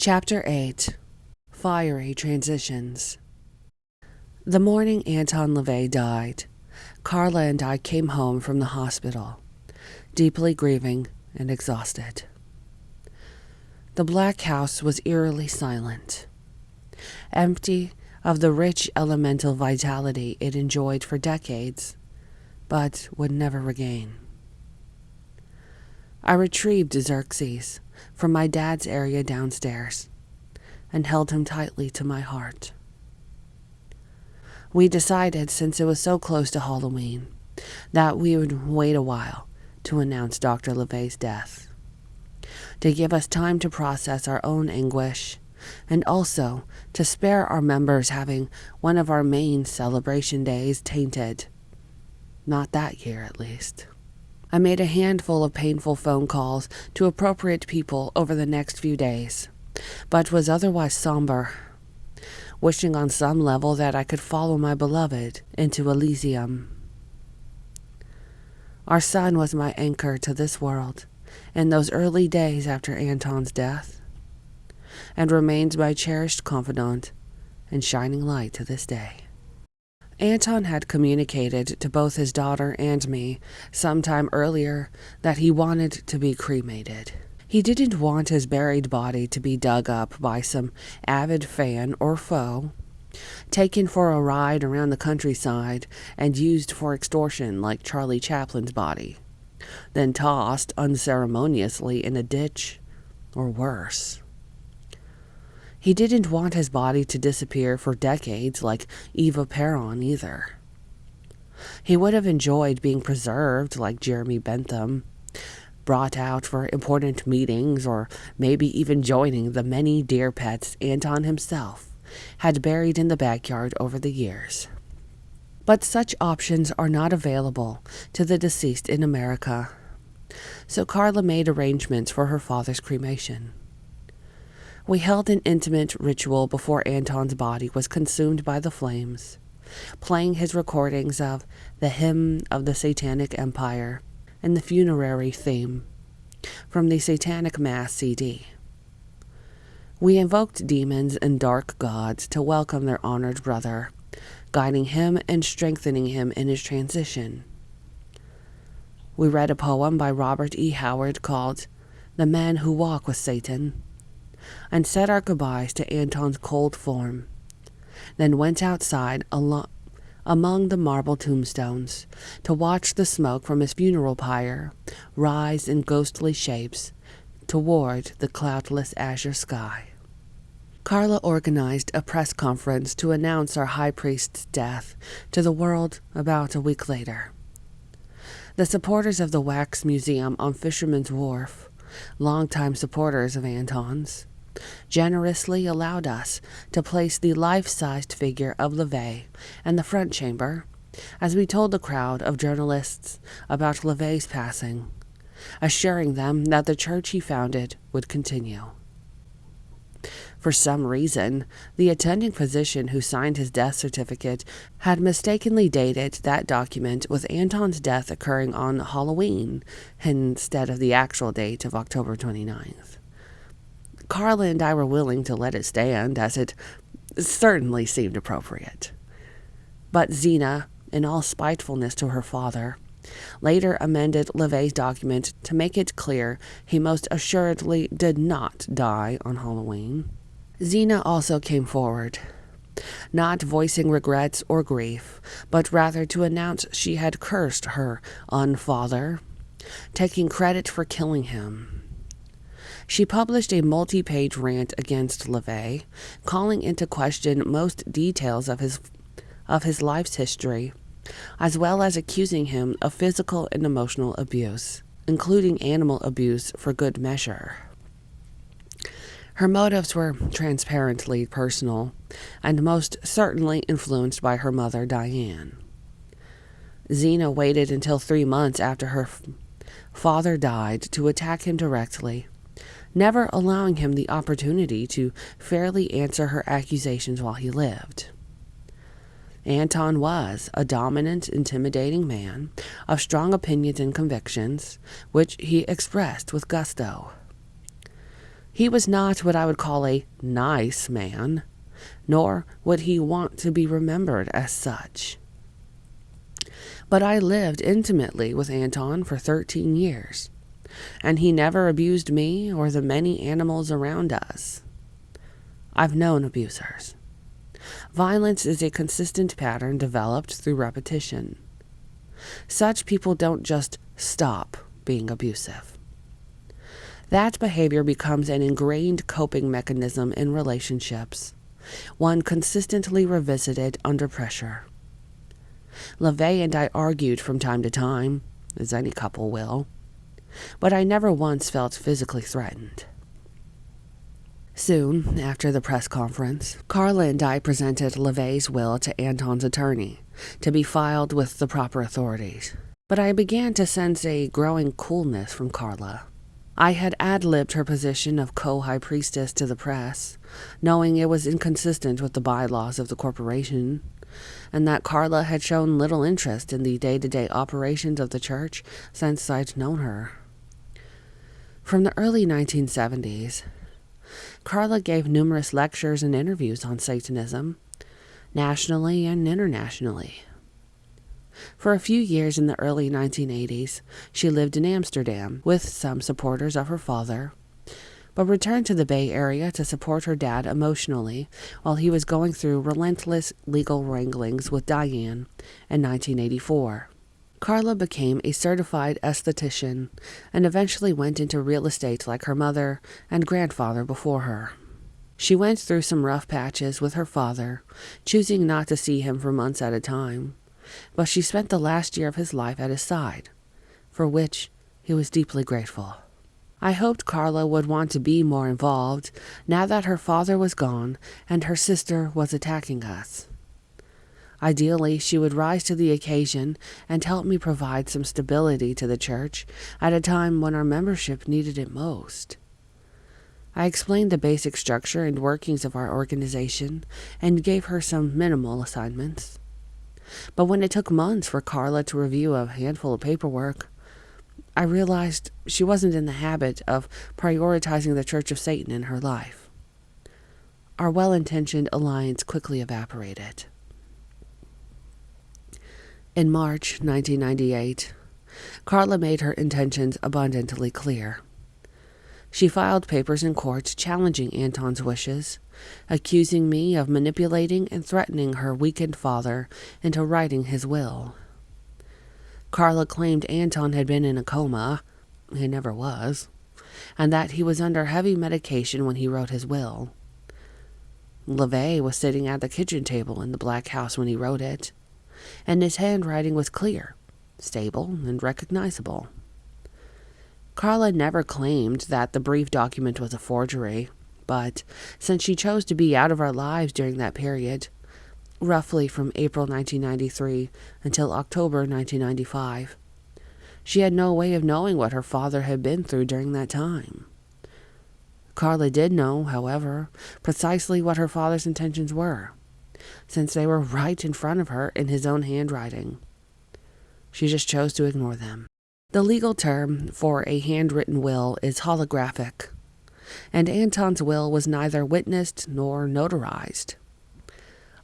Chapter 8. Fiery Transitions. The morning Anton LaVey died, Carla and I came home from the hospital, deeply grieving and exhausted. The black house was eerily silent, empty of the rich elemental vitality it enjoyed for decades, but would never regain. I retrieved Xerxes from my dad's area downstairs and held him tightly to my heart. We decided, since it was so close to Halloween, that we would wait a while to announce Dr. LaVey's death, to give us time to process our own anguish, and also to spare our members having one of our main celebration days tainted. Not that year, at least. I made a handful of painful phone calls to appropriate people over the next few days, but was otherwise somber, wishing on some level that I could follow my beloved into Elysium. Our son was my anchor to this world in those early days after Anton's death, and remains my cherished confidant and shining light to this day. Anton had communicated to both his daughter and me sometime earlier that he wanted to be cremated. He didn't want his buried body to be dug up by some avid fan or foe, taken for a ride around the countryside and used for extortion like Charlie Chaplin's body, then tossed unceremoniously in a ditch, or worse. He didn't want his body to disappear for decades like Eva Peron either. He would have enjoyed being preserved like Jeremy Bentham, brought out for important meetings, or maybe even joining the many dear pets Anton himself had buried in the backyard over the years. But such options are not available to the deceased in America, so Carla made arrangements for her father's cremation. We held an intimate ritual before Anton's body was consumed by the flames, playing his recordings of the Hymn of the Satanic Empire and the funerary theme from the Satanic Mass CD. We invoked demons and dark gods to welcome their honored brother, guiding him and strengthening him in his transition. We read a poem by Robert E. Howard called "The Men Who Walk with Satan," and said our goodbyes to Anton's cold form, then went outside among the marble tombstones to watch the smoke from his funeral pyre rise in ghostly shapes toward the cloudless azure sky. Carla organized a press conference to announce our high priest's death to the world about a week later. The supporters of the Wax Museum on Fisherman's Wharf, longtime supporters of Anton's, generously allowed us to place the life-sized figure of LaVey in the front chamber as we told the crowd of journalists about LaVey's passing, assuring them that the church he founded would continue. For some reason, the attending physician who signed his death certificate had mistakenly dated that document with Anton's death occurring on Halloween instead of the actual date of October 29th. Carla and I were willing to let it stand, as it certainly seemed appropriate. But Zena, in all spitefulness to her father, later amended LaVey's document to make it clear he most assuredly did not die on Halloween. Zena also came forward, not voicing regrets or grief, but rather to announce she had cursed her unfather, taking credit for killing him. She published a multi-page rant against LaVey, calling into question most details of his life's history, as well as accusing him of physical and emotional abuse, including animal abuse for good measure. Her motives were transparently personal, and most certainly influenced by her mother, Diane. Zena waited until 3 months after her father died to attack him directly, never allowing him the opportunity to fairly answer her accusations while he lived. Anton was a dominant, intimidating man of strong opinions and convictions, which he expressed with gusto. He was not what I would call a nice man, nor would he want to be remembered as such. But I lived intimately with Anton for 13 years, and he never abused me or the many animals around us. I've known abusers. Violence is a consistent pattern developed through repetition. Such people don't just stop being abusive. That behavior becomes an ingrained coping mechanism in relationships, one consistently revisited under pressure. LaVey and I argued from time to time, as any couple will, but I never once felt physically threatened. Soon after the press conference, Carla and I presented LaVey's will to Anton's attorney to be filed with the proper authorities. But I began to sense a growing coolness from Carla. I had ad-libbed her position of co-high priestess to the press, knowing it was inconsistent with the bylaws of the corporation, and that Carla had shown little interest in the day-to-day operations of the church since I'd known her. From the early 1970s, Carla gave numerous lectures and interviews on Satanism, nationally and internationally. For a few years in the early 1980s, she lived in Amsterdam with some supporters of her father, but returned to the Bay Area to support her dad emotionally while he was going through relentless legal wranglings with Diane in 1984. Carla became a certified esthetician and eventually went into real estate like her mother and grandfather before her. She went through some rough patches with her father, choosing not to see him for months at a time, but she spent the last year of his life at his side, for which he was deeply grateful. I hoped Carla would want to be more involved now that her father was gone and her sister was attacking us. Ideally, she would rise to the occasion and help me provide some stability to the church at a time when our membership needed it most. I explained the basic structure and workings of our organization and gave her some minimal assignments. But when it took months for Carla to review a handful of paperwork, I realized she wasn't in the habit of prioritizing the Church of Satan in her life. Our well-intentioned alliance quickly evaporated. In March 1998, Carla made her intentions abundantly clear. She filed papers in court challenging Anton's wishes, accusing me of manipulating and threatening her weakened father into writing his will. Carla claimed Anton had been in a coma, he never was, and that he was under heavy medication when he wrote his will. LaVey was sitting at the kitchen table in the Black House when he wrote it, and his handwriting was clear, stable, and recognizable. Carla never claimed that the brief document was a forgery, but since she chose to be out of our lives during that period, roughly from April 1993 until October 1995, she had no way of knowing what her father had been through during that time. Carla did know, however, precisely what her father's intentions were, since they were right in front of her in his own handwriting. She just chose to ignore them. The legal term for a handwritten will is holographic, and Anton's will was neither witnessed nor notarized.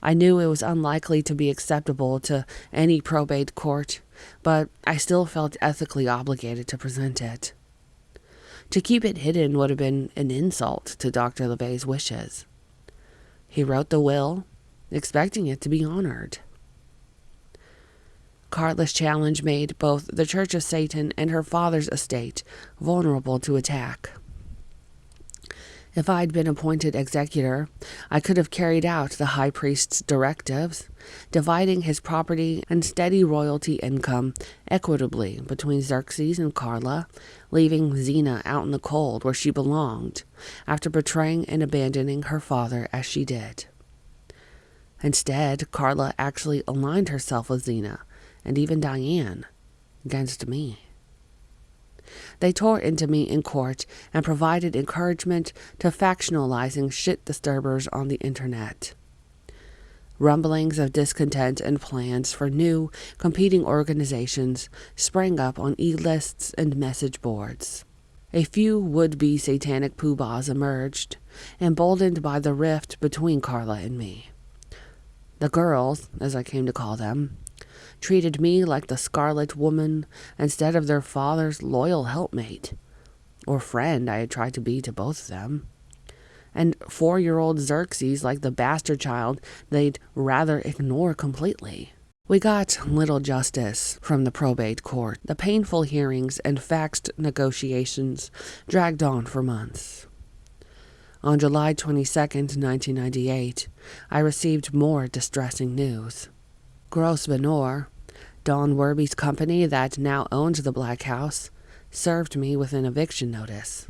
I knew it was unlikely to be acceptable to any probate court, but I still felt ethically obligated to present it. To keep it hidden would have been an insult to Dr. LaVey's wishes. He wrote the will, expecting it to be honored. Carla's challenge made both the Church of Satan and her father's estate vulnerable to attack. If I'd been appointed executor, I could have carried out the high priest's directives, dividing his property and steady royalty income equitably between Xerxes and Carla, leaving Xena out in the cold where she belonged, after betraying and abandoning her father as she did. Instead, Carla actually aligned herself with Xena, and even Diane, against me. They tore into me in court and provided encouragement to factionalizing shit disturbers on the internet. Rumblings of discontent and plans for new, competing organizations sprang up on e-lists and message boards. A few would-be satanic poobahs emerged, emboldened by the rift between Carla and me. The girls, as I came to call them, treated me like the Scarlet Woman instead of their father's loyal helpmate, or friend I had tried to be to both of them, and 4-year-old Xerxes like the bastard child they'd rather ignore completely. We got little justice from the probate court. The painful hearings and faxed negotiations dragged on for months. On July 22, 1998, I received more distressing news. Gros Venor, Don Werby's company that now owns the Black House, served me with an eviction notice.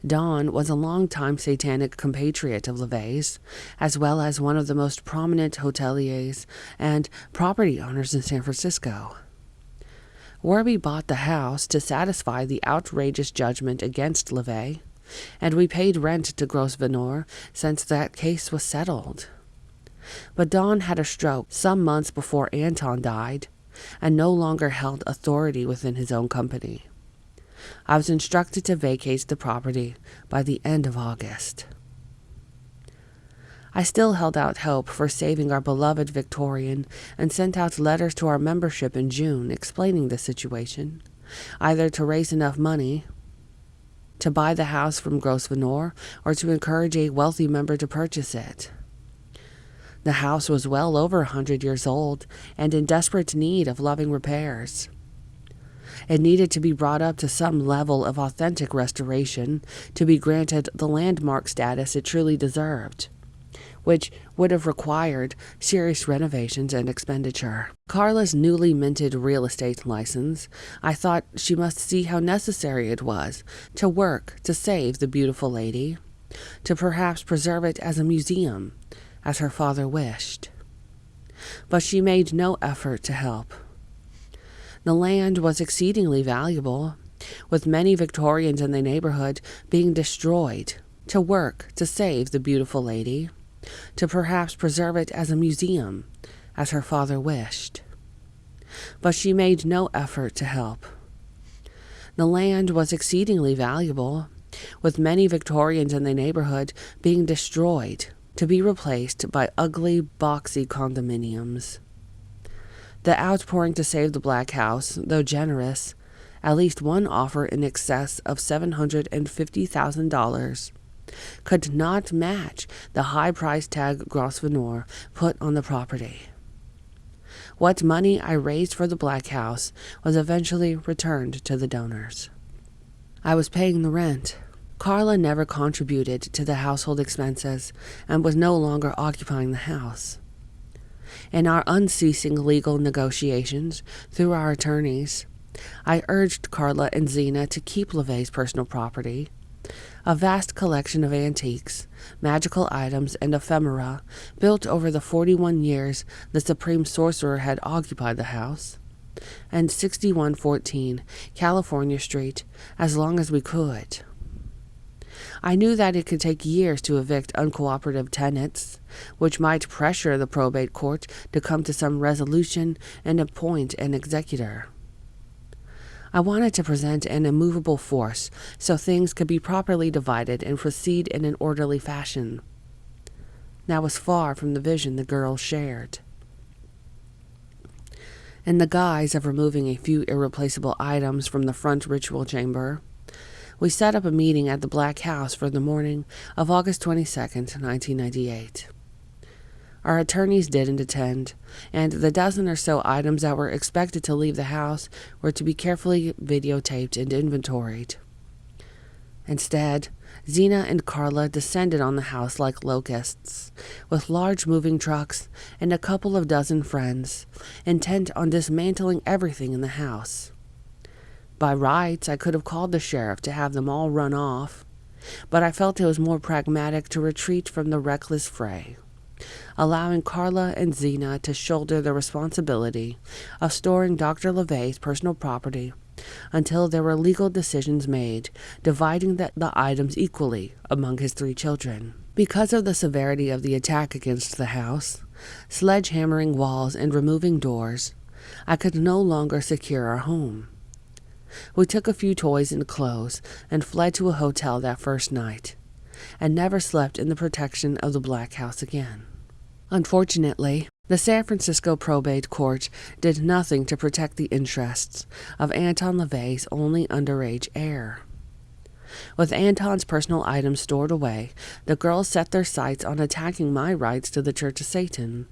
Don was a longtime satanic compatriot of LeVay's, as well as one of the most prominent hoteliers and property owners in San Francisco. Werby bought the house to satisfy the outrageous judgment against LeVay, and we paid rent to Gros Venor since that case was settled. But Don had a stroke some months before Anton died, and no longer held authority within his own company. I was instructed to vacate the property by the end of August. I still held out hope for saving our beloved Victorian and sent out letters to our membership in June explaining the situation, either to raise enough money to buy the house from Gros Venor or to encourage a wealthy member to purchase it. The house was well over 100 years old and in desperate need of loving repairs. It needed to be brought up to some level of authentic restoration to be granted the landmark status it truly deserved, which would have required serious renovations and expenditure. Carla's newly minted real estate license, I thought she must see how necessary it was to work to save the beautiful lady, to perhaps preserve it as a museum, as her father wished. But she made no effort to help. The land was exceedingly valuable, with many Victorians in the neighborhood being destroyed to work to save the beautiful lady, to perhaps preserve it as a museum, as her father wished. But she made no effort to help. The land was exceedingly valuable, with many Victorians in the neighborhood being destroyed to be replaced by ugly, boxy condominiums. The outpouring to save the Black House, though generous, at least one offer in excess of $750,000, could not match the high price tag Gros Venor put on the property. What money I raised for the Black House was eventually returned to the donors. I was paying the rent. Carla never contributed to the household expenses and was no longer occupying the house. In our unceasing legal negotiations through our attorneys, I urged Carla and Zena to keep LeVay's personal property, a vast collection of antiques, magical items, and ephemera built over the 41 years the Supreme Sorcerer had occupied the house, and 6114 California Street as long as we could. I knew that it could take years to evict uncooperative tenants, which might pressure the probate court to come to some resolution and appoint an executor. I wanted to present an immovable force so things could be properly divided and proceed in an orderly fashion. That was far from the vision the girls shared. In the guise of removing a few irreplaceable items from the front ritual chamber, we set up a meeting at the Black House for the morning of August 22, 1998. Our attorneys didn't attend, and the dozen or so items that were expected to leave the house were to be carefully videotaped and inventoried. Instead, Zena and Carla descended on the house like locusts, with large moving trucks and a couple of dozen friends, intent on dismantling everything in the house. By rights, I could have called the sheriff to have them all run off, but I felt it was more pragmatic to retreat from the reckless fray, allowing Carla and Zena to shoulder the responsibility of storing Dr. LeVay's personal property until there were legal decisions made, dividing the items equally among his 3 children. Because of the severity of the attack against the house, sledgehammering walls and removing doors, I could no longer secure our home. We took a few toys and clothes and fled to a hotel that first night, and never slept in the protection of the Black House again. Unfortunately, the San Francisco Probate Court did nothing to protect the interests of Anton LaVey's only underage heir. With Anton's personal items stored away, the girls set their sights on attacking my rights to the Church of Satan.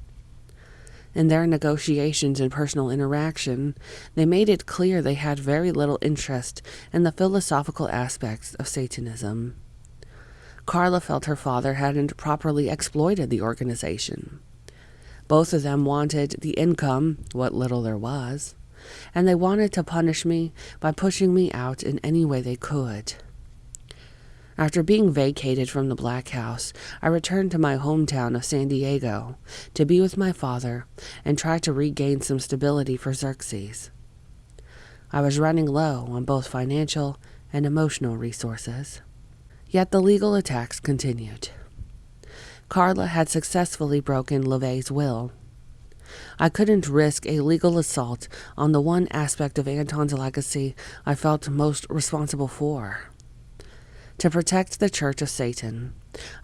In their negotiations and personal interaction, they made it clear they had very little interest in the philosophical aspects of Satanism. Carla felt her father hadn't properly exploited the organization. Both of them wanted the income, what little there was, and they wanted to punish me by pushing me out in any way they could. After being vacated from the Black House, I returned to my hometown of San Diego to be with my father and try to regain some stability for Xerxes. I was running low on both financial and emotional resources. Yet the legal attacks continued. Carla had successfully broken LaVey's will. I couldn't risk a legal assault on the one aspect of Anton's legacy I felt most responsible for. To protect the Church of Satan,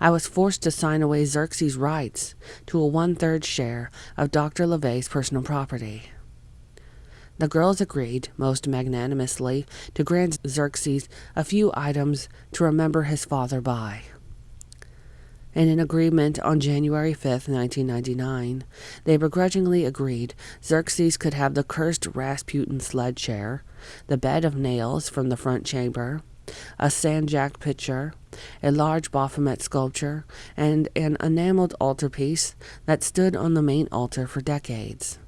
I was forced to sign away Xerxes' rights to a 1/3 share of Dr. LaVey's personal property. The girls agreed, most magnanimously, to grant Xerxes a few items to remember his father by. In an agreement on January 5, 1999, they begrudgingly agreed Xerxes could have the cursed Rasputin sled chair, the bed of nails from the front chamber, a sandjack pitcher, a large Baphomet sculpture, and an enameled altarpiece that stood on the main altar for decades.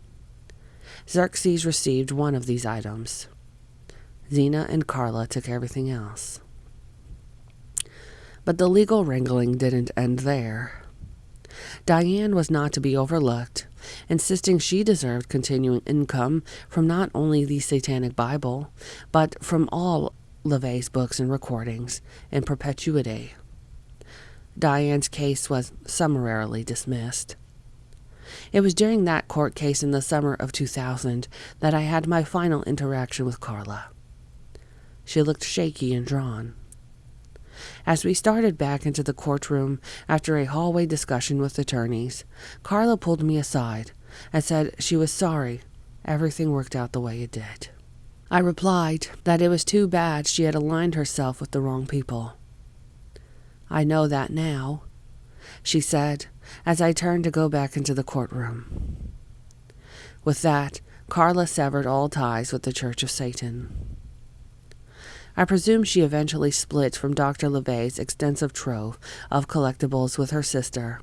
Xerxes received one of these items. Zena and Carla took everything else. But the legal wrangling didn't end there. Diane was not to be overlooked, insisting she deserved continuing income from not only the Satanic Bible, but from all LaVey's books and recordings in perpetuity. Diane's case was summarily dismissed. It was during that court case in the summer of 2000 that I had my final interaction with Carla. She looked shaky and drawn. As we started back into the courtroom after a hallway discussion with attorneys, Carla pulled me aside and said she was sorry everything worked out the way it did. I replied that it was too bad she had aligned herself with the wrong people. "I know that now," she said as I turned to go back into the courtroom. With that, Carla severed all ties with the Church of Satan. I presume she eventually split from Dr. LaVey's extensive trove of collectibles with her sister,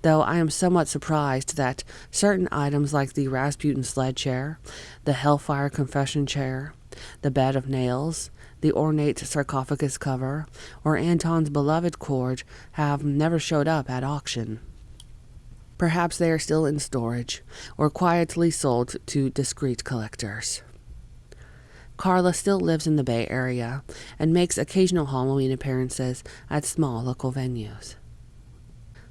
though I am somewhat surprised that certain items like the Rasputin sled chair, the Hellfire confession chair, the bed of nails, the ornate sarcophagus cover, or Anton's beloved cord have never showed up at auction. Perhaps they are still in storage or quietly sold to discreet collectors. Carla still lives in the Bay Area and makes occasional Halloween appearances at small local venues.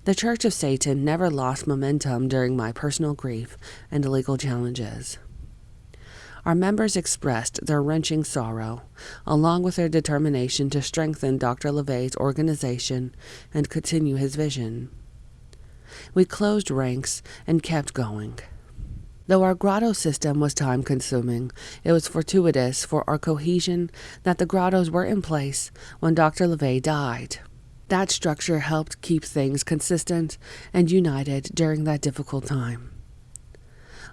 The Church of Satan never lost momentum during my personal grief and legal challenges. Our members expressed their wrenching sorrow, along with their determination to strengthen Dr. LaVey's organization and continue his vision. We closed ranks and kept going. Though our grotto system was time-consuming, it was fortuitous for our cohesion that the grottos were in place when Dr. LaVey died. That structure helped keep things consistent and united during that difficult time.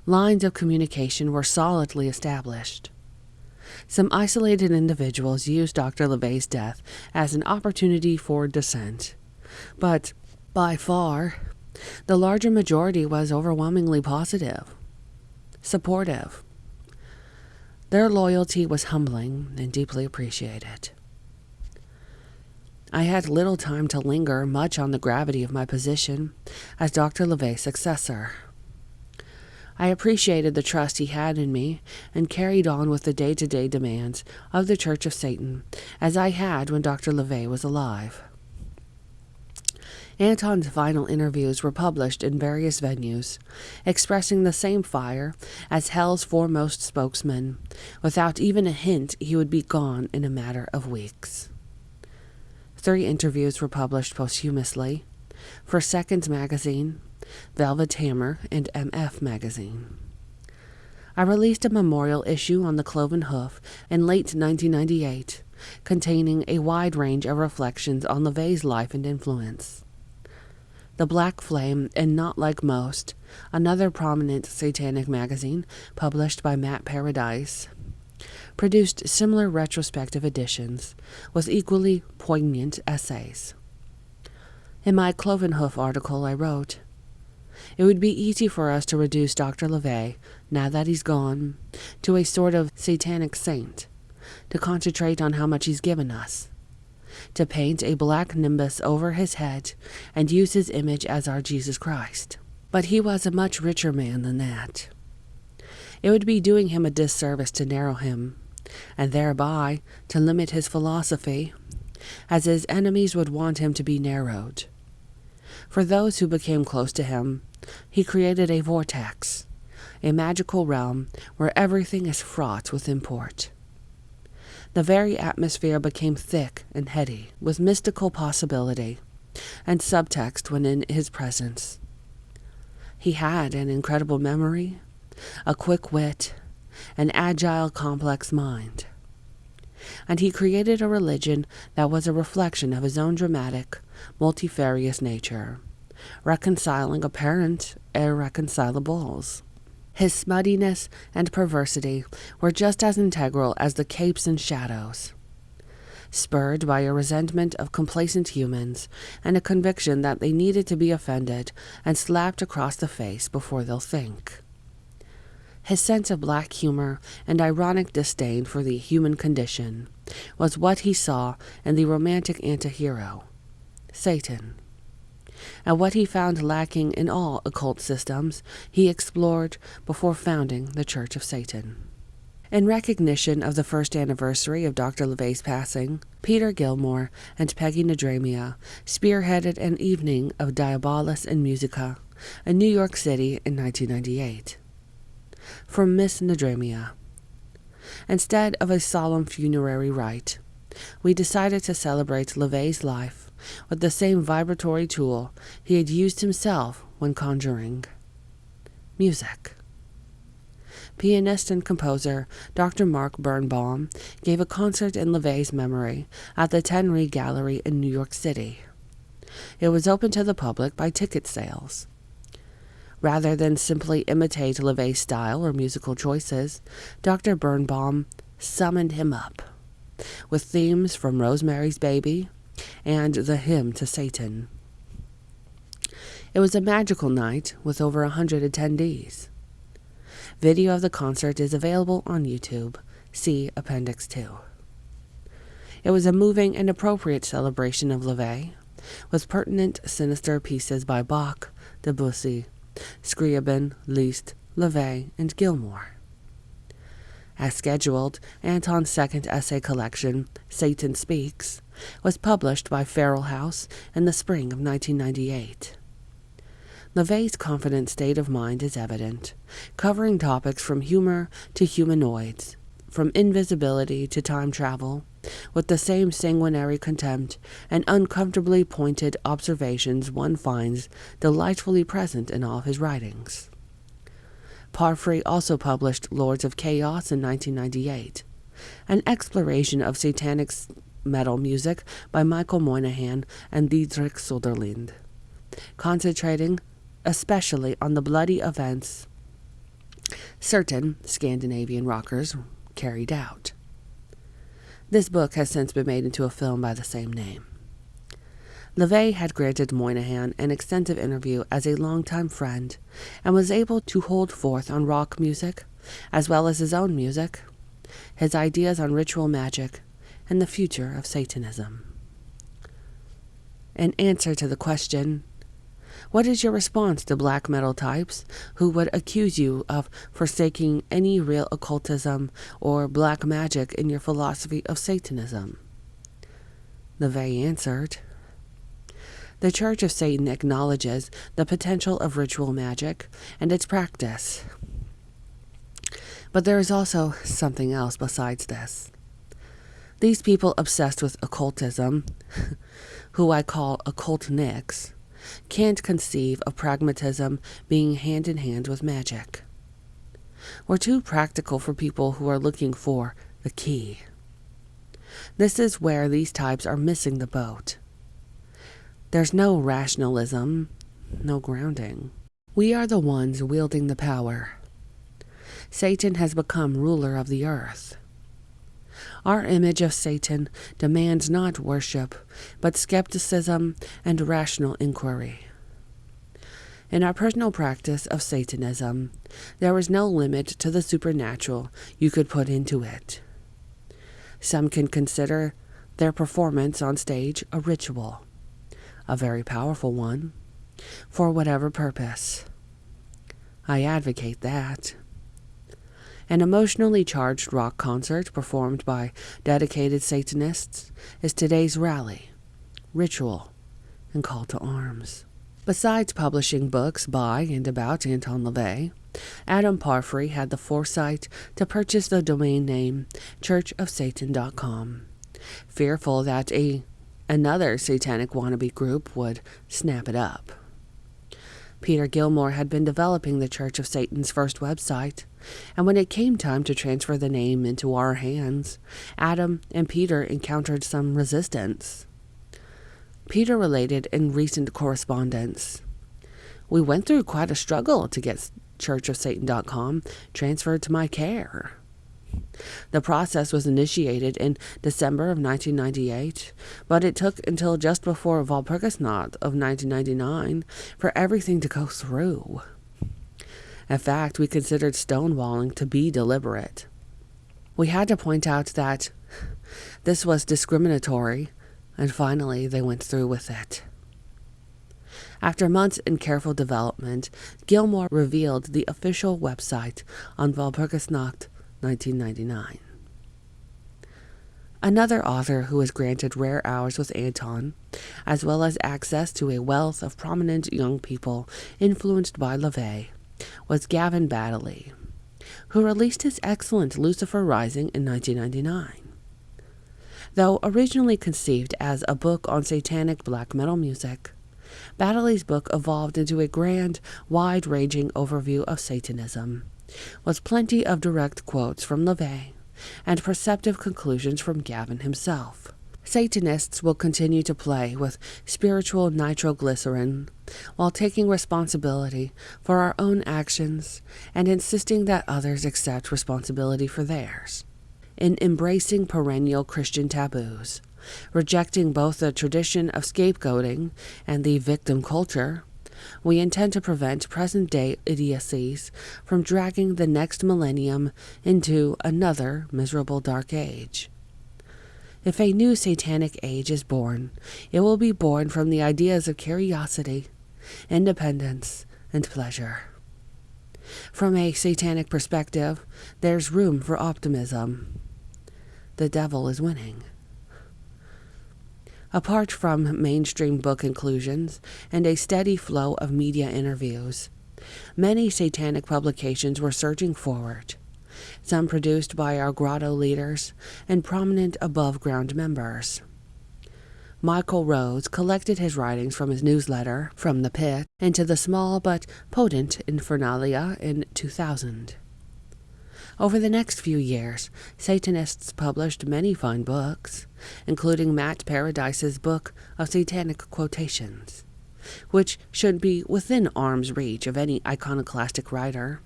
Lines of communication were solidly established. Some isolated individuals used Dr. LaVey's death as an opportunity for dissent, but by far, the larger majority was overwhelmingly positive, supportive. Their loyalty was humbling and deeply appreciated. I had little time to linger much on the gravity of my position as Dr. LaVey's successor. I appreciated the trust he had in me and carried on with the day-to-day demands of the Church of Satan as I had when Dr. LaVey was alive. Anton's final interviews were published in various venues, expressing the same fire as Hell's foremost spokesman, without even a hint he would be gone in a matter of weeks. 3 interviews were published posthumously for Seconds Magazine, Velvet Hammer, and MF Magazine. I released a memorial issue on the Cloven Hoof in late 1998, containing a wide range of reflections on LaVey's life and influence. The Black Flame and Not Like Most, another prominent satanic magazine published by Matt Paradise, produced similar retrospective editions with equally poignant essays. In my Cloven Hoof article I wrote, "It would be easy for us to reduce Dr. LaVey, now that he's gone, to a sort of satanic saint, to concentrate on how much he's given us, to paint a black nimbus over his head and use his image as our Jesus Christ. But he was a much richer man than that. It would be doing him a disservice to narrow him, and thereby to limit his philosophy, as his enemies would want him to be narrowed. For those who became close to him, he created a vortex, a magical realm where everything is fraught with import. The very atmosphere became thick and heady with mystical possibility and subtext when in his presence. He had an incredible memory, a quick wit, an agile, complex mind. And he created a religion that was a reflection of his own dramatic, multifarious nature, reconciling apparent irreconcilables. His smuttiness and perversity were just as integral as the capes and shadows. Spurred by a resentment of complacent humans and a conviction that they needed to be offended and slapped across the face before they'll think. His sense of black humor and ironic disdain for the human condition was what he saw in the romantic antihero, Satan. And what he found lacking in all occult systems, he explored before founding the Church of Satan. In recognition of the first anniversary of Dr. LaVey's passing, Peter Gilmore and Peggy Nadramia spearheaded an evening of Diabolus and Musica in New York City in 1998. From Miss Nadramia. Instead of a solemn funerary rite, we decided to celebrate LaVey's life with the same vibratory tool he had used himself when conjuring: music. Pianist and composer Dr. Mark Birnbaum gave a concert in LaVey's memory at the Tenry Gallery in New York City. It was open to the public by ticket sales. Rather than simply imitate LaVey's style or musical choices, Dr. Birnbaum summoned him up with themes from Rosemary's Baby and the Hymn to Satan. It was a magical night with over 100 attendees. Video of the concert is available on YouTube. See Appendix 2. It was a moving and appropriate celebration of LaVey, with pertinent, sinister pieces by Bach, Debussy, Scriabin, Liszt, LaVey, and Gilmore. As scheduled, Anton's second essay collection, Satan Speaks, was published by Farrell House in the spring of 1998. LaVey's confident state of mind is evident, covering topics from humor to humanoids, from invisibility to time travel, with the same sanguinary contempt and uncomfortably pointed observations one finds delightfully present in all his writings. Parfrey also published Lords of Chaos in 1998, an exploration of satanic metal music by Michael Moynihan and Diederik Söderlind, concentrating especially on the bloody events certain Scandinavian rockers carried out. This book has since been made into a film by the same name. LaVey had granted Moynihan an extensive interview as a longtime friend and was able to hold forth on rock music, as well as his own music, his ideas on ritual magic, and the future of Satanism. In answer to the question, what is your response to black metal types who would accuse you of forsaking any real occultism or black magic in your philosophy of Satanism? LaVey answered, The Church of Satan acknowledges the potential of ritual magic and its practice. But there is also something else besides this. These people obsessed with occultism, who I call occult nicks, can't conceive of pragmatism being hand in hand with magic. We're too practical for people who are looking for the key. This is where these types are missing the boat. There's no rationalism, no grounding. We are the ones wielding the power. Satan has become ruler of the earth. Our image of Satan demands not worship, but skepticism and rational inquiry. In our personal practice of Satanism, there is no limit to the supernatural you could put into it. Some can consider their performance on stage a ritual, a very powerful one, for whatever purpose. I advocate that. An emotionally charged rock concert performed by dedicated Satanists is today's rally, ritual, and call to arms. Besides publishing books by and about Anton LaVey, Adam Parfrey had the foresight to purchase the domain name churchofsatan.com, fearful that another satanic wannabe group would snap it up. Peter Gilmore had been developing the Church of Satan's first website, and when it came time to transfer the name into our hands, Adam and Peter encountered some resistance. Peter related in recent correspondence, "We went through quite a struggle to get churchofsatan.com transferred to my care. The process was initiated in December of 1998, but it took until just before Walpurgisnacht of 1999 for everything to go through. In fact, we considered stonewalling to be deliberate. We had to point out that this was discriminatory, and finally they went through with it." After months in careful development, Gilmore revealed the official website on Walpurgisnacht 1999. Another author who was granted rare hours with Anton, as well as access to a wealth of prominent young people influenced by LaVey, was Gavin Baddeley, who released his excellent Lucifer Rising in 1999. Though originally conceived as a book on satanic black metal music, Baddeley's book evolved into a grand, wide-ranging overview of Satanism, with plenty of direct quotes from LaVey and perceptive conclusions from Gavin himself. Satanists will continue to play with spiritual nitroglycerin while taking responsibility for our own actions and insisting that others accept responsibility for theirs. In embracing perennial Christian taboos, rejecting both the tradition of scapegoating and the victim culture, we intend to prevent present-day idiocies from dragging the next millennium into another miserable dark age. If a new satanic age is born, it will be born from the ideas of curiosity, independence, and pleasure. From a satanic perspective, there's room for optimism. The devil is winning. Apart from mainstream book inclusions and a steady flow of media interviews, many satanic publications were surging forward, some produced by our grotto leaders and prominent above-ground members. Michael Rose collected his writings from his newsletter, From the Pit, into the small but potent Infernalia in 2000. Over the next few years, Satanists published many fine books, including Matt Paradise's Book of Satanic Quotations, which should be within arm's reach of any iconoclastic writer,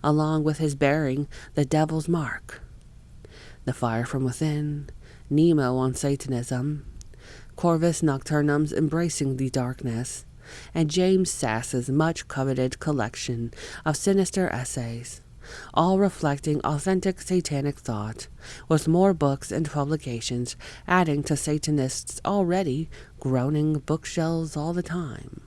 along with his bearing The Devil's Mark, The Fire from Within, Nemo on Satanism, Corvus Nocturnum's Embracing the Darkness, and James Sass's much-coveted collection of sinister essays, all reflecting authentic satanic thought, with more books and publications adding to Satanists' already groaning bookshelves all the time.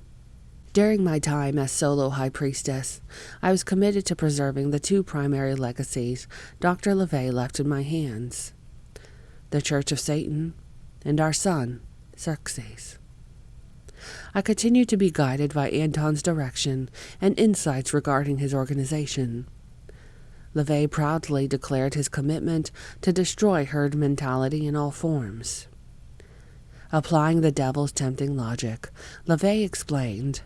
During my time as solo high priestess, I was committed to preserving the two primary legacies Dr. LaVey left in my hands: the Church of Satan and our son, Xerxes. I continued to be guided by Anton's direction and insights regarding his organization. LaVey proudly declared his commitment to destroy herd mentality in all forms. Applying the devil's tempting logic, LaVey explained,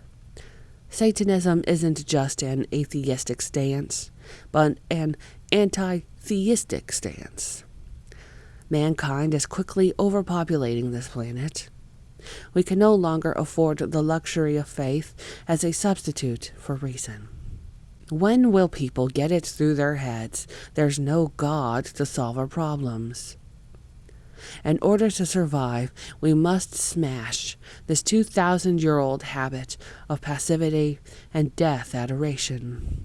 Satanism isn't just an atheistic stance, but an anti-theistic stance. Mankind is quickly overpopulating this planet. We can no longer afford the luxury of faith as a substitute for reason. When will people get it through their heads there's no God to solve our problems? In order to survive, we must smash this 2,000-year-old habit of passivity and death adoration.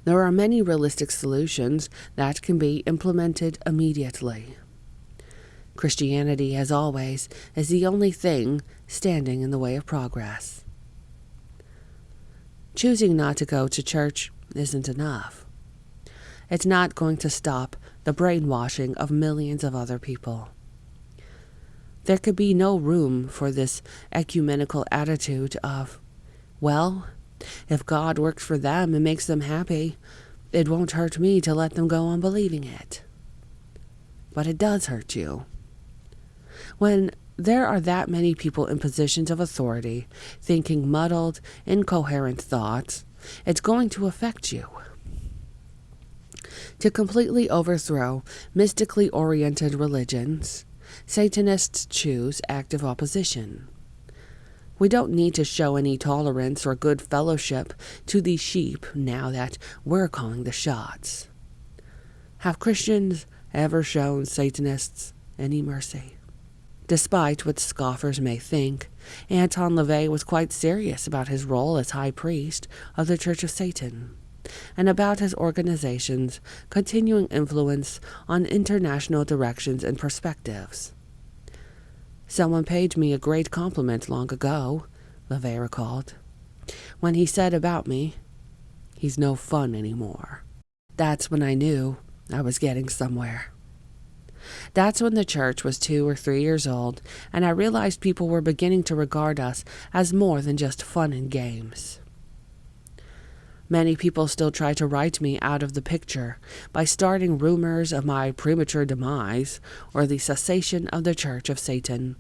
There are many realistic solutions that can be implemented immediately. Christianity, as always, is the only thing standing in the way of progress. Choosing not to go to church isn't enough. It's not going to stop the brainwashing of millions of other people. There could be no room for this ecumenical attitude of, well, if God works for them and makes them happy, it won't hurt me to let them go on believing it. But it does hurt you. When there are that many people in positions of authority thinking muddled, incoherent thoughts, it's going to affect you. To completely overthrow mystically oriented religions, Satanists choose active opposition. We don't need to show any tolerance or good fellowship to these sheep now that we're calling the shots. Have Christians ever shown Satanists any mercy? Despite what scoffers may think, Anton LaVey was quite serious about his role as high priest of the Church of Satan, and about his organization's continuing influence on international directions and perspectives. Someone paid me a great compliment long ago, LaVey recalled, when he said about me, "He's no fun anymore." That's when I knew I was getting somewhere. That's when the church was 2 or 3 years old, and I realized people were beginning to regard us as more than just fun and games. Many people still try to write me out of the picture by starting rumors of my premature demise or the cessation of the Church of Satan,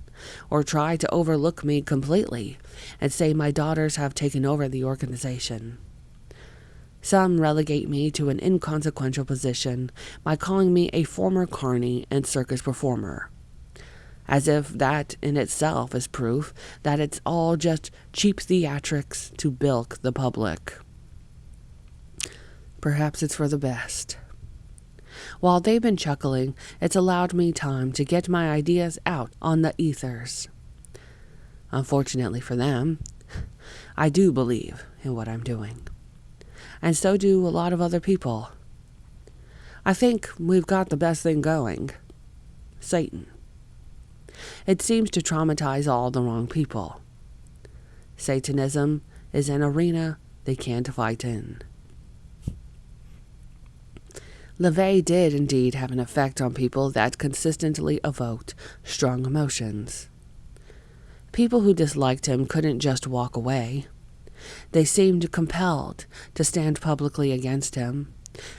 or try to overlook me completely and say my daughters have taken over the organization. Some relegate me to an inconsequential position by calling me a former carny and circus performer, as if that in itself is proof that it's all just cheap theatrics to bilk the public. Perhaps it's for the best. While they've been chuckling, it's allowed me time to get my ideas out on the ethers. Unfortunately for them, I do believe in what I'm doing. And so do a lot of other people. I think we've got the best thing going. Satan. It seems to traumatize all the wrong people. Satanism is an arena they can't fight in. LaVey did indeed have an effect on people that consistently evoked strong emotions. People who disliked him couldn't just walk away. They seemed compelled to stand publicly against him,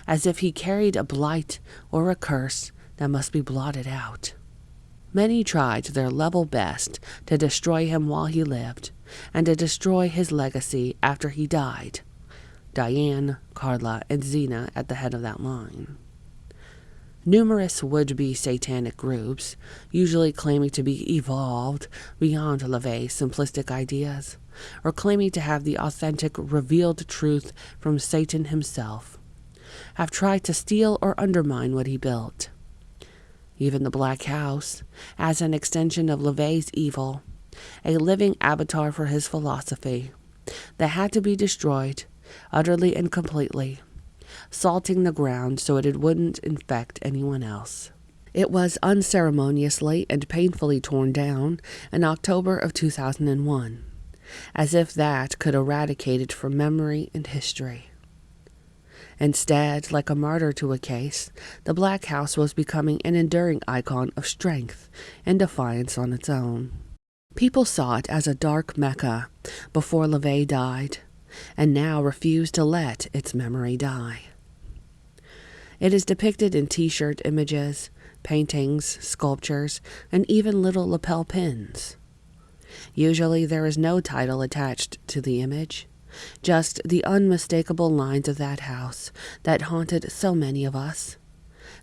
as if he carried a blight or a curse that must be blotted out. Many tried their level best to destroy him while he lived, and to destroy his legacy after he died. Diane, Carla, and Zena at the head of that line. Numerous would-be satanic groups, usually claiming to be evolved beyond LaVey's simplistic ideas, or claiming to have the authentic, revealed truth from Satan himself, have tried to steal or undermine what he built. Even the Black House, as an extension of LaVey's evil, a living avatar for his philosophy, that had to be destroyed, utterly and completely, salting the ground so it wouldn't infect anyone else. It was unceremoniously and painfully torn down in October of 2001, as if that could eradicate it from memory and history. Instead, like a martyr to a case, the Black House was becoming an enduring icon of strength and defiance on its own. People saw it as a dark Mecca before LaVey died, and now refuse to let its memory die. It is depicted in t-shirt images, paintings, sculptures, and even little lapel pins. Usually there is no title attached to the image, just the unmistakable lines of that house that haunted so many of us,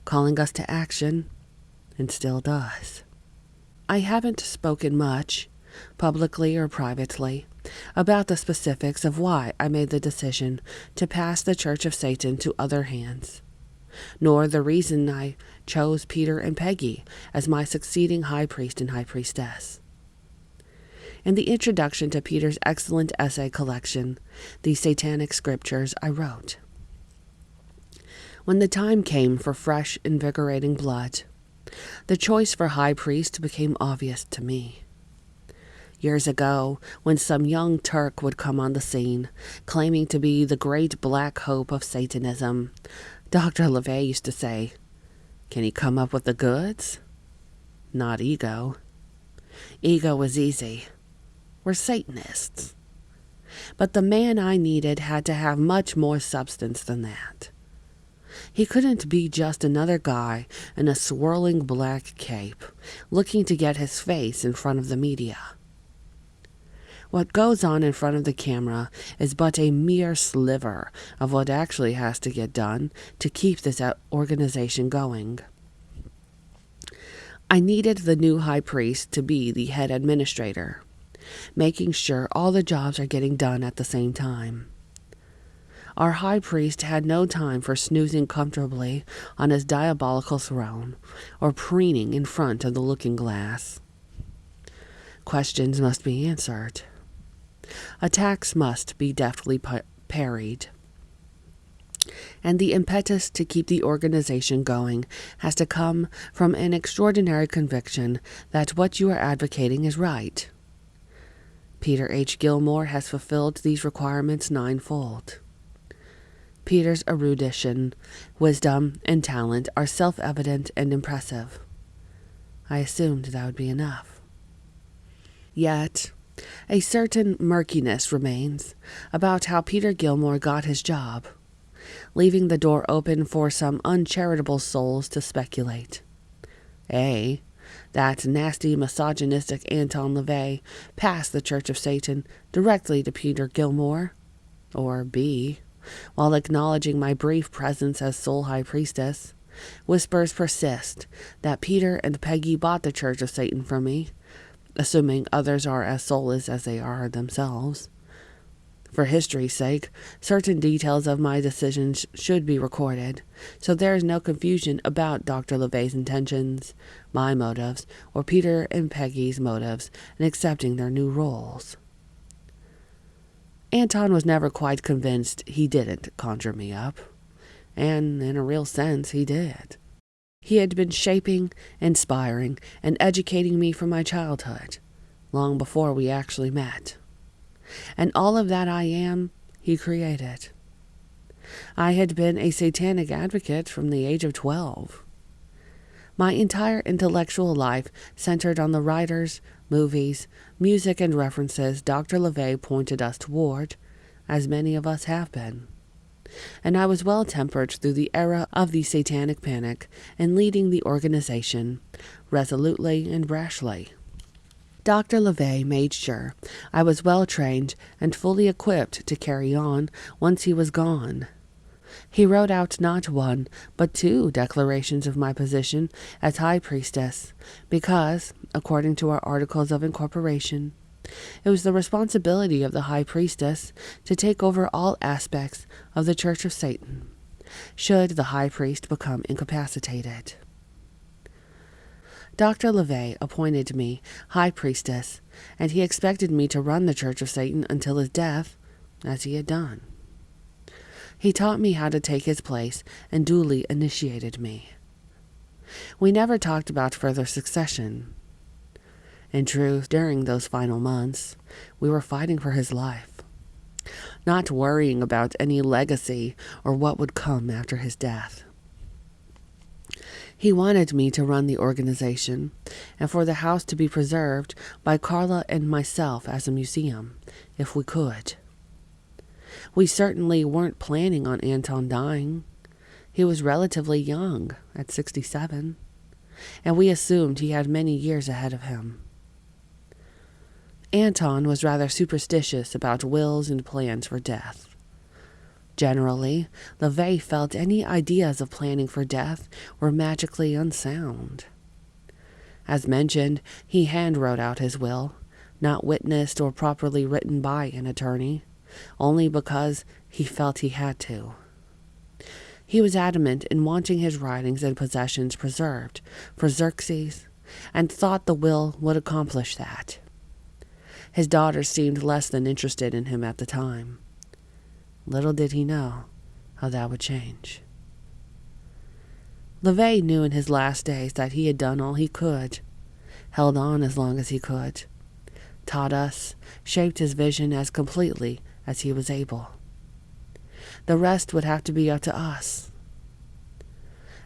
calling us to action, and still does. I haven't spoken much, publicly or privately, about the specifics of why I made the decision to pass the Church of Satan to other hands, nor the reason I chose Peter and Peggy as my succeeding high priest and high priestess. In the introduction to Peter's excellent essay collection, The Satanic Scriptures, I wrote, "When the time came for fresh, invigorating blood, the choice for high priest became obvious to me. Years ago, when some young Turk would come on the scene, claiming to be the great black hope of Satanism, Dr. LaVey used to say, 'Can he come up with the goods?' Not ego. Ego was easy. We're Satanists. But the man I needed had to have much more substance than that. He couldn't be just another guy in a swirling black cape, looking to get his face in front of the media. What goes on in front of the camera is but a mere sliver of what actually has to get done to keep this organization going. I needed the new high priest to be the head administrator, making sure all the jobs are getting done at the same time. Our high priest had no time for snoozing comfortably on his diabolical throne or preening in front of the looking glass. Questions must be answered. Attacks must be deftly parried. And the impetus to keep the organization going has to come from an extraordinary conviction that what you are advocating is right. Peter H. Gilmore has fulfilled these requirements ninefold. Peter's erudition, wisdom, and talent are self-evident and impressive. I assumed that would be enough. Yet, a certain murkiness remains about how Peter Gilmore got his job, leaving the door open for some uncharitable souls to speculate. A, that nasty misogynistic Anton LaVey passed the Church of Satan directly to Peter Gilmore, or B, while acknowledging my brief presence as sole high priestess, whispers persist that Peter and Peggy bought the Church of Satan from me, assuming others are as soulless as they are themselves. For history's sake, certain details of my decisions should be recorded, so there is no confusion about Dr. LaVey's intentions, my motives, or Peter and Peggy's motives in accepting their new roles. Anton was never quite convinced he didn't conjure me up, and in a real sense he did. He had been shaping, inspiring, and educating me from my childhood, long before we actually met. And all of that I am, he created. I had been a satanic advocate from the age of 12. My entire intellectual life centered on the writers, movies, music, and references Dr. LaVey pointed us toward, as many of us have been. And I was well-tempered through the era of the satanic panic and leading the organization, resolutely and brashly. Dr. LaVey made sure I was well-trained and fully equipped to carry on once he was gone. He wrote out not one, but 2 declarations of my position as high priestess, because, according to our Articles of Incorporation, it was the responsibility of the high priestess to take over all aspects of the Church of Satan, should the high priest become incapacitated. Dr. LaVey appointed me high priestess, and he expected me to run the Church of Satan until his death, as he had done. He taught me how to take his place and duly initiated me. We never talked about further succession. In truth, during those final months, we were fighting for his life, not worrying about any legacy or what would come after his death. He wanted me to run the organization and for the house to be preserved by Carla and myself as a museum, if we could. We certainly weren't planning on Anton dying. He was relatively young, at 67, and we assumed he had many years ahead of him. Anton was rather superstitious about wills and plans for death. Generally, LaVey felt any ideas of planning for death were magically unsound. As mentioned, he hand-wrote out his will, not witnessed or properly written by an attorney, only because he felt he had to. He was adamant in wanting his writings and possessions preserved for Xerxes, and thought the will would accomplish that. His daughters seemed less than interested in him at the time. Little did he know how that would change. LaVey knew in his last days that he had done all he could, held on as long as he could, taught us, shaped his vision as completely as he was able. The rest would have to be up to us.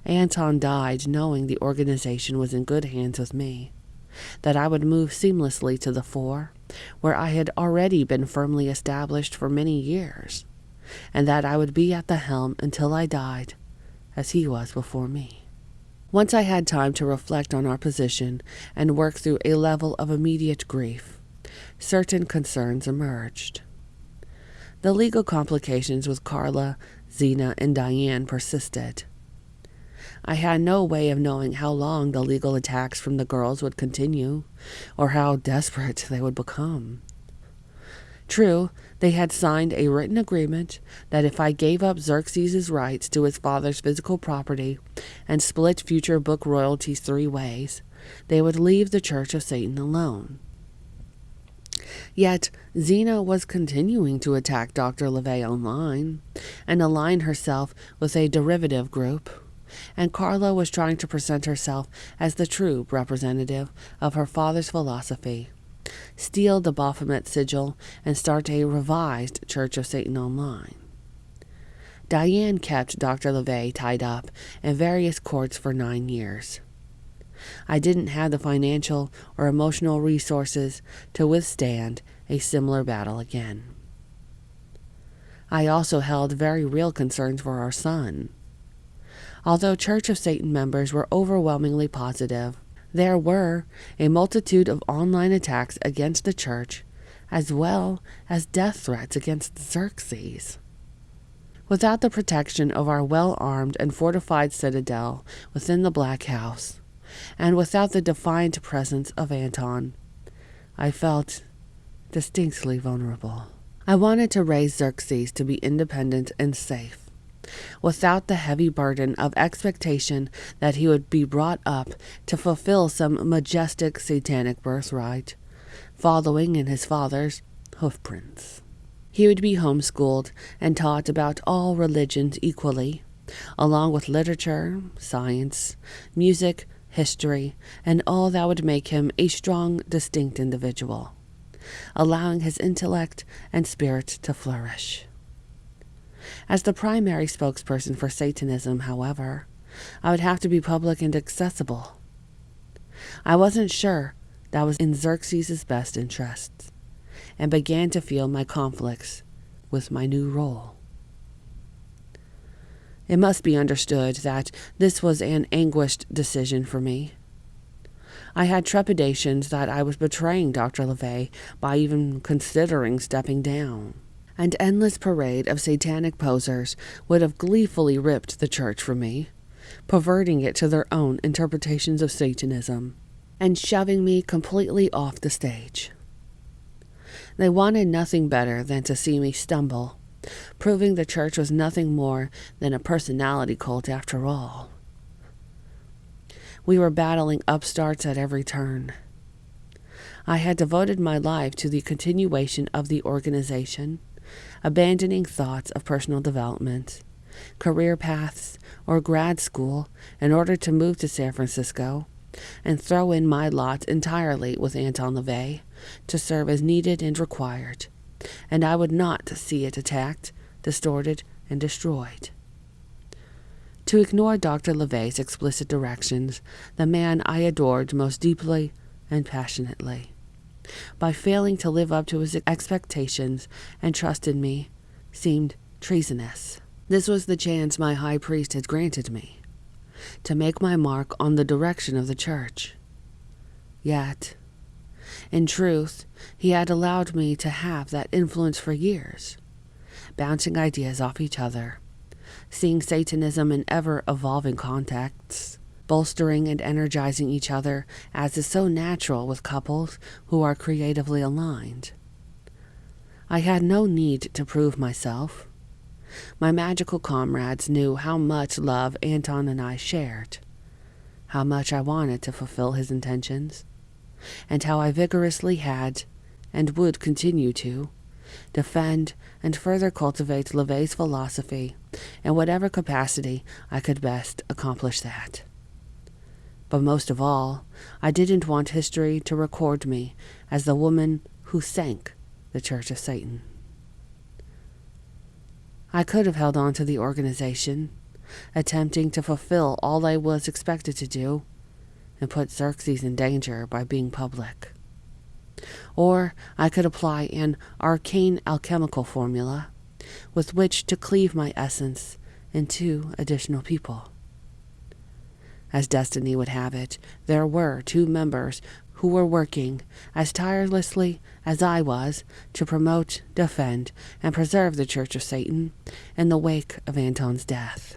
Anton died knowing the organization was in good hands with me, that I would move seamlessly to the fore, where I had already been firmly established for many years, and that I would be at the helm until I died, as he was before me. Once I had time to reflect on our position and work through a level of immediate grief, certain concerns emerged. The legal complications with Carla, Zena, and Diane persisted. I had no way of knowing how long the legal attacks from the girls would continue, or how desperate they would become. True, they had signed a written agreement that if I gave up Xerxes' rights to his father's physical property and split future book royalties 3 ways, they would leave the Church of Satan alone. Yet, Zena was continuing to attack Dr. LaVey online and align herself with a derivative group, and Carla was trying to present herself as the true representative of her father's philosophy, steal the Baphomet sigil, and start a revised Church of Satan online. Diane kept Dr. LaVey tied up in various courts for 9 years. I didn't have the financial or emotional resources to withstand a similar battle again. I also held very real concerns for our son. Although Church of Satan members were overwhelmingly positive, there were a multitude of online attacks against the church, as well as death threats against Xerxes. Without the protection of our well-armed and fortified citadel within the Black House, and without the defiant presence of Anton, I felt distinctly vulnerable. I wanted to raise Xerxes to be independent and safe, without the heavy burden of expectation that he would be brought up to fulfill some majestic satanic birthright, following in his father's hoofprints. He would be homeschooled and taught about all religions equally, along with literature, science, music, history, and all that would make him a strong, distinct individual, allowing his intellect and spirit to flourish. As the primary spokesperson for Satanism, however, I would have to be public and accessible. I wasn't sure that was in Xerxes' best interests, and began to feel my conflicts with my new role. It must be understood that this was an anguished decision for me. I had trepidations that I was betraying Dr. LaVey by even considering stepping down. An endless parade of satanic posers would have gleefully ripped the church from me, perverting it to their own interpretations of Satanism, and shoving me completely off the stage. They wanted nothing better than to see me stumble, proving the church was nothing more than a personality cult after all. We were battling upstarts at every turn. I had devoted my life to the continuation of the organization, abandoning thoughts of personal development, career paths, or grad school in order to move to San Francisco and throw in my lot entirely with Anton LaVey to serve as needed and required, and I would not see it attacked, distorted, and destroyed. to ignore Dr. LeVay's explicit directions, the man I adored most deeply and passionately. By failing to live up to his expectations and trust in me seemed treasonous. This was the chance my high priest had granted me, to make my mark on the direction of the church. Yet, in truth, he had allowed me to have that influence for years, bouncing ideas off each other, seeing Satanism in ever-evolving contexts, bolstering and energizing each other as is so natural with couples who are creatively aligned. I had no need to prove myself. My magical comrades knew how much love Anton and I shared, how much I wanted to fulfill his intentions, and how I vigorously had, and would continue to, defend and further cultivate LeVay's philosophy in whatever capacity I could best accomplish that. But most of all, I didn't want history to record me as the woman who sank the Church of Satan. I could have held on to the organization, attempting to fulfill all I was expected to do, and put Xerxes in danger by being public. Or I could apply an arcane alchemical formula with which to cleave my essence in 2 additional people. As destiny would have it, there were 2 members who were working as tirelessly as I was to promote, defend, and preserve the Church of Satan in the wake of Anton's death.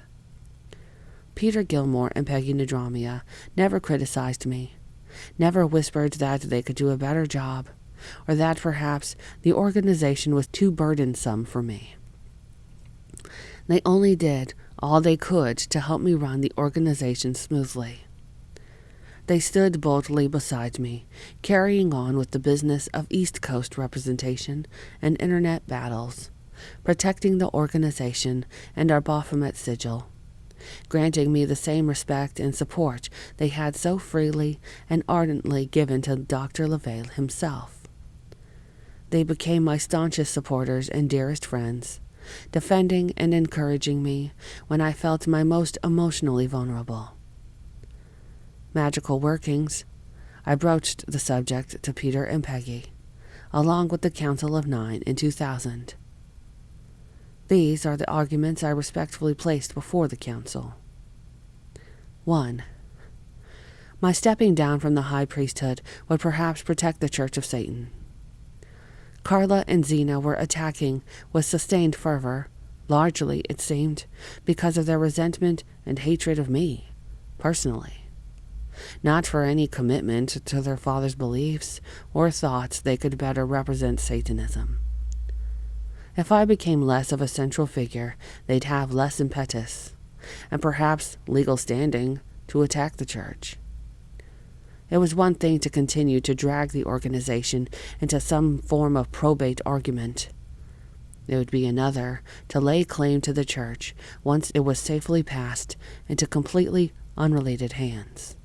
Peter Gilmore and Peggy Nadramia never criticized me, never whispered that they could do a better job, or that perhaps the organization was too burdensome for me. They only did all they could to help me run the organization smoothly. They stood boldly beside me, carrying on with the business of East Coast representation and internet battles, protecting the organization and our Baphomet sigil, granting me the same respect and support they had so freely and ardently given to Dr. LeVay himself. They became my staunchest supporters and dearest friends, defending and encouraging me when I felt my most emotionally vulnerable. Magical workings, I broached the subject to Peter and Peggy, along with the Council of 9 in 2000. These are the arguments I respectfully placed before the council. 1. My stepping down from the high priesthood would perhaps protect the Church of Satan. Carla and Zena were attacking with sustained fervor, largely, it seemed, because of their resentment and hatred of me, personally. Not for any commitment to their father's beliefs or thoughts they could better represent Satanism. If I became less of a central figure, they'd have less impetus, and perhaps legal standing, to attack the church. It was one thing to continue to drag the organization into some form of probate argument. It would be another to lay claim to the church once it was safely passed into completely unrelated hands.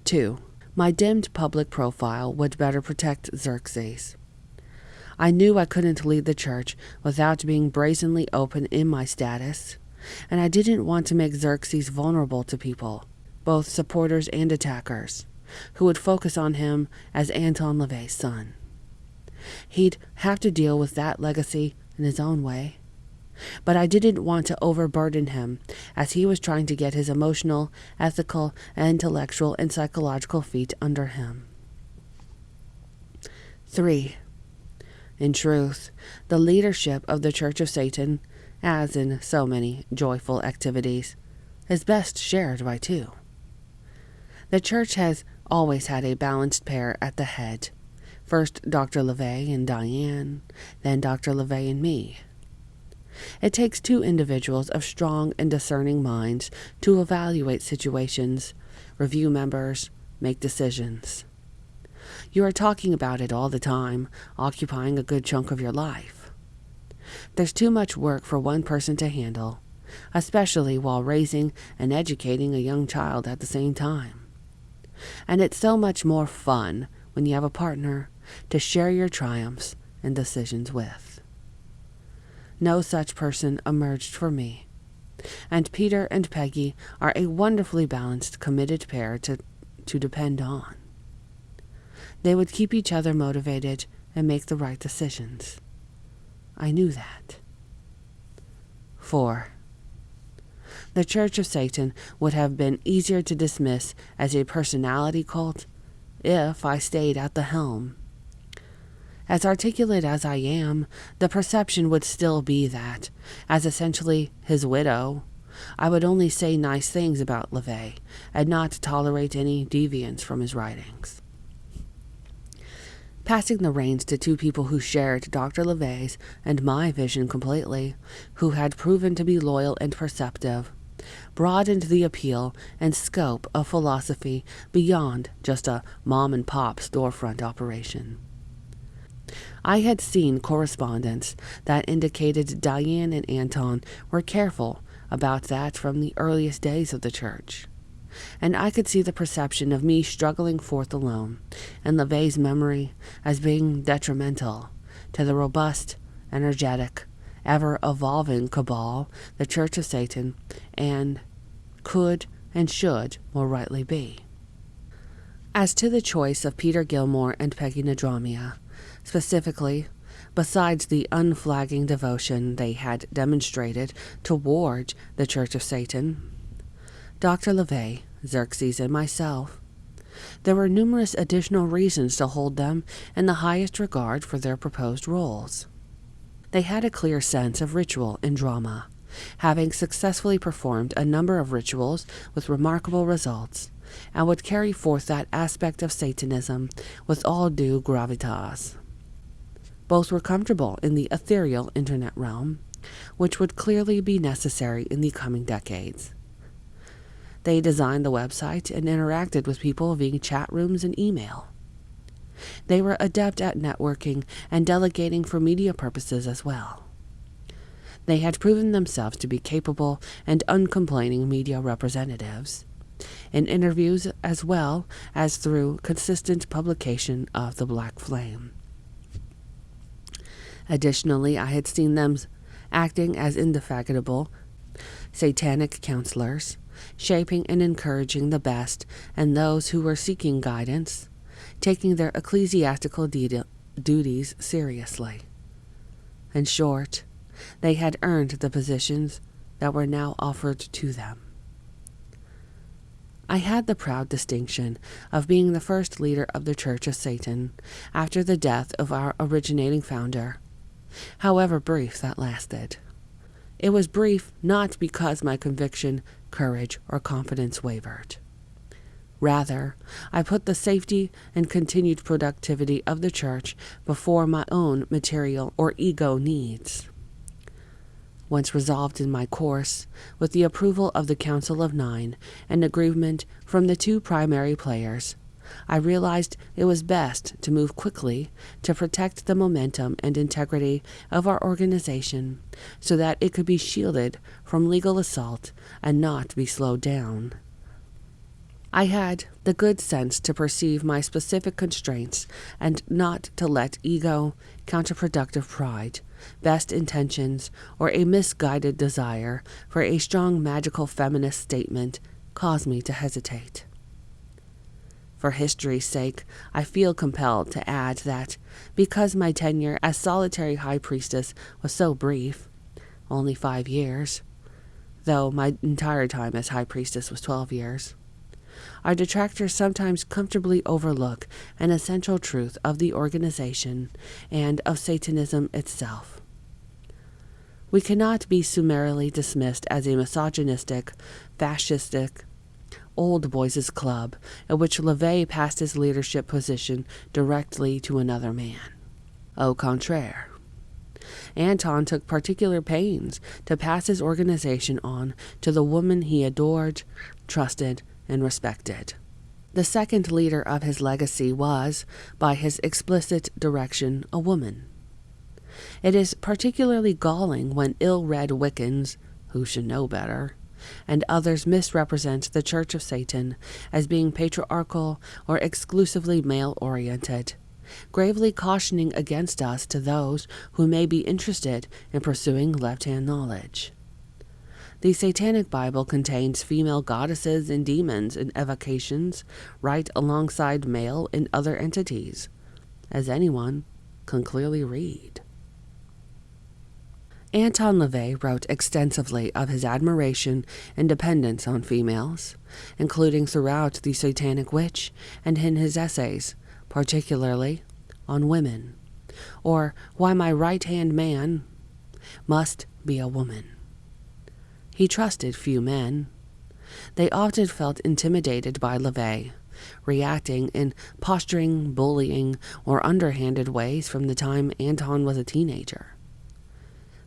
2. My dimmed public profile would better protect Xerxes. I knew I couldn't lead the church without being brazenly open in my status, and I didn't want to make Xerxes vulnerable to people, both supporters and attackers, who would focus on him as Anton LeVay's son. He'd have to deal with that legacy in his own way, but I didn't want to overburden him as he was trying to get his emotional, ethical, intellectual, and psychological feet under him. 3. In truth, the leadership of the Church of Satan, as in so many joyful activities, is best shared by 2. The church has always had a balanced pair at the head. First Dr. LeVay and Diane, then Dr. LeVay and me. It takes 2 individuals of strong and discerning minds to evaluate situations, review members, make decisions. You are talking about it all the time, occupying a good chunk of your life. There's too much work for one person to handle, especially while raising and educating a young child at the same time. And it's so much more fun when you have a partner to share your triumphs and decisions with. No such person emerged for me, and Peter and Peggy are a wonderfully balanced, committed pair to depend on. They would keep each other motivated and make the right decisions. I knew that. 4. The Church of Satan would have been easier to dismiss as a personality cult if I stayed at the helm. As articulate as I am, the perception would still be that, as essentially his widow, I would only say nice things about LaVey and not tolerate any deviance from his writings. Passing the reins to two people who shared Dr. LaVey's and my vision completely, who had proven to be loyal and perceptive, broadened the appeal and scope of philosophy beyond just a mom-and-pop storefront operation. I had seen correspondence that indicated Diane and Anton were careful about that from the earliest days of the church, and I could see the perception of me struggling forth alone and LaVey's memory as being detrimental to the robust, energetic, ever-evolving cabal the Church of Satan and could and should more rightly be. As to the choice of Peter Gilmore and Peggy Nadramia, specifically, besides the unflagging devotion they had demonstrated toward the Church of Satan, Dr. LaVey, Xerxes, and myself, there were numerous additional reasons to hold them in the highest regard for their proposed roles. They had a clear sense of ritual and drama, having successfully performed a number of rituals with remarkable results, and would carry forth that aspect of Satanism with all due gravitas. Both were comfortable in the ethereal internet realm, which would clearly be necessary in the coming decades. They designed the website and interacted with people via chat rooms and email. They were adept at networking and delegating for media purposes as well. They had proven themselves to be capable and uncomplaining media representatives, in interviews as well as through consistent publication of the Black Flame. Additionally, I had seen them acting as indefatigable satanic counselors, shaping and encouraging the best and those who were seeking guidance, taking their ecclesiastical duties seriously. In short, they had earned the positions that were now offered to them. I had the proud distinction of being the first leader of the Church of Satan after the death of our originating founder, however brief that lasted. It was brief not because my conviction, courage, or confidence wavered. Rather, I put the safety and continued productivity of the church before my own material or ego needs. Once resolved in my course, with the approval of the Council of Nine and agreement from the two primary players, I realized it was best to move quickly to protect the momentum and integrity of our organization so that it could be shielded from legal assault and not be slowed down. I had the good sense to perceive my specific constraints and not to let ego, counterproductive pride, best intentions, or a misguided desire for a strong magical feminist statement cause me to hesitate. For history's sake, I feel compelled to add that because my tenure as solitary high priestess was so brief, only 5 years, though my entire time as high priestess was 12 years, our detractors sometimes comfortably overlook an essential truth of the organization and of Satanism itself. We cannot be summarily dismissed as a misogynistic, fascistic, old boys' club in which LaVey passed his leadership position directly to another man. Au contraire. Anton took particular pains to pass his organization on to the woman he adored, trusted, and respected. The second leader of his legacy was, by his explicit direction, a woman. It is particularly galling when ill-read Wiccans, who should know better, and others misrepresent the Church of Satan as being patriarchal or exclusively male-oriented, gravely cautioning against us to those who may be interested in pursuing left-hand knowledge. The Satanic Bible contains female goddesses and demons and evocations right alongside male and other entities, as anyone can clearly read. Anton LaVey wrote extensively of his admiration and dependence on females, including throughout The Satanic Witch and in his essays, particularly on women, or Why My Right-Hand Man Must Be a Woman. He trusted few men. They often felt intimidated by LaVey, reacting in posturing, bullying, or underhanded ways from the time Anton was a teenager.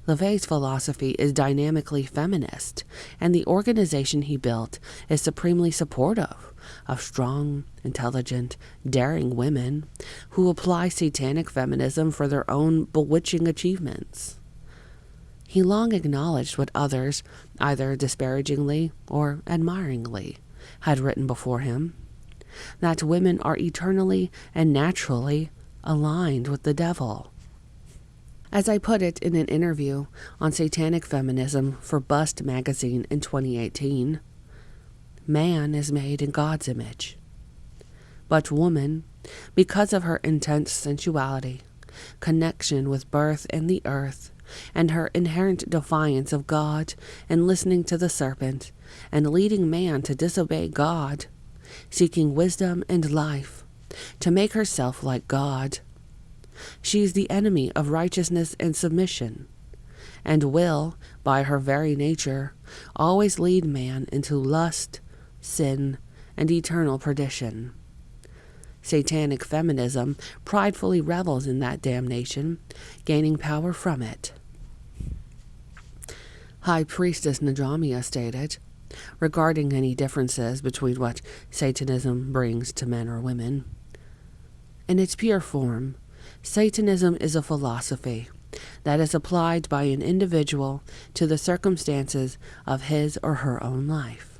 LaVey's philosophy is dynamically feminist, and the organization he built is supremely supportive of strong, intelligent, daring women who apply satanic feminism for their own bewitching achievements. He long acknowledged what others, either disparagingly or admiringly, had written before him, that women are eternally and naturally aligned with the devil. As I put it in an interview on satanic feminism for Bust magazine in 2018, man is made in God's image. But woman, because of her intense sensuality, connection with birth and the earth, and her inherent defiance of God and listening to the serpent, and leading man to disobey God, seeking wisdom and life, to make herself like God. She is the enemy of righteousness and submission, and will, by her very nature, always lead man into lust, sin, and eternal perdition. Satanic feminism pridefully revels in that damnation, gaining power from it. High Priestess Najamia stated, regarding any differences between what Satanism brings to men or women, in its pure form, Satanism is a philosophy that is applied by an individual to the circumstances of his or her own life.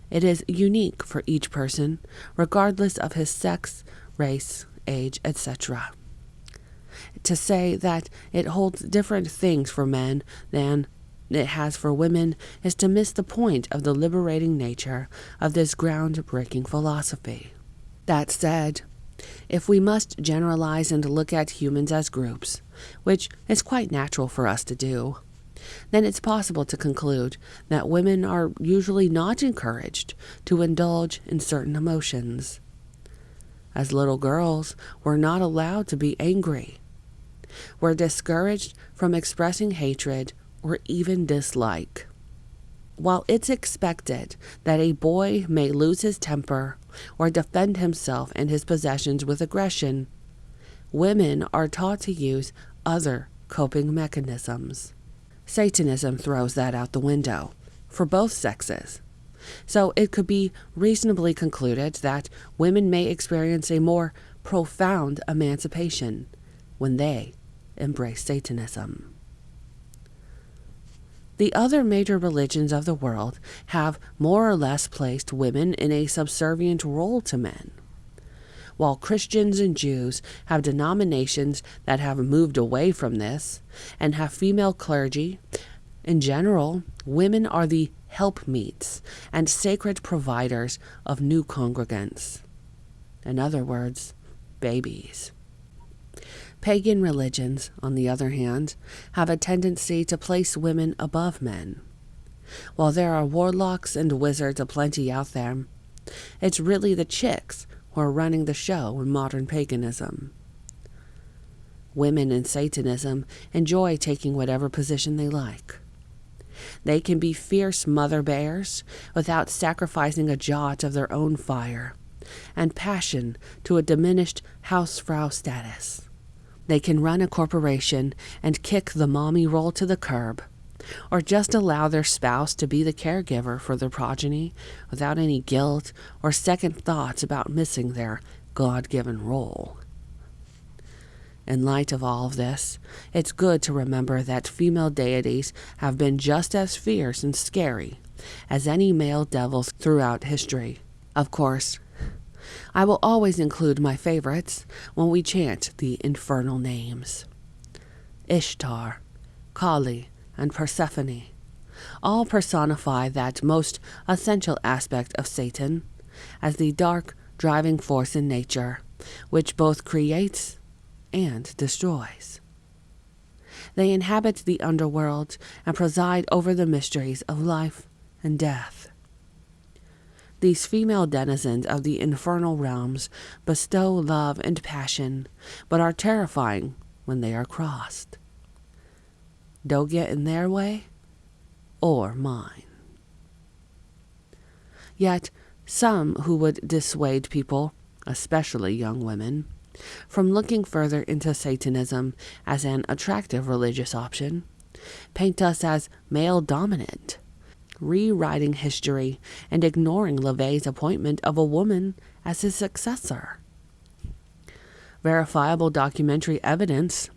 It is unique for each person, regardless of his sex, race, age, etc. To say that it holds different things for men than it has for women is to miss the point of the liberating nature of this groundbreaking philosophy. That said, if we must generalize and look at humans as groups, which is quite natural for us to do, then it's possible to conclude that women are usually not encouraged to indulge in certain emotions. As little girls, we're not allowed to be angry. We're discouraged from expressing hatred or even dislike. While it's expected that a boy may lose his temper or defend himself and his possessions with aggression, women are taught to use other coping mechanisms. Satanism throws that out the window for both sexes. So it could be reasonably concluded that women may experience a more profound emancipation when they embrace Satanism. The other major religions of the world have more or less placed women in a subservient role to men. While Christians and Jews have denominations that have moved away from this and have female clergy, in general, women are the helpmeets and sacred providers of new congregants. In other words, babies. Pagan religions, on the other hand, have a tendency to place women above men. While there are warlocks and wizards aplenty out there, it's really the chicks who are running the show in modern paganism. Women in Satanism enjoy taking whatever position they like. They can be fierce mother bears without sacrificing a jot of their own fire and passion to a diminished hausfrau status. They can run a corporation and kick the mommy role to the curb, or just allow their spouse to be the caregiver for their progeny without any guilt or second thoughts about missing their God-given role. In light of all of this, it's good to remember that female deities have been just as fierce and scary as any male devils throughout history. Of course, I will always include my favorites when we chant the infernal names. Ishtar, Kali, and Persephone, all personify that most essential aspect of Satan as the dark driving force in nature, which both creates and destroys. They inhabit the underworld and preside over the mysteries of life and death. These female denizens of the infernal realms bestow love and passion, but are terrifying when they are crossed. Don't get in their way or mine. Yet, some who would dissuade people, especially young women, from looking further into Satanism as an attractive religious option, paint us as male-dominant, rewriting history and ignoring LaVey's appointment of a woman as his successor. Verifiable documentary evidence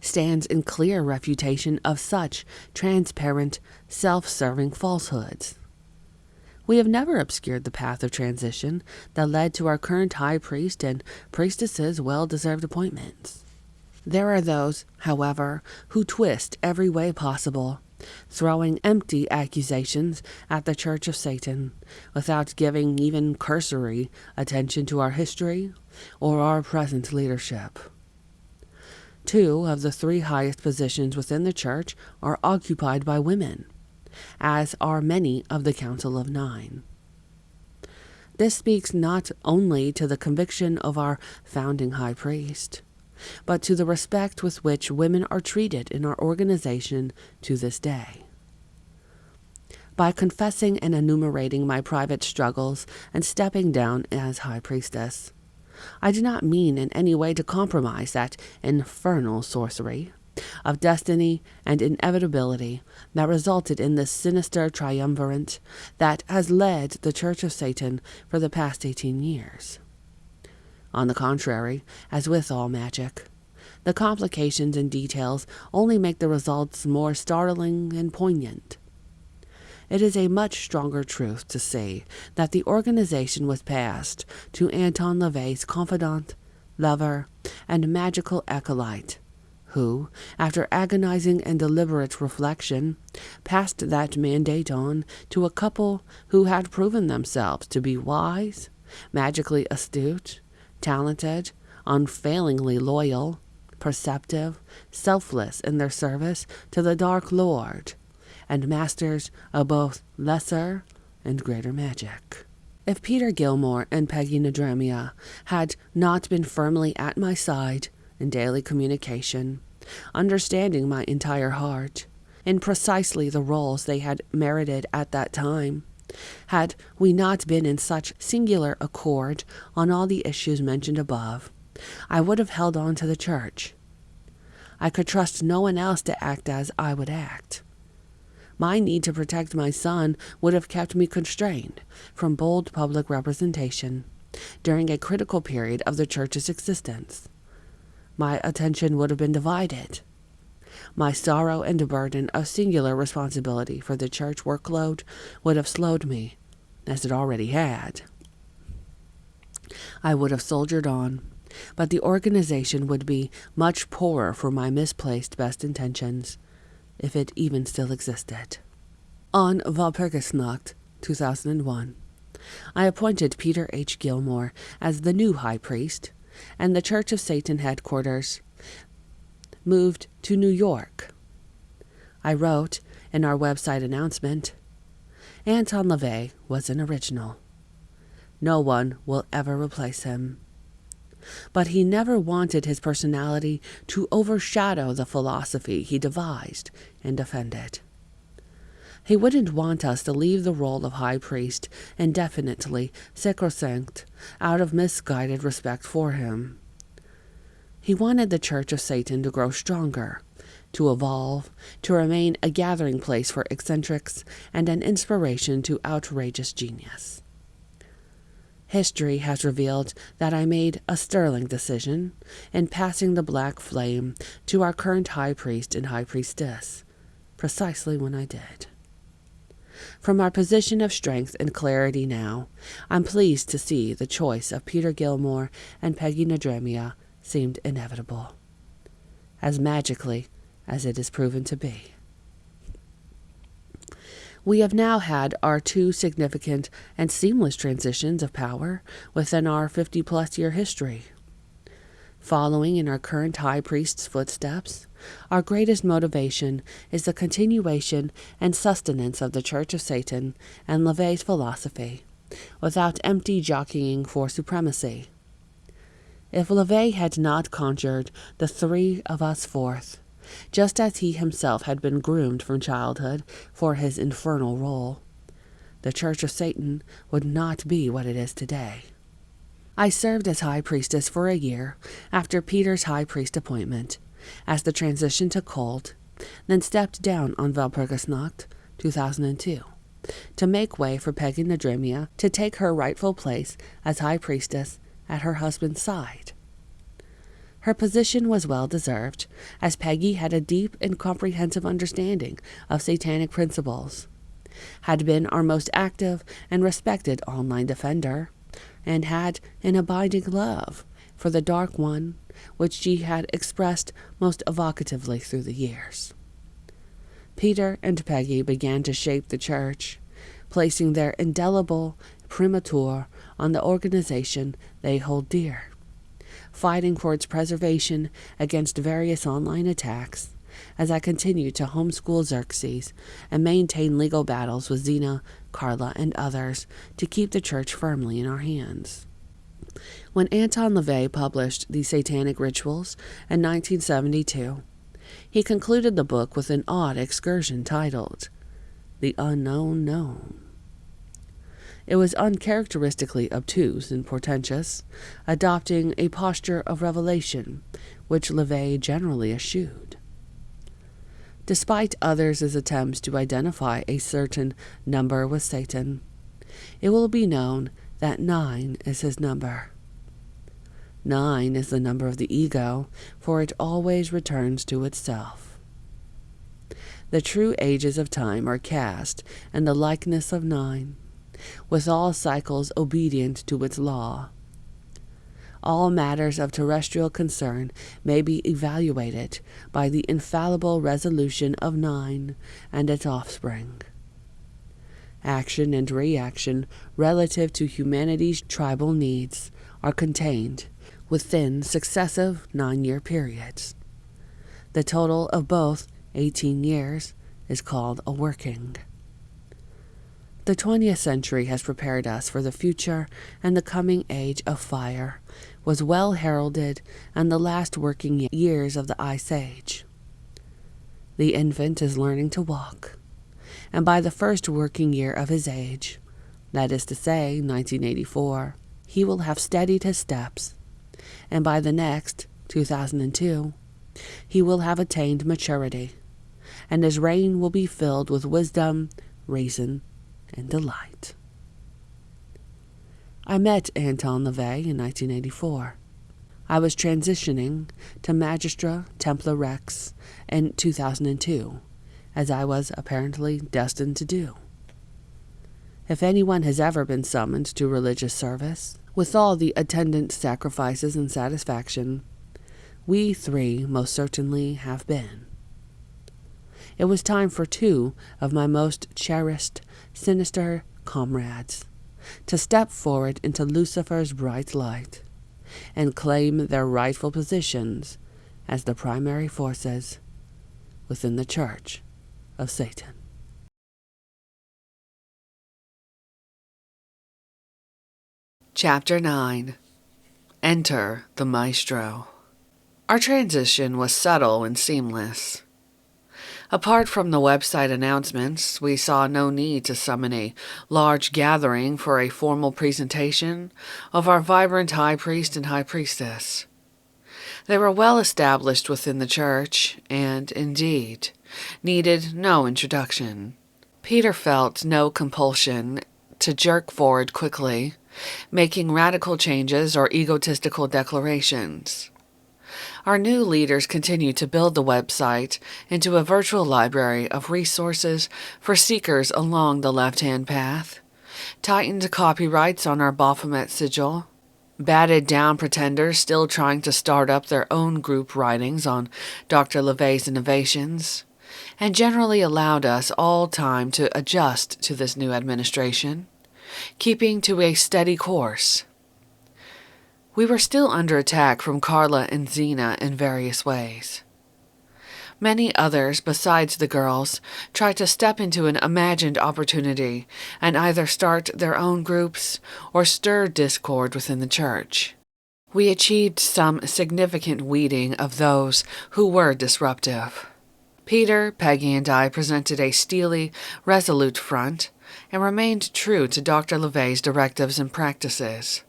stands in clear refutation of such transparent, self-serving falsehoods. We have never obscured the path of transition that led to our current high priest and priestess's well-deserved appointments. There are those, however, who twist every way possible, throwing empty accusations at the Church of Satan without giving even cursory attention to our history or our present leadership. 2 of the 3 highest positions within the Church are occupied by women, as are many of the Council of 9. This speaks not only to the conviction of our founding high priest, but to the respect with which women are treated in our organization to this day. By confessing and enumerating my private struggles and stepping down as high priestess, I do not mean in any way to compromise that infernal sorcery of destiny and inevitability that resulted in this sinister triumvirate that has led the Church of Satan for the past 18 years. On the contrary, as with all magic, the complications and details only make the results more startling and poignant. It is a much stronger truth to say that the organization was passed to Anton LaVey's confidant, lover, and magical acolyte, who, after agonizing and deliberate reflection, passed that mandate on to a couple who had proven themselves to be wise, magically astute, talented, unfailingly loyal, perceptive, selfless in their service to the Dark Lord, and masters of both lesser and greater magic. If Peter Gilmore and Peggy Nadramia had not been firmly at my side in daily communication, understanding my entire heart, in precisely the roles they had merited at that time, had we not been in such singular accord on all the issues mentioned above, I would have held on to the Church. I could trust no one else to act as I would act. My need to protect my son would have kept me constrained from bold public representation during a critical period of the Church's existence. My attention would have been divided. My sorrow and burden of singular responsibility for the Church workload would have slowed me, as it already had. I would have soldiered on, but the organization would be much poorer for my misplaced best intentions, if it even still existed. On Walpurgisnacht, 2001, I appointed Peter H. Gilmore as the new high priest, and the Church of Satan headquarters moved to New York. I wrote in our website announcement, Anton LaVey was an original. No one will ever replace him. But he never wanted his personality to overshadow the philosophy he devised and defended. He wouldn't want us to leave the role of high priest indefinitely sacrosanct out of misguided respect for him. He wanted the Church of Satan to grow stronger, to evolve, to remain a gathering place for eccentrics and an inspiration to outrageous genius. History has revealed that I made a sterling decision in passing the black flame to our current high priest and high priestess, precisely when I did. From our position of strength and clarity now, I'm pleased to see the choice of Peter Gilmore and Peggy Nadramia seemed inevitable, as magically as it is proven to be. We have now had our two significant and seamless transitions of power within our 50-plus year history. Following in our current high priest's footsteps, our greatest motivation is the continuation and sustenance of the Church of Satan and LaVey's philosophy, without empty jockeying for supremacy. If LaVey had not conjured the three of us forth, just as he himself had been groomed from childhood for his infernal role, the Church of Satan would not be what it is today. I served as high priestess for a year after Peter's high priest appointment, as the transition took hold, then stepped down on Walpurgisnacht 2002 to make way for Peggy Nadrimia to take her rightful place as high priestess at her husband's side. Her position was well deserved, as Peggy had a deep and comprehensive understanding of satanic principles, had been our most active and respected online defender, and had an abiding love for the Dark One, which she had expressed most evocatively through the years. Peter and Peggy began to shape the church, placing their indelible primatur on the organization they hold dear, fighting for its preservation against various online attacks, as I continued to homeschool Xerxes and maintain legal battles with Zena, Carla, and others to keep the church firmly in our hands. When Anton LaVey published The Satanic Rituals in 1972, he concluded the book with an odd excursion titled The Unknown Known. It was uncharacteristically obtuse and portentous, adopting a posture of revelation, which LaVey generally eschewed. Despite others' attempts to identify a certain number with Satan, it will be known that 9 is his number. 9 is the number of the ego, for it always returns to itself. The true ages of time are cast in the likeness of 9, with all cycles obedient to its law. All matters of terrestrial concern may be evaluated by the infallible resolution of 9 and its offspring. Action and reaction relative to humanity's tribal needs are contained within successive 9-year periods. The total of both 18 years is called a working. The 20th century has prepared us for the future, and the coming age of fire was well heralded in the last working years of the Ice Age. The infant is learning to walk, and by the first working year of his age, that is to say, 1984, he will have steadied his steps, and by the next, 2002, he will have attained maturity, and his reign will be filled with wisdom, reason, and delight. I met Anton LaVey in 1984. I was transitioning to Magistra Templa Rex in 2002, as I was apparently destined to do. If anyone has ever been summoned to religious service, with all the attendant sacrifices and satisfaction, we 3 most certainly have been. It was time for 2 of my most cherished, sinister comrades to step forward into Lucifer's bright light and claim their rightful positions as the primary forces within the Church of Satan. Chapter 9. Enter the Maestro. Our transition was subtle and seamless. Apart from the website announcements, we saw no need to summon a large gathering for a formal presentation of our vibrant high priest and high priestess. They were well established within the church, and, indeed, needed no introduction. Peter felt no compulsion to jerk forward quickly, making radical changes or egotistical declarations. Our new leaders continue to build the website into a virtual library of resources for seekers along the left-hand path, tightened copyrights on our Baphomet sigil, batted down pretenders still trying to start up their own group writings on Dr. LaVey's innovations, and generally allowed us all time to adjust to this new administration, keeping to a steady course. We were still under attack from Carla and Zena in various ways. Many others, besides the girls, tried to step into an imagined opportunity and either start their own groups or stir discord within the church. We achieved some significant weeding of those who were disruptive. Peter, Peggy, and I presented a steely, resolute front and remained true to Dr. LeVay's directives and practices.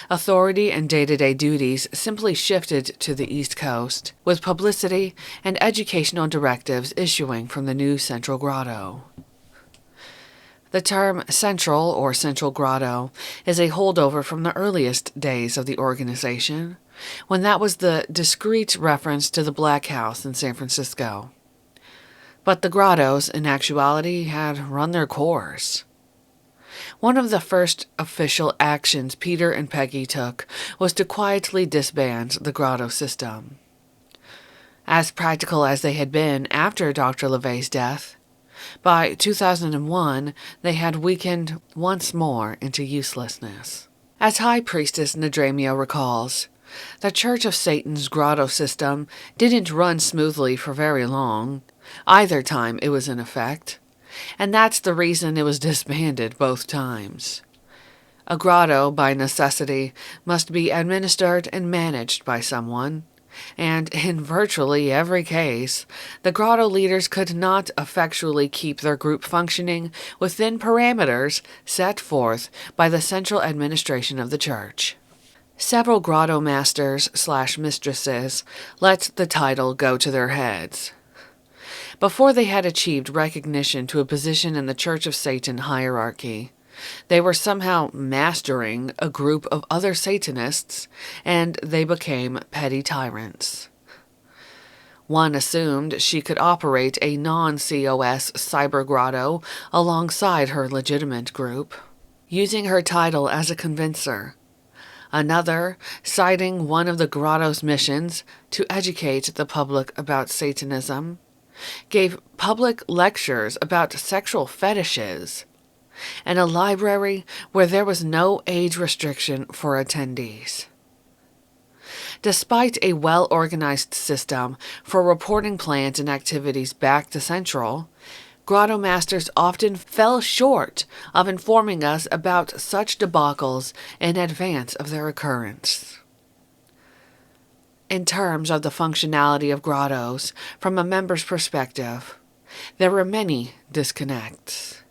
Authority and day-to-day duties simply shifted to the East Coast, with publicity and educational directives issuing from the new Central Grotto. The term Central or Central Grotto is a holdover from the earliest days of the organization, when that was the discreet reference to the Black House in San Francisco. But the grottos, in actuality, had run their course. One of the first official actions Peter and Peggy took was to quietly disband the grotto system. As practical as they had been after Dr. LeVay's death, by 2001 they had weakened once more into uselessness. As High Priestess Nadramia recalls, the Church of Satan's grotto system didn't run smoothly for very long, either time it was in effect, and that's the reason it was disbanded both times. A grotto, by necessity, must be administered and managed by someone, and in virtually every case, the grotto leaders could not effectually keep their group functioning within parameters set forth by the central administration of the church. Several grotto masters/mistresses let the title go to their heads. Before they had achieved recognition to a position in the Church of Satan hierarchy, they were somehow mastering a group of other Satanists, and they became petty tyrants. One assumed she could operate a non-COS cyber grotto alongside her legitimate group, using her title as a convincer. Another, citing one of the grotto's missions to educate the public about Satanism, gave public lectures about sexual fetishes, and a library where there was no age restriction for attendees. Despite a well-organized system for reporting plans and activities back to Central, grotto masters often fell short of informing us about such debacles in advance of their occurrence. In terms of the functionality of grottos, from a member's perspective, there were many disconnects.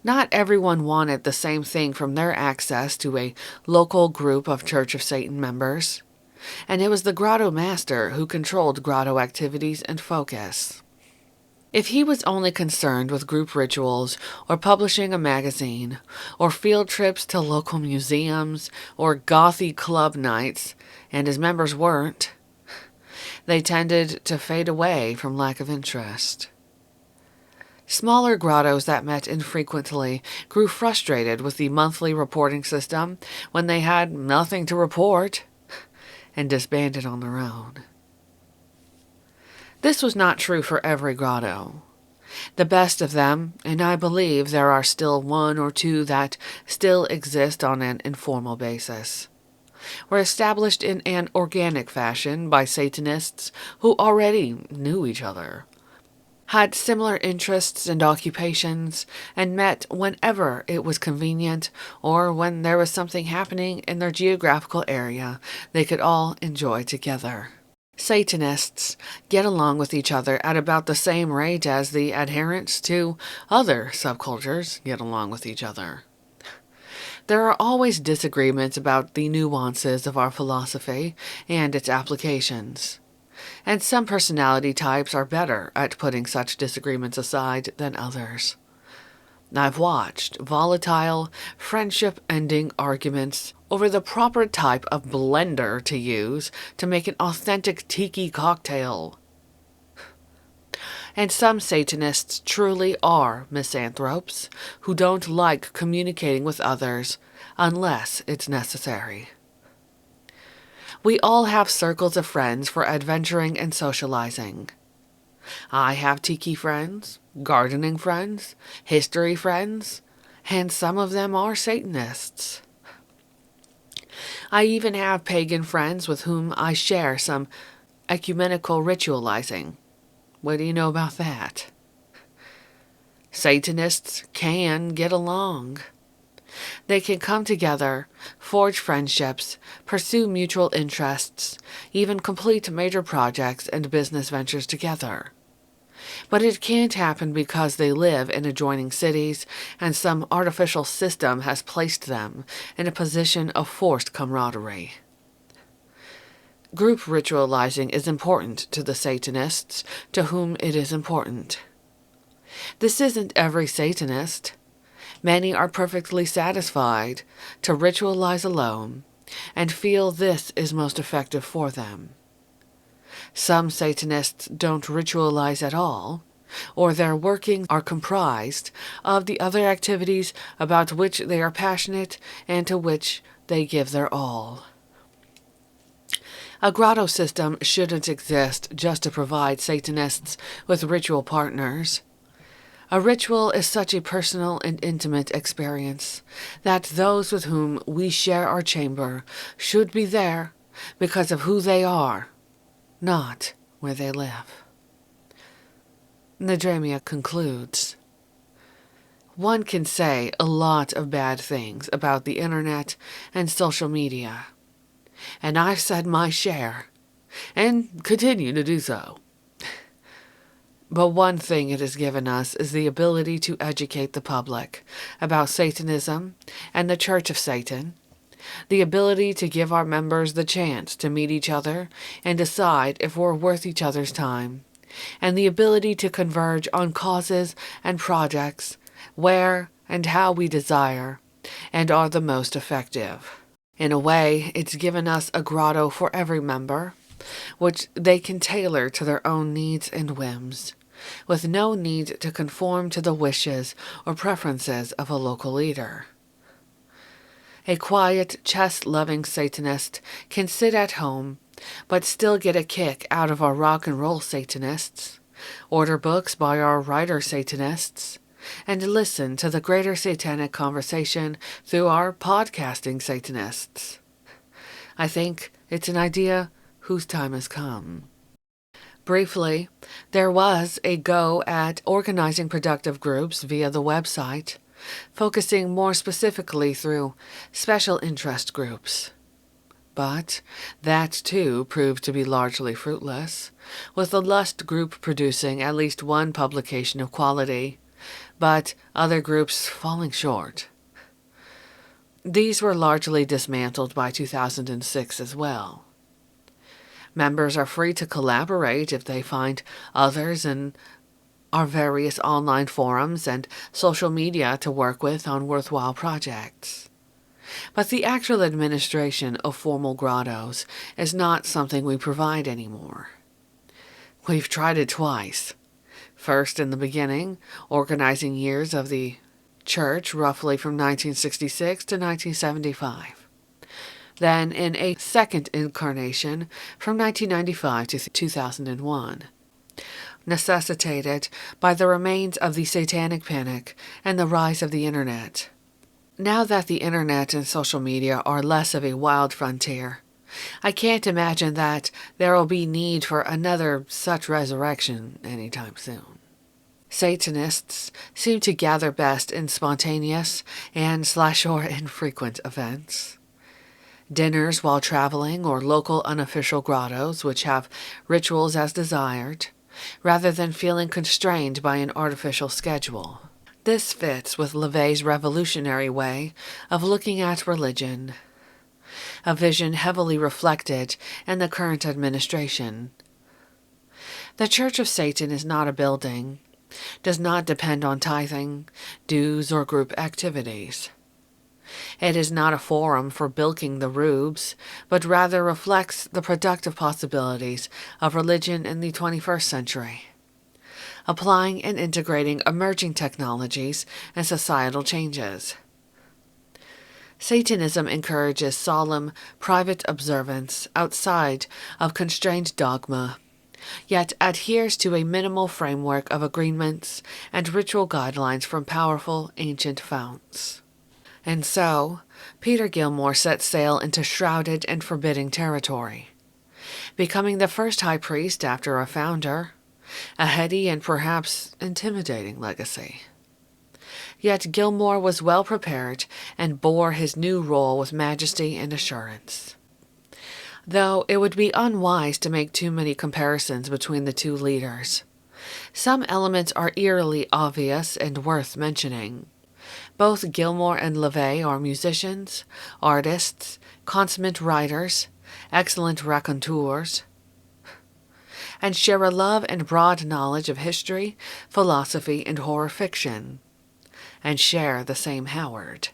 Not everyone wanted the same thing from their access to a local group of Church of Satan members, and it was the grotto master who controlled grotto activities and focus. If he was only concerned with group rituals, or publishing a magazine, or field trips to local museums, or gothy club nights, and his members weren't, they tended to fade away from lack of interest. Smaller grottos that met infrequently grew frustrated with the monthly reporting system when they had nothing to report, and disbanded on their own. This was not true for every grotto. The best of them, and I believe there are still one or two that still exist on an informal basis, were established in an organic fashion by Satanists who already knew each other, had similar interests and occupations, and met whenever it was convenient or when there was something happening in their geographical area they could all enjoy together. Satanists get along with each other at about the same rate as the adherents to other subcultures get along with each other. There are always disagreements about the nuances of our philosophy and its applications, and some personality types are better at putting such disagreements aside than others. I've watched volatile, friendship-ending arguments over the proper type of blender to use to make an authentic tiki cocktail. And some Satanists truly are misanthropes who don't like communicating with others unless it's necessary. We all have circles of friends for adventuring and socializing. I have tiki friends, gardening friends, history friends, and some of them are Satanists. I even have pagan friends with whom I share some ecumenical ritualizing. What do you know about that? Satanists can get along. They can come together, forge friendships, pursue mutual interests, even complete major projects and business ventures together. But it can't happen because they live in adjoining cities and some artificial system has placed them in a position of forced camaraderie. Group ritualizing is important to the Satanists to whom it is important. This isn't every Satanist. Many are perfectly satisfied to ritualize alone and feel this is most effective for them. Some Satanists don't ritualize at all, or their workings are comprised of the other activities about which they are passionate and to which they give their all. A grotto system shouldn't exist just to provide Satanists with ritual partners. A ritual is such a personal and intimate experience that those with whom we share our chamber should be there because of who they are, not where they live. Nadramia concludes, one can say a lot of bad things about the internet and social media, and I've said my share, and continue to do so. But one thing it has given us is the ability to educate the public about Satanism and the Church of Satan, the ability to give our members the chance to meet each other and decide if we're worth each other's time, and the ability to converge on causes and projects where and how we desire and are the most effective. In a way, it's given us a grotto for every member, which they can tailor to their own needs and whims, with no need to conform to the wishes or preferences of a local leader. A quiet, chess-loving Satanist can sit at home, but still get a kick out of our rock and roll Satanists, order books by our writer Satanists, and listen to the greater satanic conversation through our podcasting Satanists. I think it's an idea whose time has come. Briefly, there was a go at organizing productive groups via the website, focusing more specifically through special interest groups. But that too proved to be largely fruitless, with the Lust group producing at least one publication of quality, but other groups falling short. These were largely dismantled by 2006 as well. Members are free to collaborate if they find others in our various online forums and social media to work with on worthwhile projects. But the actual administration of formal grottos is not something we provide anymore. We've tried it twice. First in the beginning, organizing years of the church roughly from 1966 to 1975. Then in a second incarnation from 1995 to 2001, necessitated by the remains of the Satanic Panic and the rise of the Internet. Now that the Internet and social media are less of a wild frontier, I can't imagine that there will be need for another such resurrection anytime soon. Satanists seem to gather best in spontaneous and/or infrequent events. Dinners while traveling or local unofficial grottos which have rituals as desired, rather than feeling constrained by an artificial schedule. This fits with LaVey's revolutionary way of looking at religion, a vision heavily reflected in the current administration. The Church of Satan is not a building, does not depend on tithing, dues, or group activities. It is not a forum for bilking the rubes, but rather reflects the productive possibilities of religion in the 21st century, applying and integrating emerging technologies and societal changes. Satanism encourages solemn, private observance outside of constrained dogma, yet adheres to a minimal framework of agreements and ritual guidelines from powerful ancient founts. And so, Peter Gilmore set sail into shrouded and forbidding territory, becoming the first high priest after a founder, a heady and perhaps intimidating legacy. Yet Gilmore was well prepared and bore his new role with majesty and assurance. Though it would be unwise to make too many comparisons between the two leaders. Some elements are eerily obvious and worth mentioning. Both Gilmore and LaVey are musicians, artists, consummate writers, excellent raconteurs, and share a love and broad knowledge of history, philosophy, and horror fiction, and share the same Howard.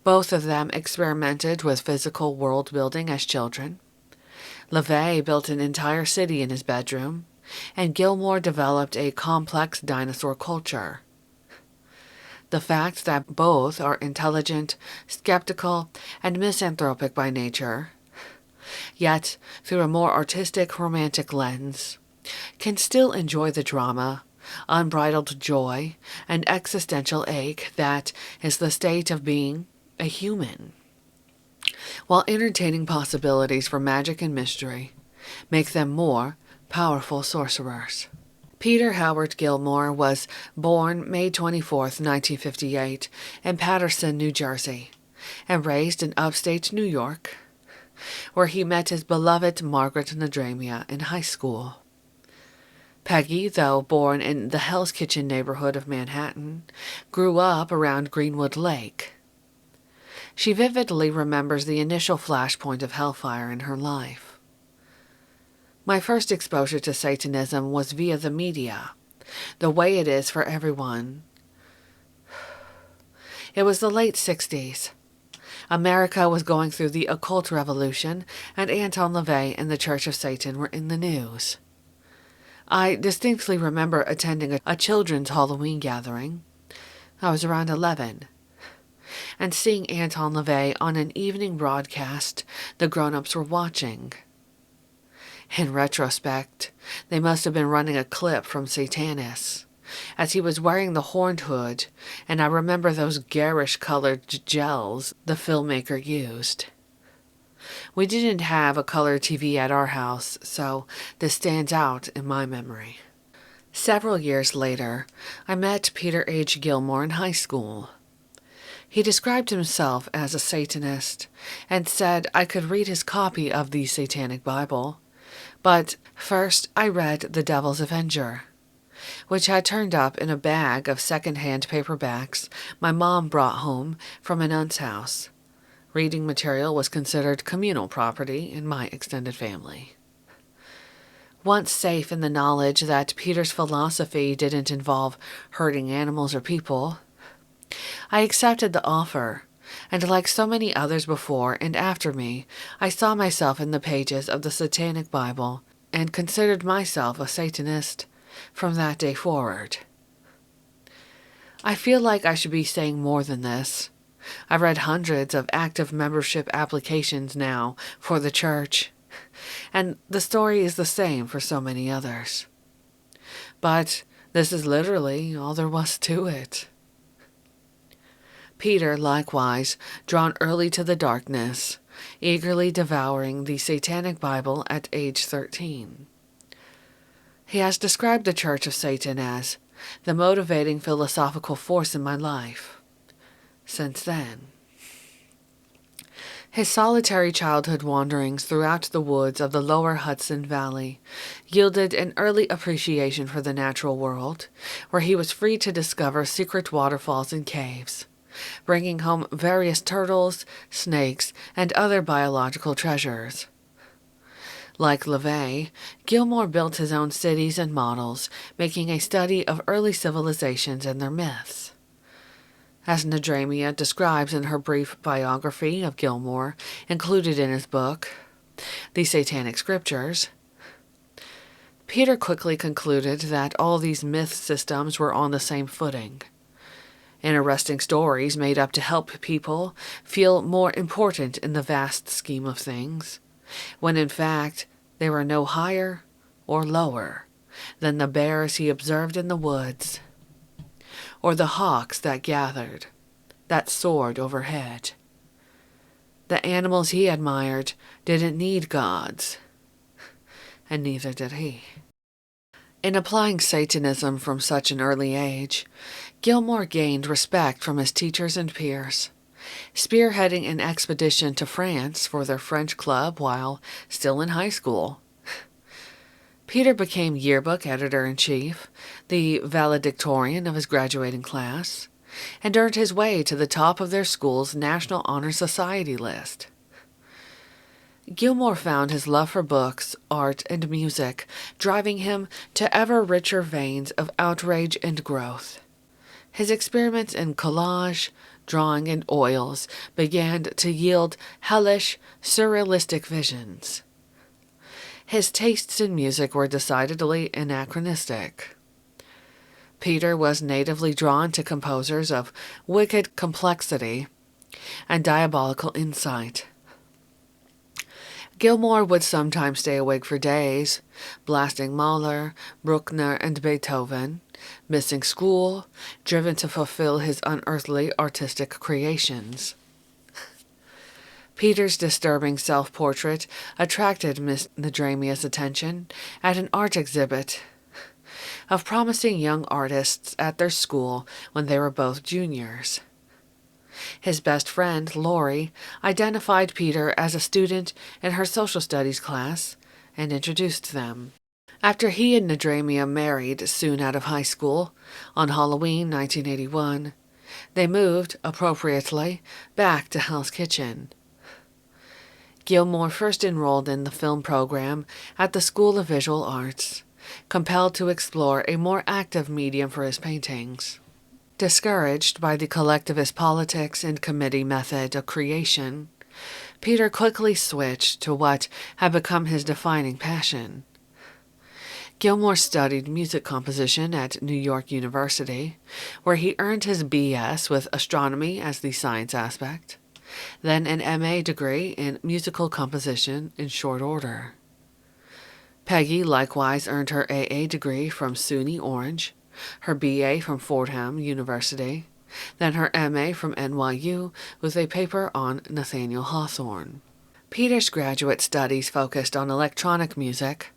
Both of them experimented with physical world building as children. LaVey built an entire city in his bedroom, and Gilmore developed a complex dinosaur culture. The fact that both are intelligent, skeptical, and misanthropic by nature, yet through a more artistic, romantic lens, can still enjoy the drama, unbridled joy, and existential ache that is the state of being a human, while entertaining possibilities for magic and mystery make them more powerful sorcerers. Peter Howard Gilmore was born May 24, 1958, in Paterson, New Jersey, and raised in upstate New York, where he met his beloved Margaret Nadramia in high school. Peggy, though born in the Hell's Kitchen neighborhood of Manhattan, grew up around Greenwood Lake. She vividly remembers the initial flashpoint of hellfire in her life. My first exposure to Satanism was via the media, the way it is for everyone. It was the late 60s. America was going through the occult revolution, and Anton LaVey and the Church of Satan were in the news. I distinctly remember attending a children's Halloween gathering. I was around 11. And seeing Anton LaVey on an evening broadcast the grown-ups were watching. In retrospect, they must have been running a clip from Satanists, as he was wearing the horned hood, and I remember those garish-colored gels the filmmaker used. We didn't have a color TV at our house, so this stands out in my memory. Several years later, I met Peter H. Gilmore in high school. He described himself as a Satanist and said I could read his copy of the Satanic Bible. But first I read The Devil's Avenger, which had turned up in a bag of second-hand paperbacks my mom brought home from an aunt's house. Reading material was considered communal property in my extended family. Once safe in the knowledge that Peter's philosophy didn't involve hurting animals or people, I accepted the offer, and like so many others before and after me, I saw myself in the pages of the Satanic Bible and considered myself a Satanist from that day forward. I feel like I should be saying more than this. I've read hundreds of active membership applications now for the church, and the story is the same for so many others. But this is literally all there was to it. Peter, likewise, drawn early to the darkness, eagerly devouring the Satanic Bible at age 13. He has described the Church of Satan as the motivating philosophical force in my life. Since then, his solitary childhood wanderings throughout the woods of the lower Hudson Valley yielded an early appreciation for the natural world, where he was free to discover secret waterfalls and caves, bringing home various turtles, snakes, and other biological treasures. Like LaVey, Gilmore built his own cities and models, making a study of early civilizations and their myths. As Nadramia describes in her brief biography of Gilmore, included in his book, The Satanic Scriptures, Peter quickly concluded that all these myth systems were on the same footing. Interesting stories made up to help people feel more important in the vast scheme of things, when in fact, They were no higher or lower than the bears he observed in the woods, or the hawks that gathered, that soared overhead. The animals he admired didn't need gods, and neither did he. In applying Satanism from such an early age, Gilmore gained respect from his teachers and peers, spearheading an expedition to France for their French club while still in high school. Peter became yearbook editor-in-chief, the valedictorian of his graduating class, and earned his way to the top of their school's National Honor Society list. Gilmore found his love for books, art, and music driving him to ever richer veins of outrage and growth. His experiments in collage, drawing, and oils began to yield hellish, surrealistic visions. His tastes in music were decidedly anachronistic. Peter was natively drawn to composers of wicked complexity and diabolical insight. Gilmore would sometimes stay awake for days, blasting Mahler, Bruckner, and Beethoven, missing school, driven to fulfill his unearthly artistic creations. Peter's disturbing self-portrait attracted Miss Nadramia's attention at an art exhibit of promising young artists at their school when they were both juniors. His best friend, Laurie, identified Peter as a student in her social studies class and introduced them. After he and Nadramia married soon out of high school, on Halloween 1981, they moved, appropriately, back to Hell's Kitchen. Gilmore first enrolled in the film program at the School of Visual Arts, compelled to explore a more active medium for his paintings. Discouraged by the collectivist politics and committee method of creation, Peter quickly switched to what had become his defining passion. Gilmore studied music composition at New York University, where he earned his B.S. with astronomy as the science aspect, then an M.A. degree in musical composition in short order. Peggy likewise earned her A.A. degree from SUNY Orange, her B.A. from Fordham University, then her M.A. from NYU with a paper on Nathaniel Hawthorne. Peter's graduate studies focused on electronic music,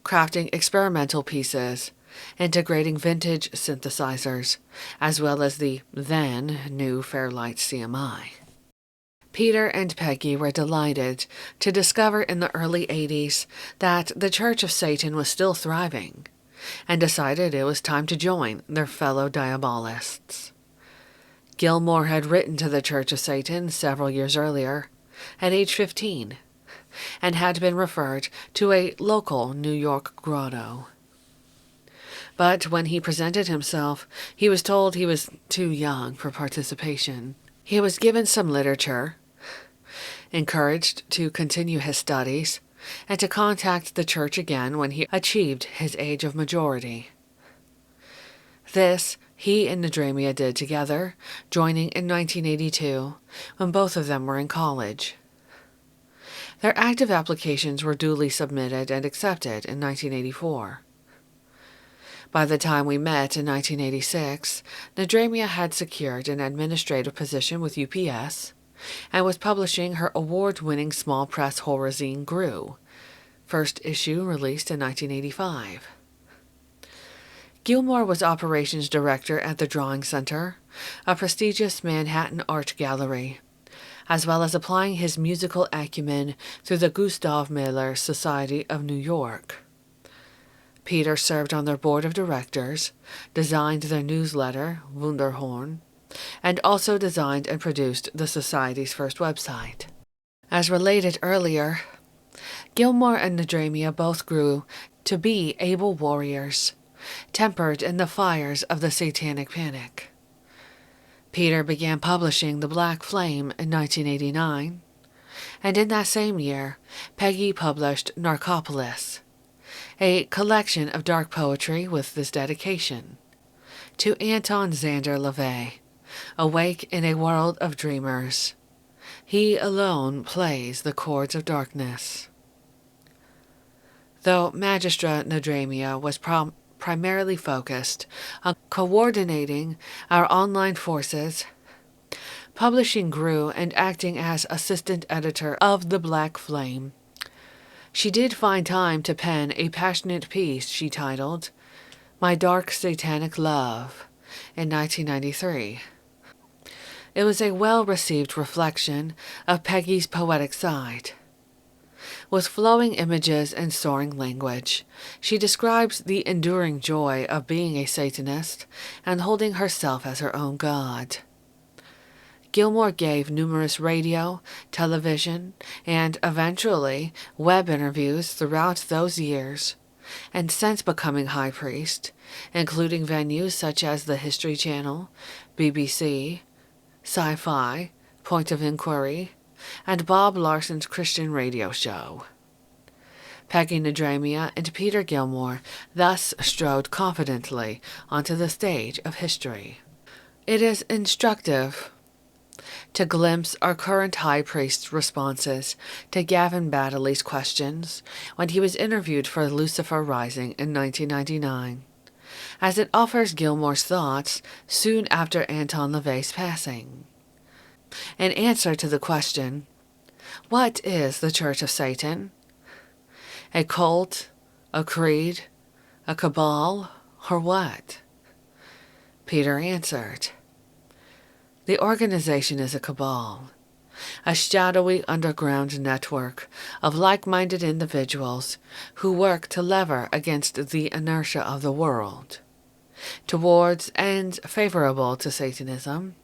crafting experimental pieces, integrating vintage synthesizers, as well as the then-new Fairlight CMI. Peter and Peggy were delighted to discover in the early 80s that the Church of Satan was still thriving, and decided it was time to join their fellow diabolists. Gilmore had written to the Church of Satan several years earlier, at age 15, and had been referred to a local New York grotto. But when he presented himself, he was told he was too young for participation. He was given some literature, encouraged to continue his studies, and to contact the church again when he achieved his age of majority. This he and Nadramia did together, joining in 1982, when both of them were in college. Their active applications were duly submitted and accepted in 1984. By the time we met in 1986, Nadramia had secured an administrative position with UPS and was publishing her award-winning small press horror-zine Gru, first issue released in 1985. Gilmore was operations director at the Drawing Center, a prestigious Manhattan art gallery, as well as applying his musical acumen through the Gustav Mahler Society of New York. Peter served on their board of directors, designed their newsletter, Wunderhorn, and also designed and produced the Society's first website. As related earlier, Gilmore and Nadramia both grew to be able warriors, tempered in the fires of the Satanic Panic. Peter began publishing The Black Flame in 1989, and in that same year, Peggy published Narcopolis, a collection of dark poetry with this dedication: to Anton Xander LaVey, awake in a world of dreamers. He alone plays the chords of darkness. though Magistra Nadramia was primarily focused on coordinating our online forces. Publishing grew and acting as assistant editor of The Black Flame. She did find time to pen a passionate piece she titled My Dark Satanic Love in 1993. It was a well-received reflection of Peggy's poetic side. With flowing images and soaring language, she describes the enduring joy of being a Satanist and holding herself as her own god. Gilmore gave numerous radio, television, and eventually web interviews throughout those years, and since becoming high priest, including venues such as the History Channel, BBC, Sci-Fi, Point of Inquiry, and Bob Larson's Christian radio show. Peggy Nadramia and Peter Gilmore thus strode confidently onto the stage of history. It is instructive to glimpse our current high priest's responses to Gavin Baddeley's questions when he was interviewed for Lucifer Rising in 1999, as it offers Gilmore's thoughts soon after Anton LaVey's passing. In answer to the question, what is the Church of Satan? A cult, a creed, a cabal, or what? Peter answered, the organization is a cabal, a shadowy underground network of like-minded individuals who work to lever against the inertia of the world, towards ends favorable to Satanism.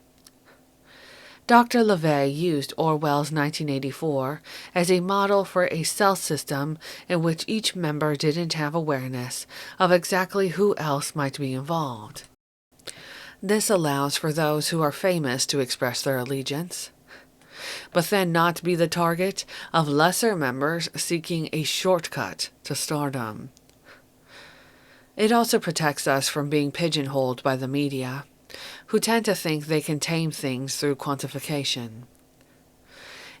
Dr. LaVey used Orwell's 1984 as a model for a cell system in which each member didn't have awareness of exactly who else might be involved. This allows for those who are famous to express their allegiance, but then not be the target of lesser members seeking a shortcut to stardom. It also protects us from being pigeonholed by the media, who tend to think they can tame things through quantification.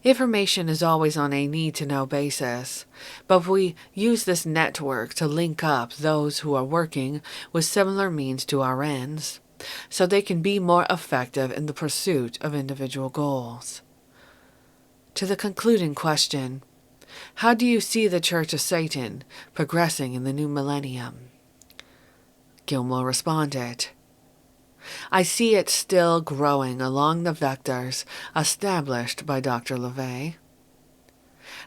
Information is always on a need-to-know basis, but we use this network to link up those who are working with similar means to our ends, so they can be more effective in the pursuit of individual goals. To the concluding question, how do you see the Church of Satan progressing in the new millennium? Gilmore responded, I see it still growing along the vectors established by Dr. LaVey.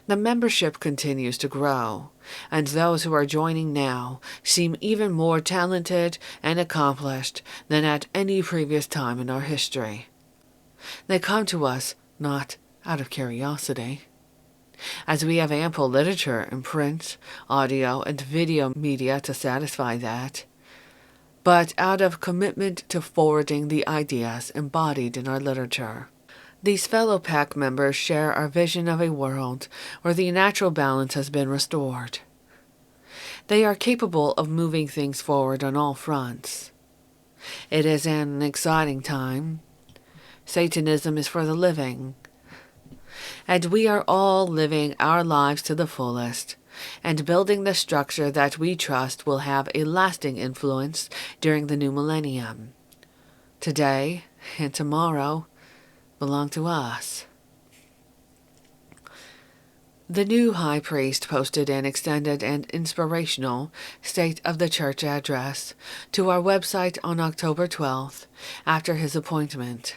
The membership continues to grow, and those who are joining now seem even more talented and accomplished than at any previous time in our history. They come to us not out of curiosity, as we have ample literature in print, audio, and video media to satisfy that, but out of commitment to forwarding the ideas embodied in our literature. These fellow pack members share our vision of a world where the natural balance has been restored. They are capable of moving things forward on all fronts. It is an exciting time. Satanism is for the living, and we are all living our lives to the fullest and building the structure that we trust will have a lasting influence during the new millennium. Today and tomorrow belong to us. The new high priest posted an extended and inspirational State of the Church address to our website on October 12th after his appointment.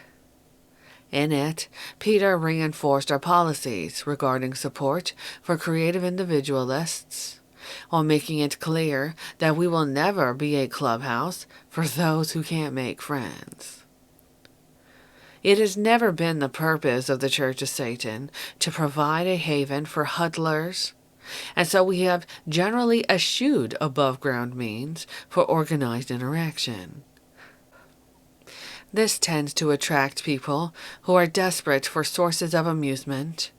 In it, Peter reinforced our policies regarding support for creative individualists, while making it clear that we will never be a clubhouse for those who can't make friends. It has never been the purpose of the Church of Satan to provide a haven for huddlers, and so we have generally eschewed above-ground means for organized interaction. This tends to attract people who are desperate for sources of amusement,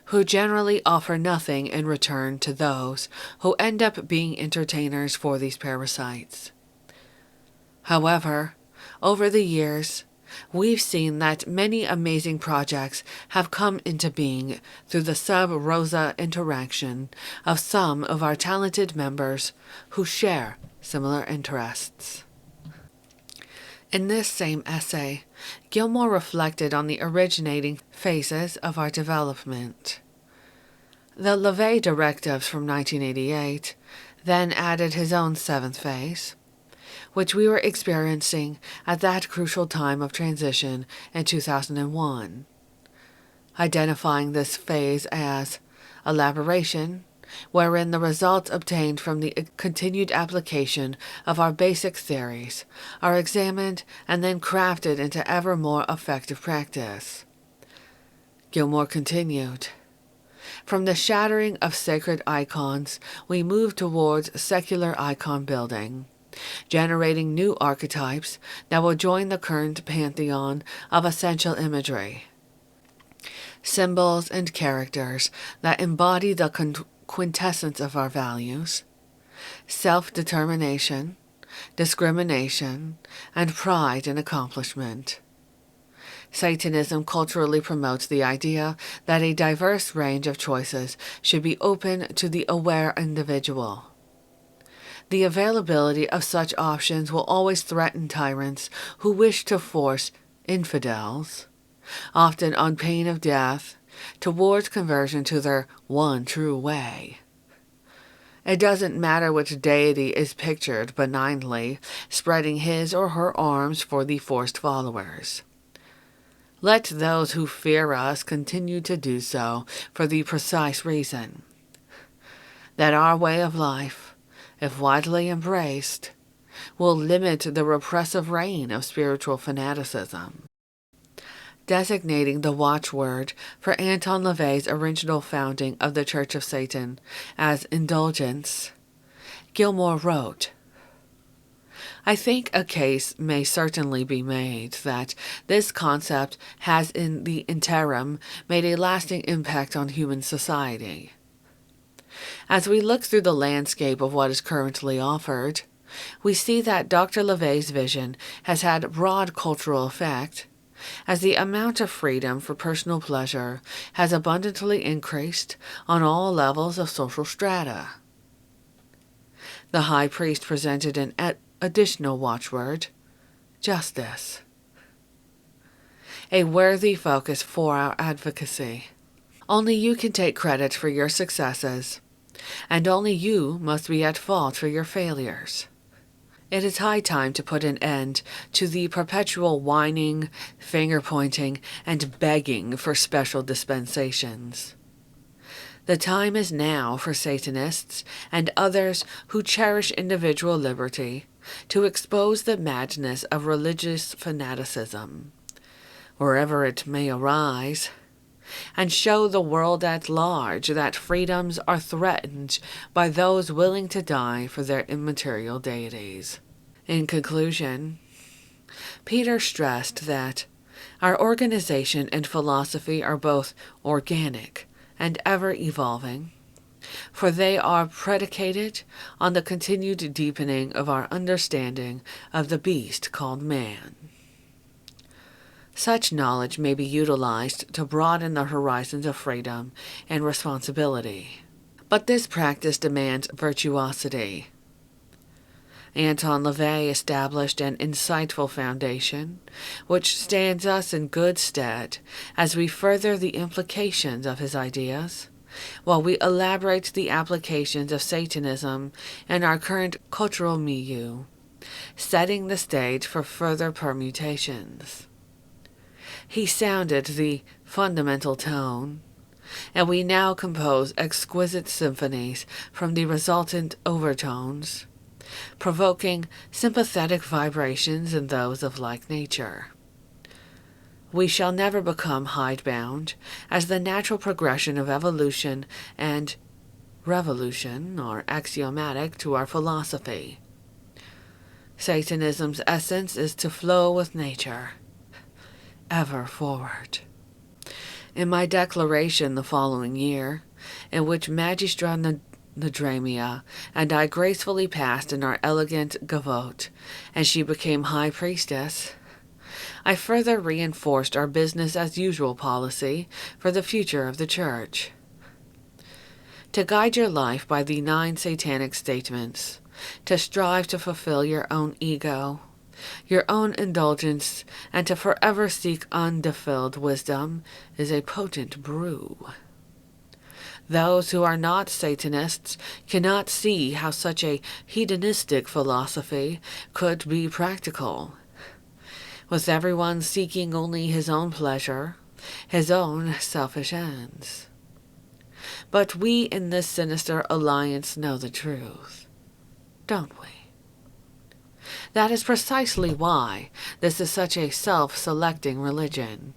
who generally offer nothing in return to those who end up being entertainers for these parasites. However, over the years, we've seen that many amazing projects have come into being through the sub-rosa interaction of some of our talented members who share similar interests. In this same essay, Gilmore reflected on the originating phases of our development. The LaVey directives from 1988 then added his own seventh phase, which we were experiencing at that crucial time of transition in 2001, identifying this phase as elaboration, wherein the results obtained from the continued application of our basic theories are examined and then crafted into ever more effective practice. Gilmore continued, "From the shattering of sacred icons, we move towards secular icon building, generating new archetypes that will join the current pantheon of essential imagery, symbols and characters that embody the quintessence of our values, self-determination, discrimination, and pride in accomplishment." Satanism culturally promotes the idea that a diverse range of choices should be open to the aware individual. The availability of such options will always threaten tyrants who wish to force infidels, often on pain of death, towards conversion to their one true way. It doesn't matter which deity is pictured benignly spreading his or her arms for the forced followers. Let those who fear us continue to do so for the precise reason that our way of life, if widely embraced, will limit the repressive reign of spiritual fanaticism. Designating the watchword for Anton LaVey's original founding of the Church of Satan as indulgence, Gilmore wrote, "I think a case may certainly be made that this concept has in the interim made a lasting impact on human society. As we look through the landscape of what is currently offered, we see that Dr. LaVey's vision has had broad cultural effect, as the amount of freedom for personal pleasure has abundantly increased on all levels of social strata." The high priest presented an additional watchword, justice, a worthy focus for our advocacy. Only you can take credit for your successes, and only you must be at fault for your failures. It is high time to put an end to the perpetual whining, finger-pointing, and begging for special dispensations. The time is now for Satanists and others who cherish individual liberty to expose the madness of religious fanaticism, wherever it may arise, and show the world at large that freedoms are threatened by those willing to die for their immaterial deities. In conclusion, Peter stressed that our organization and philosophy are both organic and ever-evolving, for they are predicated on the continued deepening of our understanding of the beast called man. Such knowledge may be utilized to broaden the horizons of freedom and responsibility, but this practice demands virtuosity. Anton LaVey established an insightful foundation, which stands us in good stead as we further the implications of his ideas, while we elaborate the applications of Satanism in our current cultural milieu, setting the stage for further permutations. He sounded the fundamental tone, and we now compose exquisite symphonies from the resultant overtones, provoking sympathetic vibrations in those of like nature. We shall never become hidebound, as the natural progression of evolution and revolution are axiomatic to our philosophy. Satanism's essence is to flow with nature, ever forward. In my declaration the following year, in which Magistra Nadramia and I gracefully passed in our elegant gavotte, and she became high priestess, I further reinforced our business as usual policy for the future of the Church. To guide your life by the 9 satanic statements, to strive to fulfill your own ego, your own indulgence, and to forever seek undefiled wisdom is a potent brew. Those who are not Satanists cannot see how such a hedonistic philosophy could be practical, with everyone seeking only his own pleasure, his own selfish ends. But we in this sinister alliance know the truth, don't we? That is precisely why this is such a self-selecting religion.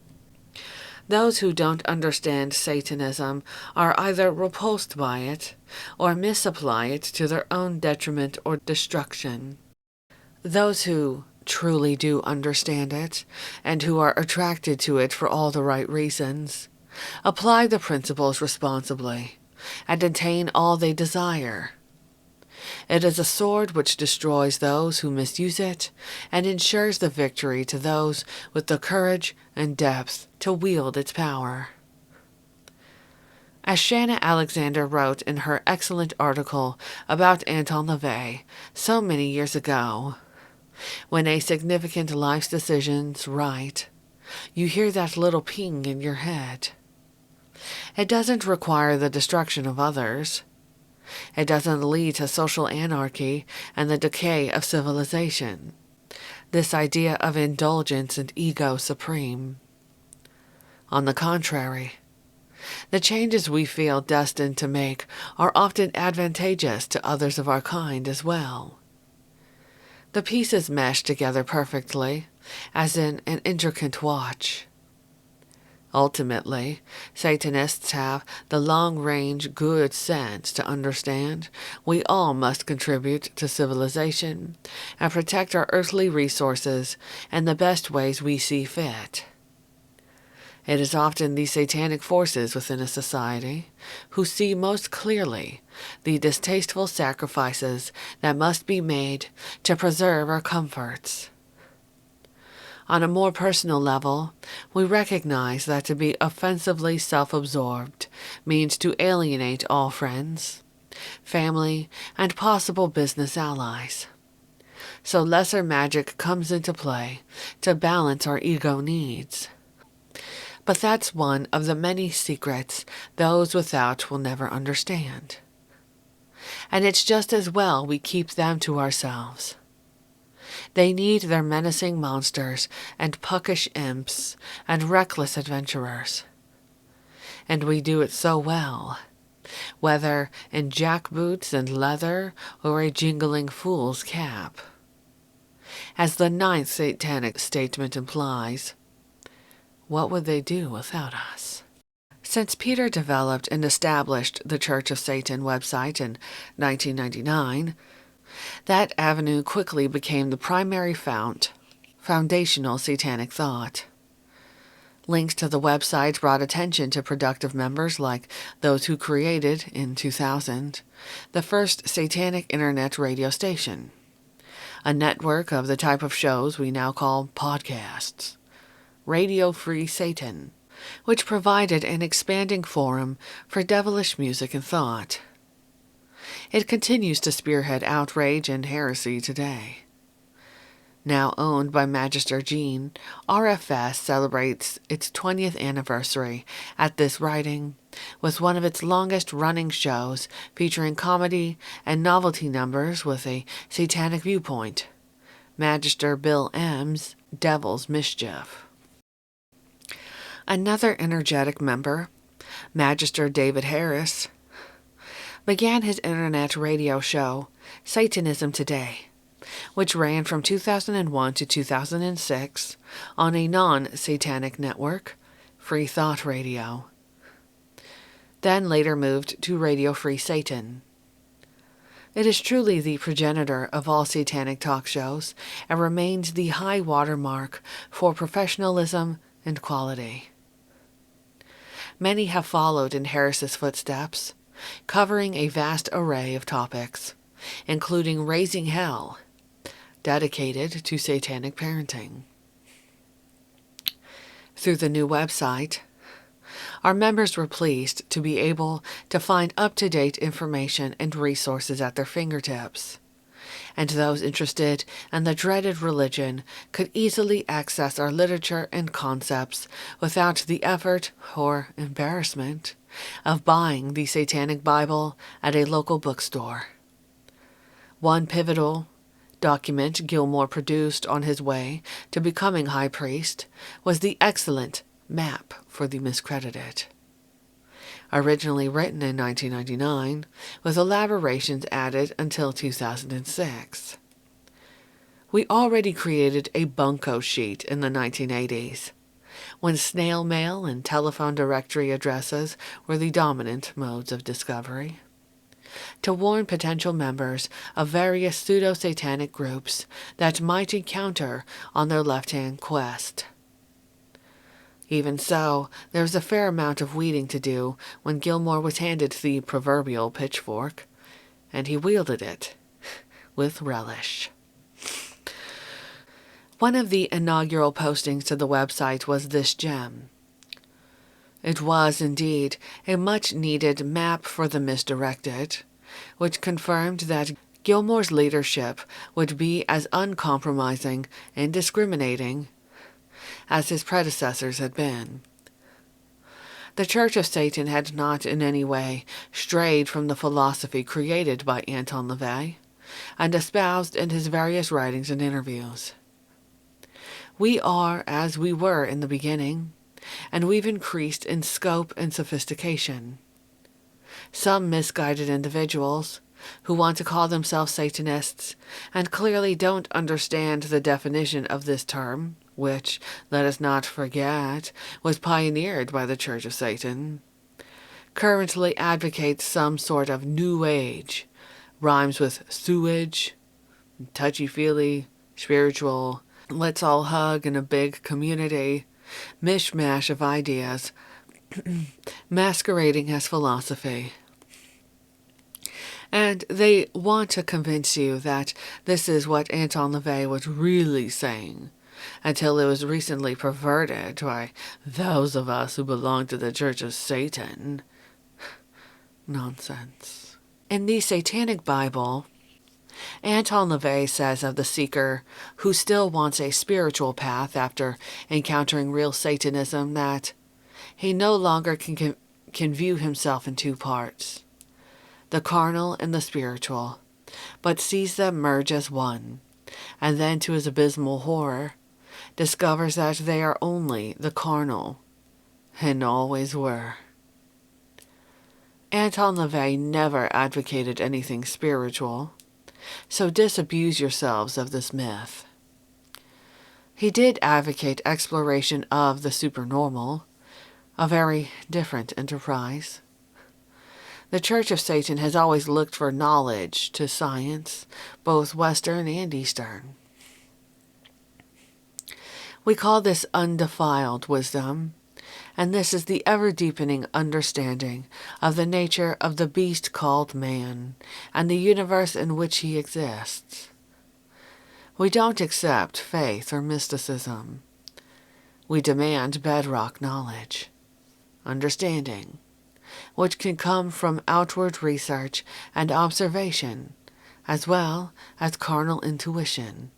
Those who don't understand Satanism are either repulsed by it or misapply it to their own detriment or destruction. Those who truly do understand it, and who are attracted to it for all the right reasons, apply the principles responsibly, and attain all they desire. It is a sword which destroys those who misuse it, and ensures the victory to those with the courage and depth to wield its power. As Shanna Alexander wrote in her excellent article about Anton LaVey so many years ago, when a significant life's decision's right, you hear that little ping in your head. It doesn't require the destruction of others. It doesn't lead to social anarchy and the decay of civilization. This idea of indulgence and ego supreme. On the contrary, the changes we feel destined to make are often advantageous to others of our kind as well. The pieces mesh together perfectly, as in an intricate watch. Ultimately, Satanists have the long-range good sense to understand we all must contribute to civilization and protect our earthly resources in the best ways we see fit. It is often the satanic forces within a society who see most clearly the distasteful sacrifices that must be made to preserve our comforts. On a more personal level, we recognize that to be offensively self-absorbed means to alienate all friends, family, and possible business allies. So lesser magic comes into play to balance our ego needs. But that's one of the many secrets those without will never understand. And it's just as well we keep them to ourselves. They need their menacing monsters and puckish imps and reckless adventurers. And we do it so well, whether in jackboots and leather or a jingling fool's cap. As the 9th satanic statement implies, what would they do without us? Since Peter developed and established the Church of Satan website in 1999, that avenue quickly became the primary foundational satanic thought. Links to the website brought attention to productive members like those who created, in 2000, the first satanic internet radio station, a network of the type of shows we now call podcasts, Radio Free Satan, which provided an expanding forum for devilish music and thought. It continues to spearhead outrage and heresy today. Now owned by Magister Gene, RFS celebrates its 20th anniversary at this writing with one of its longest-running shows featuring comedy and novelty numbers with a satanic viewpoint, Magister Bill M's Devil's Mischief. Another energetic member, Magister David Harris, began his internet radio show, Satanism Today, which ran from 2001 to 2006 on a non-satanic network, Free Thought Radio. Then later moved to Radio Free Satan. It is truly the progenitor of all satanic talk shows and remains the high watermark for professionalism and quality. Many have followed in Harris's footsteps, covering a vast array of topics, including Raising Hell, dedicated to satanic parenting. Through the new website, our members were pleased to be able to find up-to-date information and resources at their fingertips, and those interested in the dreaded religion could easily access our literature and concepts without the effort or embarrassment of buying the Satanic Bible at a local bookstore. One pivotal document Gilmore produced on his way to becoming high priest was the excellent Map for the Miscredited. Originally written in 1999, with elaborations added until 2006. We already created a bunco sheet in the 1980s, when snail mail and telephone directory addresses were the dominant modes of discovery, to warn potential members of various pseudo-satanic groups that might encounter on their left-hand quest. Even so, there was a fair amount of weeding to do when Gilmore was handed the proverbial pitchfork, and he wielded it with relish. One of the inaugural postings to the website was this gem. It was, indeed, a much-needed map for the misdirected, which confirmed that Gilmore's leadership would be as uncompromising and discriminating as his predecessors had been. The Church of Satan had not in any way strayed from the philosophy created by Anton LaVey and espoused in his various writings and interviews. We are as we were in the beginning, and we've increased in scope and sophistication. Some misguided individuals who want to call themselves Satanists and clearly don't understand the definition of this term, which, let us not forget, was pioneered by the Church of Satan, currently advocates some sort of New Age, rhymes with sewage, touchy-feely, spiritual, let's all hug in a big community, mishmash of ideas, masquerading as philosophy. And they want to convince you that this is what Anton LaVey was really saying, until it was recently perverted by those of us who belong to the Church of Satan. Nonsense. In the Satanic Bible, Anton LaVey says of the seeker who still wants a spiritual path after encountering real Satanism that he no longer can view himself in two parts, the carnal and the spiritual, but sees them merge as one, and then to his abysmal horror, discovers that they are only the carnal, and always were. Anton LaVey never advocated anything spiritual, so disabuse yourselves of this myth. He did advocate exploration of the supernormal, a very different enterprise. The Church of Satan has always looked for knowledge to science, both Western and Eastern. We call this undefiled wisdom, and this is the ever-deepening understanding of the nature of the beast called man and the universe in which he exists. We don't accept faith or mysticism. We demand bedrock knowledge, understanding, which can come from outward research and observation, as well as carnal intuition.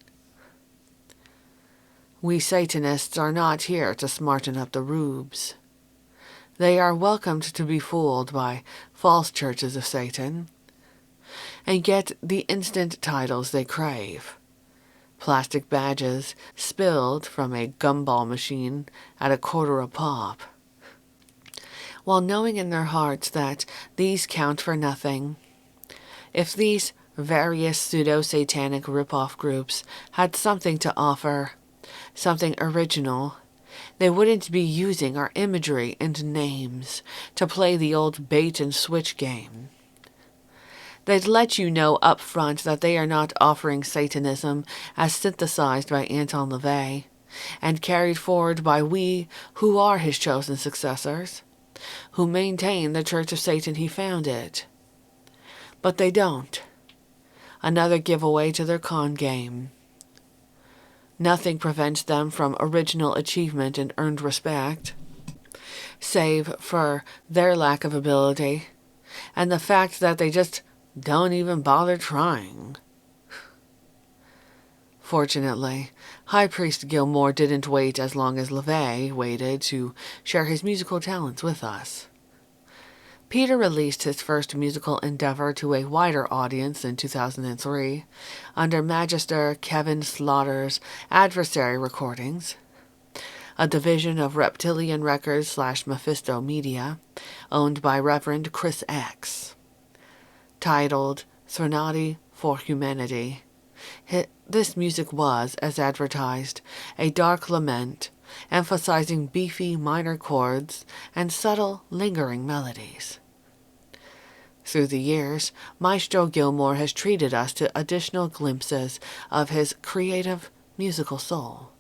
We Satanists are not here to smarten up the rubes. They are welcomed to be fooled by false churches of Satan and get the instant titles they crave. Plastic badges spilled from a gumball machine at $0.25 a pop. While knowing in their hearts that these count for nothing, if these various pseudo-satanic rip-off groups had something to offer, something original, they wouldn't be using our imagery and names to play the old bait-and-switch game. They'd let you know up front that they are not offering Satanism as synthesized by Anton LaVey and carried forward by we who are his chosen successors, who maintain the Church of Satan he founded. But they don't. Another giveaway to their con game. Nothing prevents them from original achievement and earned respect, save for their lack of ability and the fact that they just don't even bother trying. Fortunately, High Priest Gilmore didn't wait as long as LaVey waited to share his musical talents with us. Peter released his first musical endeavor to a wider audience in 2003 under Magister Kevin Slaughter's Adversary Recordings, a division of Reptilian Records / Mephisto Media, owned by Reverend Chris X. Titled Threnody for Humanity, this music was, as advertised, a dark lament, emphasizing beefy minor chords and subtle, lingering melodies. Through the years, Maestro Gilmore has treated us to additional glimpses of his creative musical soul.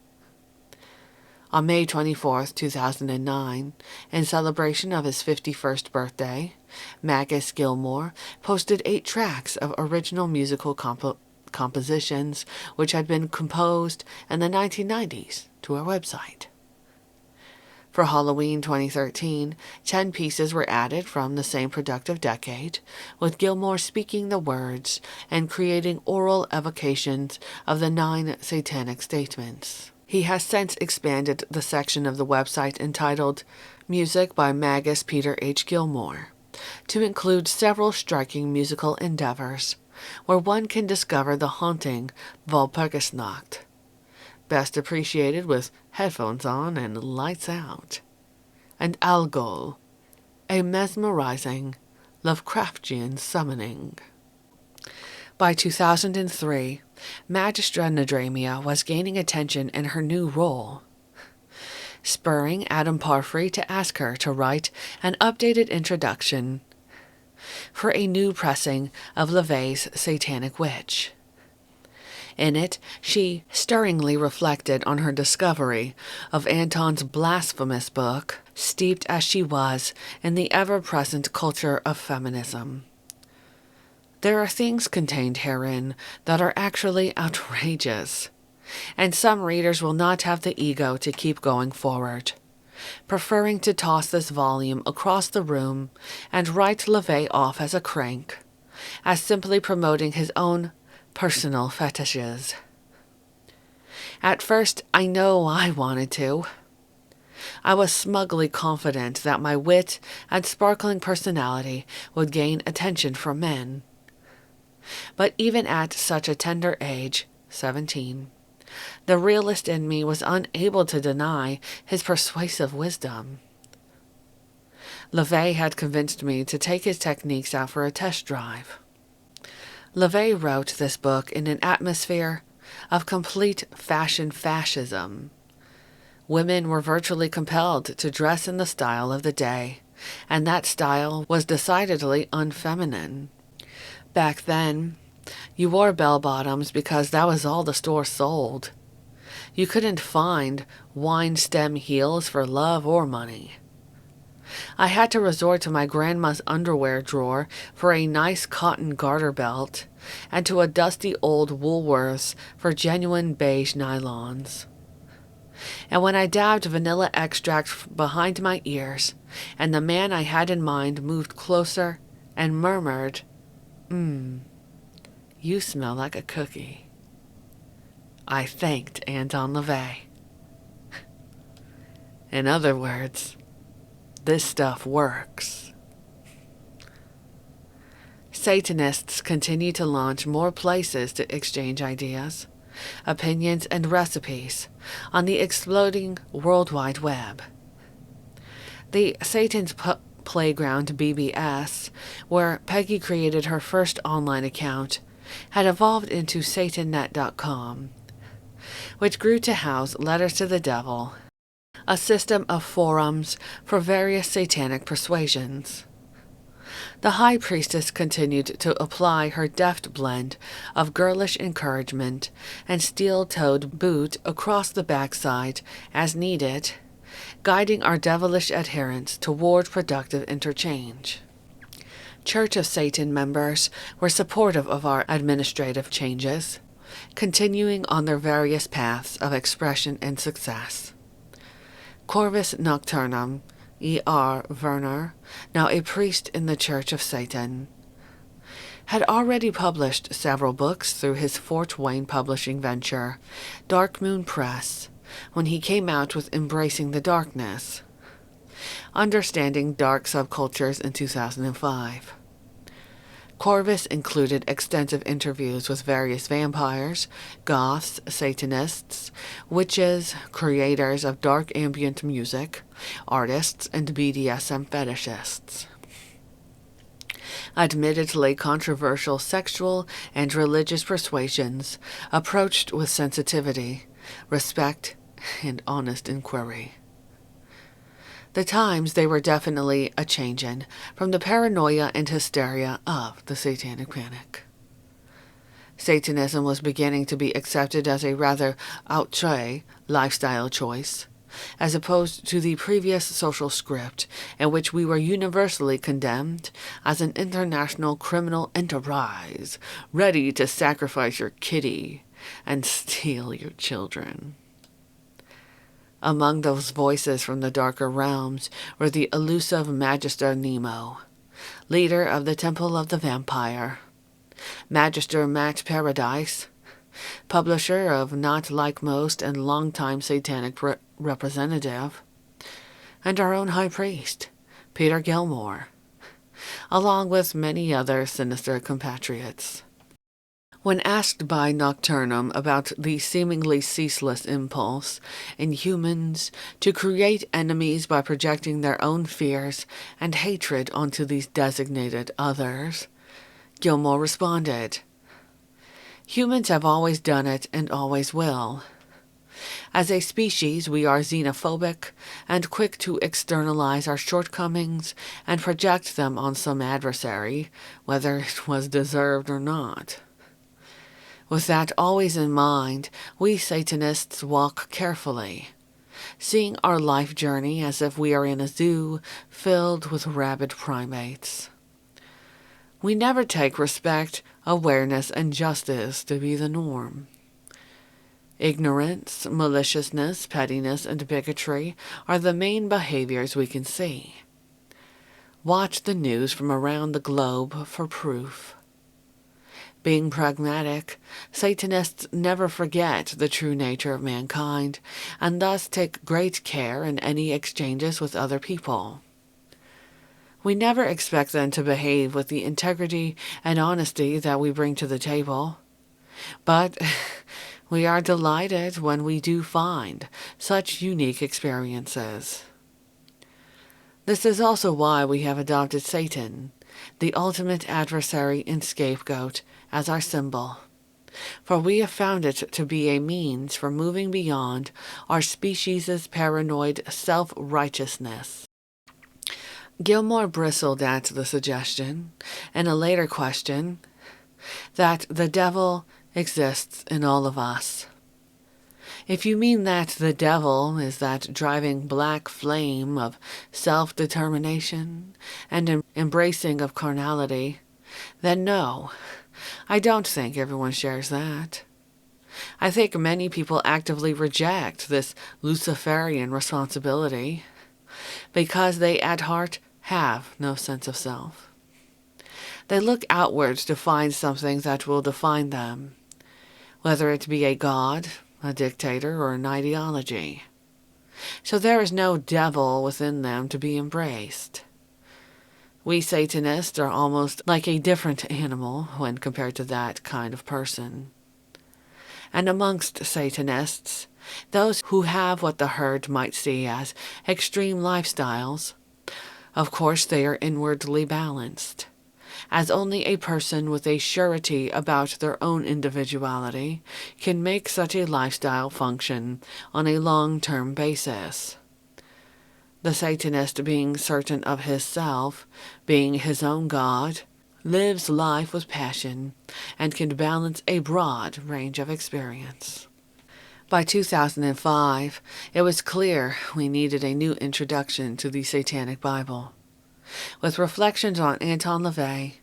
On May 24, 2009, in celebration of his 51st birthday, Magus Gilmore posted 8 tracks of original musical compositions which had been composed in the 1990s to our website. For Halloween 2013, 10 pieces were added from the same productive decade, with Gilmore speaking the words and creating oral evocations of the 9 satanic statements. He has since expanded the section of the website entitled Music by Magus Peter H. Gilmore to include several striking musical endeavors, where one can discover the haunting Walpurgisnacht, best appreciated with headphones on and lights out, and Algol, a mesmerizing Lovecraftian summoning. By 2003, Magistra Nadramia was gaining attention in her new role, spurring Adam Parfrey to ask her to write an updated introduction for a new pressing of LaVey's Satanic Witch. In it, she stirringly reflected on her discovery of Anton's blasphemous book, steeped as she was in the ever-present culture of feminism. There are things contained herein that are actually outrageous, and some readers will not have the ego to keep going forward, preferring to toss this volume across the room and write LaVey off as a crank, as simply promoting his own personal fetishes. At first, I know I wanted to. I was smugly confident that my wit and sparkling personality would gain attention from men. But even at such a tender age, 17, the realist in me was unable to deny his persuasive wisdom. LaVey had convinced me to take his techniques out for a test drive. LaVey wrote this book in an atmosphere of complete fashion fascism. Women were virtually compelled to dress in the style of the day, and that style was decidedly unfeminine. Back then, you wore bell-bottoms because that was all the store sold. You couldn't find wine stem heels for love or money. I had to resort to my grandma's underwear drawer for a nice cotton garter belt, and to a dusty old Woolworths for genuine beige nylons. And when I dabbed vanilla extract behind my ears, and the man I had in mind moved closer and murmured, "You smell like a cookie," I thanked Anton LaVey. In other words, this stuff works. Satanists continue to launch more places to exchange ideas, opinions, and recipes on the exploding World Wide Web. The Satan's Playground BBS, where Peggy created her first online account, had evolved into satannet.com, which grew to house Letters to the Devil, a system of forums for various satanic persuasions. The High Priestess continued to apply her deft blend of girlish encouragement and steel-toed boot across the backside as needed, guiding our devilish adherents toward productive interchange. Church of Satan members were supportive of our administrative changes, continuing on their various paths of expression and success. Corvus Nocturnum, E.R. Werner, now a priest in the Church of Satan, had already published several books through his Fort Wayne publishing venture, Dark Moon Press, when he came out with Embracing the Darkness, Understanding Dark Subcultures in 2005. Corvus included extensive interviews with various vampires, goths, Satanists, witches, creators of dark ambient music, artists, and BDSM fetishists. Admittedly controversial sexual and religious persuasions approached with sensitivity, respect, and honest inquiry. The times they were definitely a changin' from the paranoia and hysteria of the Satanic Panic. Satanism was beginning to be accepted as a rather outre lifestyle choice, as opposed to the previous social script in which we were universally condemned as an international criminal enterprise, ready to sacrifice your kitty and steal your children. Among those voices from the darker realms were the elusive Magister Nemo, leader of the Temple of the Vampire, Magister Matt Paradise, publisher of Not Like Most and longtime Satanic representative, and our own High Priest, Peter Gilmore, along with many other sinister compatriots. When asked by Nocturnum about the seemingly ceaseless impulse in humans to create enemies by projecting their own fears and hatred onto these designated others, Gilmore responded, "Humans have always done it and always will. As a species, we are xenophobic and quick to externalize our shortcomings and project them on some adversary, whether it was deserved or not. With that always in mind, we Satanists walk carefully, seeing our life journey as if we are in a zoo filled with rabid primates. We never take respect, awareness, and justice to be the norm. Ignorance, maliciousness, pettiness, and bigotry are the main behaviors we can see. Watch the news from around the globe for proof. Being pragmatic, Satanists never forget the true nature of mankind, and thus take great care in any exchanges with other people. We never expect them to behave with the integrity and honesty that we bring to the table, but we are delighted when we do find such unique experiences. This is also why we have adopted Satan, the ultimate adversary and scapegoat, as our symbol, for we have found it to be a means for moving beyond our species' paranoid self-righteousness. Gilmore bristled at the suggestion, in a later question, that the devil exists in all of us. If you mean that the devil is that driving black flame of self-determination and embracing of carnality, then no, I don't think everyone shares that. I think many people actively reject this Luciferian responsibility because they at heart have no sense of self. They look outwards to find something that will define them, whether it be a god, a dictator, or an ideology. So there is no devil within them to be embraced. We Satanists are almost like a different animal when compared to that kind of person. And amongst Satanists, those who have what the herd might see as extreme lifestyles, of course they are inwardly balanced, as only a person with a surety about their own individuality can make such a lifestyle function on a long-term basis. The Satanist, being certain of his self, being his own God, lives life with passion and can balance a broad range of experience. By 2005, it was clear we needed a new introduction to the Satanic Bible. With reflections on Anton LaVey,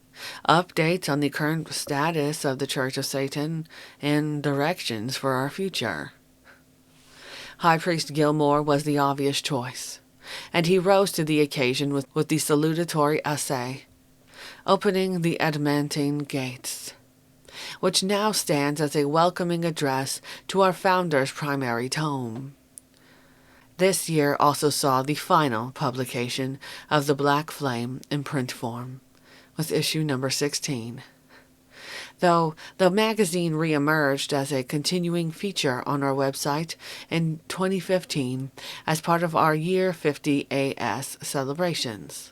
updates on the current status of the Church of Satan, and directions for our future. High Priest Gilmore was the obvious choice, and he rose to the occasion with the salutatory essay, Opening the Adamantine Gates, which now stands as a welcoming address to our founder's primary tome. This year also saw the final publication of The Black Flame in print form, with issue number 16. Though the magazine re-emerged as a continuing feature on our website in 2015 as part of our Year 50 AS celebrations.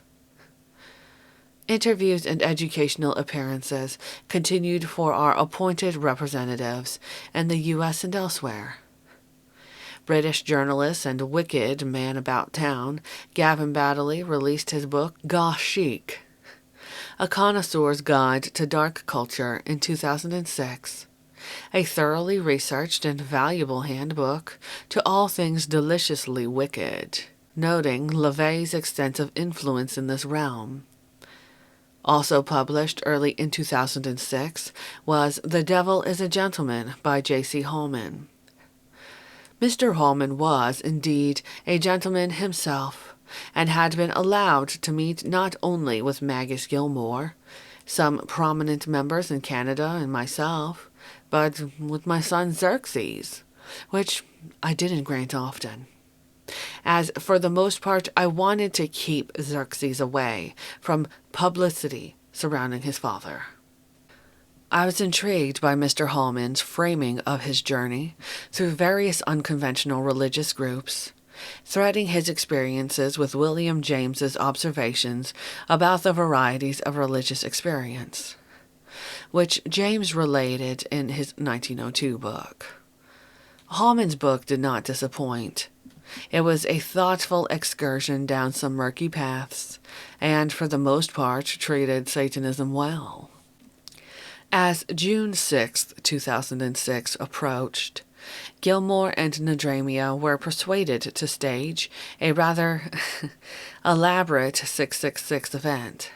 Interviews and educational appearances continued for our appointed representatives in the U.S. and elsewhere. British journalist and wicked man about town, Gavin Baddeley released his book, Goth Chic, A Connoisseur's Guide to Dark Culture in 2006, a thoroughly researched and valuable handbook to all things deliciously wicked, noting LaVey's extensive influence in this realm. Also published early in 2006 was The Devil is a Gentleman by J.C. Holman. Mr. Holman was, indeed, a gentleman himself, and had been allowed to meet not only with Magus Gilmore, some prominent members in Canada and myself, but with my son Xerxes, which I didn't grant often, as for the most part I wanted to keep Xerxes away from publicity surrounding his father. I was intrigued by Mr. Holman's framing of his journey through various unconventional religious groups, threading his experiences with William James's observations about the varieties of religious experience, which James related in his 1902 book. Holman's book did not disappoint. It was a thoughtful excursion down some murky paths, and for the most part treated Satanism well. As June 6, 2006 approached, Gilmore and Nadramia were persuaded to stage a rather elaborate 666 event,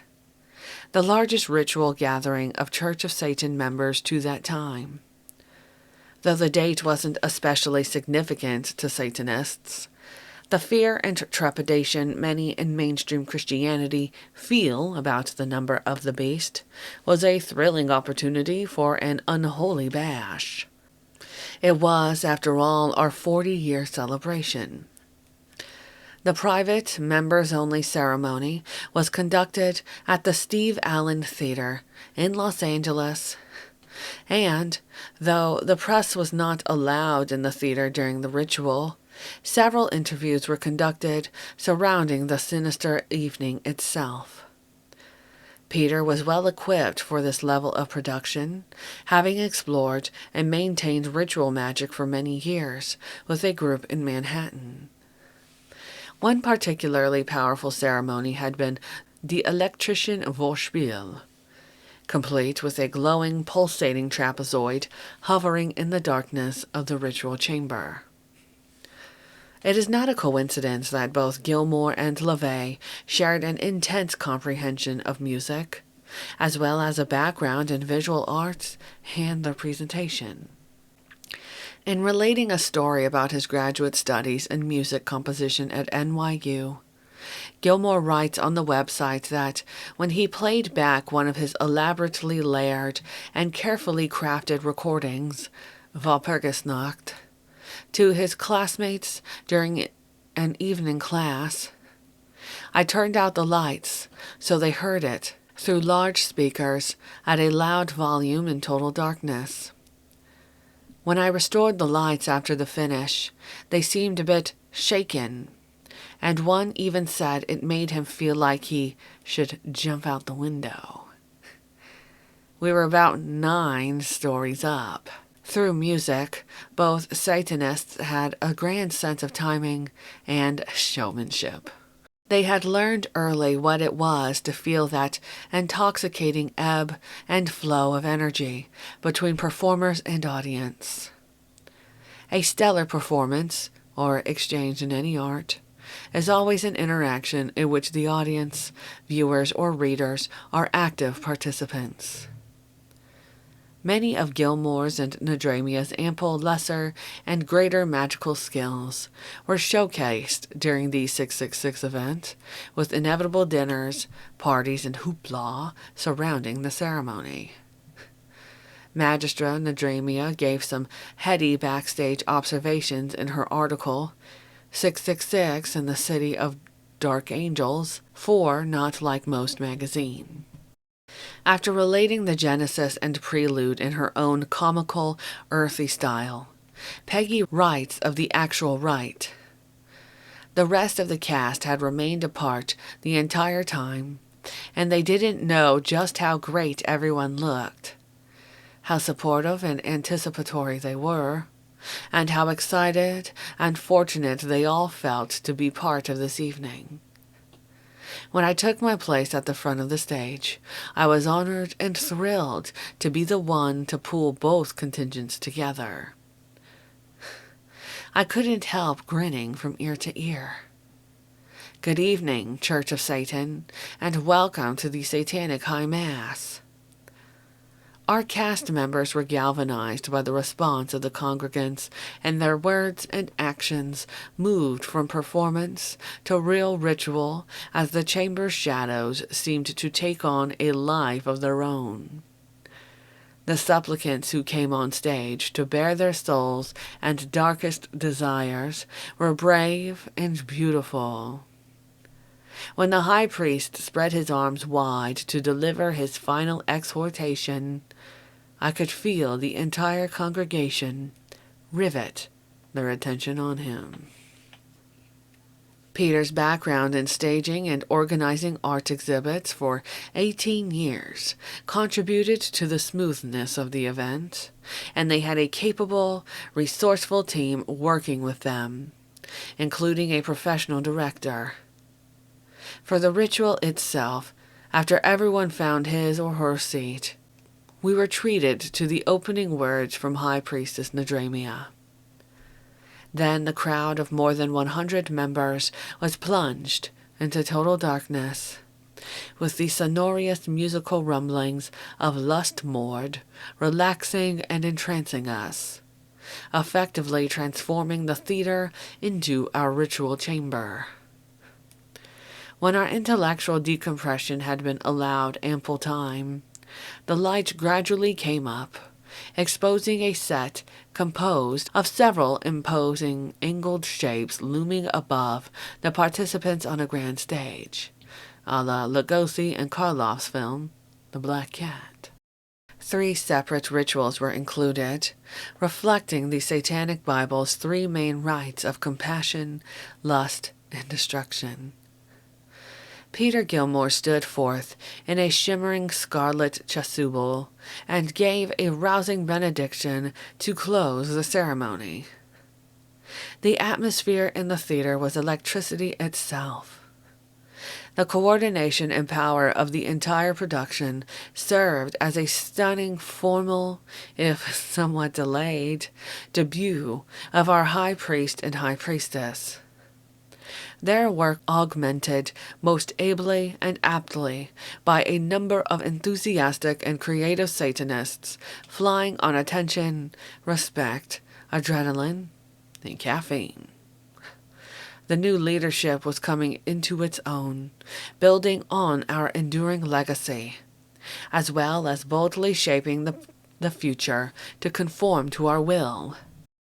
the largest ritual gathering of Church of Satan members to that time. Though the date wasn't especially significant to Satanists, the fear and trepidation many in mainstream Christianity feel about the number of the beast was a thrilling opportunity for an unholy bash. It was, after all, our 40-year celebration. The private, members-only ceremony was conducted at the Steve Allen Theater in Los Angeles, and, though the press was not allowed in the theater during the ritual, several interviews were conducted surrounding the sinister evening itself. Peter was well equipped for this level of production, having explored and maintained ritual magic for many years with a group in Manhattan. One particularly powerful ceremony had been the Electrician Vorspiel, complete with a glowing, pulsating trapezoid hovering in the darkness of the ritual chamber. It is not a coincidence that both Gilmore and LaVey shared an intense comprehension of music, as well as a background in visual arts and their presentation. In relating a story about his graduate studies in music composition at NYU, Gilmore writes on the website that when he played back one of his elaborately layered and carefully crafted recordings, Walpurgisnacht, to his classmates during an evening class, I turned out the lights so they heard it through large speakers at a loud volume in total darkness. When I restored the lights after the finish, they seemed a bit shaken, and one even said it made him feel like he should jump out the window. We were about 9 stories up. Through music, both Satanists had a grand sense of timing and showmanship. They had learned early what it was to feel that intoxicating ebb and flow of energy between performers and audience. A stellar performance, or exchange in any art, is always an interaction in which the audience, viewers, or readers are active participants. Many of Gilmore's and Nadramia's ample lesser and greater magical skills were showcased during the 666 event, with inevitable dinners, parties, and hoopla surrounding the ceremony. Magistra Nadramia gave some heady backstage observations in her article, 666 in the City of Dark Angels, for Not Like Most magazine. After relating the genesis and prelude in her own comical, earthy style, Peggy writes of the actual rite. The rest of the cast had remained apart the entire time, and they didn't know just how great everyone looked, how supportive and anticipatory they were, and how excited and fortunate they all felt to be part of this evening. When I took my place at the front of the stage, I was honored and thrilled to be the one to pull both contingents together. I couldn't help grinning from ear to ear. Good evening, Church of Satan, and welcome to the Satanic High Mass. Our cast members were galvanized by the response of the congregants, and their words and actions moved from performance to real ritual as the chamber's shadows seemed to take on a life of their own. The supplicants who came on stage to bare their souls and darkest desires were brave and beautiful. When the high priest spread his arms wide to deliver his final exhortation, I could feel the entire congregation rivet their attention on him. Peter's background in staging and organizing art exhibits for 18 years contributed to the smoothness of the event, and they had a capable, resourceful team working with them, including a professional director. For the ritual itself, after everyone found his or her seat, we were treated to the opening words from High Priestess Nadramia. Then the crowd of more than 100 members was plunged into total darkness, with the sonorous musical rumblings of Lust Mord relaxing and entrancing us, effectively transforming the theater into our ritual chamber. When our intellectual decompression had been allowed ample time, the light gradually came up, exposing a set composed of several imposing angled shapes looming above the participants on a grand stage, a la Lugosi and Karloff's film, The Black Cat. 3 separate rituals were included, reflecting the Satanic Bible's 3 main rites of compassion, lust, and destruction. Peter Gilmore stood forth in a shimmering scarlet chasuble and gave a rousing benediction to close the ceremony. The atmosphere in the theater was electricity itself. The coordination and power of the entire production served as a stunning, formal, if somewhat delayed, debut of our high priest and high priestess. Their work augmented most ably and aptly by a number of enthusiastic and creative Satanists flying on attention, respect, adrenaline, and caffeine. The new leadership was coming into its own, building on our enduring legacy, as well as boldly shaping the future to conform to our will.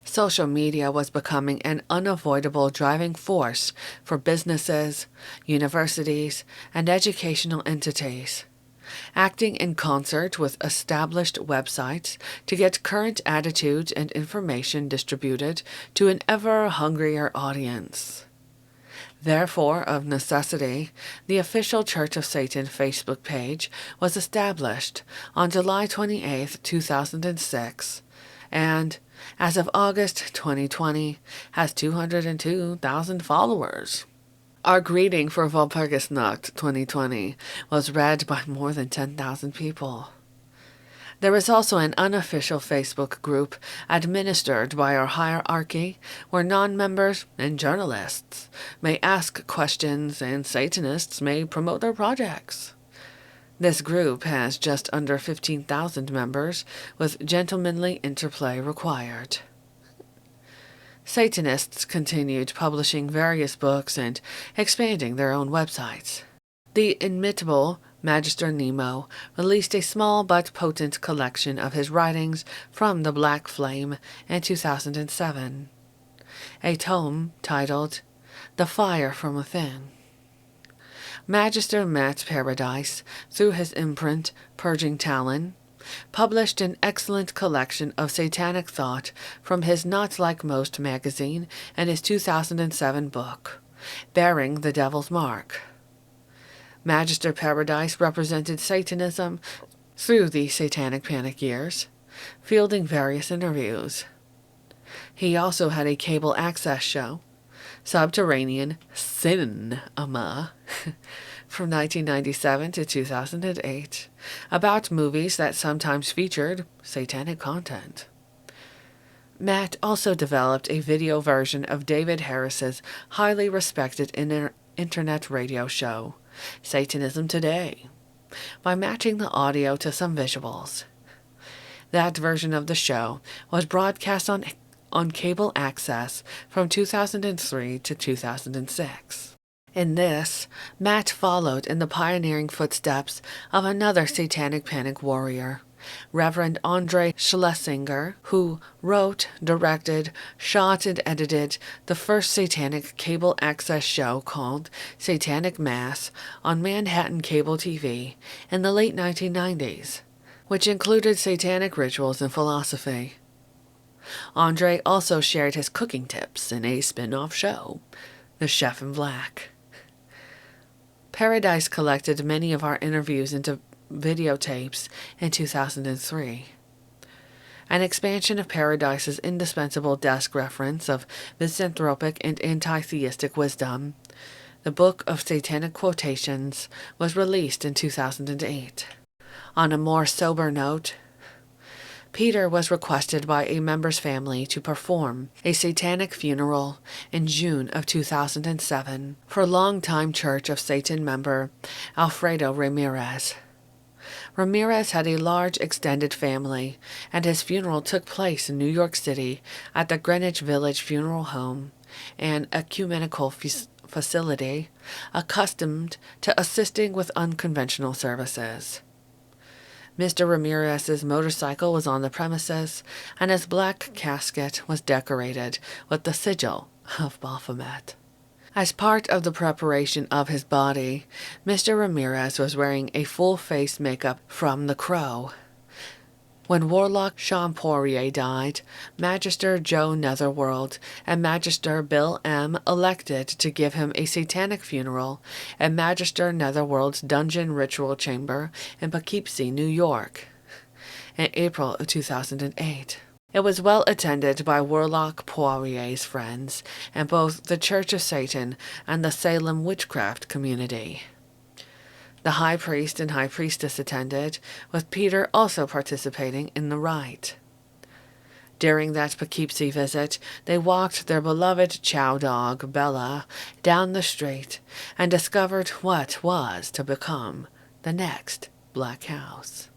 Social media was becoming an unavoidable driving force for businesses, universities, and educational entities, acting in concert with established websites to get current attitudes and information distributed to an ever-hungrier audience. Therefore, of necessity, the official Church of Satan Facebook page was established on July 28, 2006, and as of August 2020, has 202,000 followers. Our greeting for Walpurgisnacht 2020 was read by more than 10,000 people. There is also an unofficial Facebook group administered by our hierarchy where non-members and journalists may ask questions and Satanists may promote their projects. This group has just under 15,000 members, with gentlemanly interplay required. Satanists continued publishing various books and expanding their own websites. The inimitable Magister Nemo released a small but potent collection of his writings from the Black Flame in 2007, a tome titled The Fire from Within. Magister Matt Paradise, through his imprint Purging Talon, published an excellent collection of satanic thought from his Not Like Most magazine and his 2007 book, Bearing the Devil's Mark. Magister Paradise represented Satanism through the Satanic Panic years, fielding various interviews. He also had a cable access show, Subterranean Cinema, from 1997 to 2008, about movies that sometimes featured satanic content. Matt also developed a video version of David Harris's highly respected internet radio show, Satanism Today, by matching the audio to some visuals. That version of the show was broadcast on cable access from 2003 to 2006. In this, Matt followed in the pioneering footsteps of another satanic panic warrior, Reverend Andre Schlesinger, who wrote, directed, shot, and edited the first satanic cable access show called Satanic Mass on Manhattan Cable TV in the late 1990s, which included satanic rituals and philosophy. Andre also shared his cooking tips in a spin-off show, The Chef in Black. Paradise collected many of our interviews into videotapes in 2003. An expansion of Paradise's indispensable desk reference of misanthropic and anti-theistic wisdom, the Book of Satanic Quotations, was released in 2008. On a more sober note, Peter was requested by a member's family to perform a satanic funeral in June of 2007 for longtime Church of Satan member Alfredo Ramirez. Ramirez had a large extended family, and his funeral took place in New York City at the Greenwich Village Funeral Home, an ecumenical facility accustomed to assisting with unconventional services. Mr. Ramirez's motorcycle was on the premises, and his black casket was decorated with the sigil of Baphomet. As part of the preparation of his body, Mr. Ramirez was wearing a full-face makeup from The Crow. When Warlock Sean Poirier died, Magister Joe Netherworld and Magister Bill M. elected to give him a satanic funeral at Magister Netherworld's Dungeon Ritual Chamber in Poughkeepsie, New York, in April of 2008. It was well attended by Warlock Poirier's friends and both the Church of Satan and the Salem witchcraft community. The high priest and high priestess attended, with Peter also participating in the rite. During that Poughkeepsie visit, they walked their beloved chow dog, Bella, down the street and discovered what was to become the next Black House.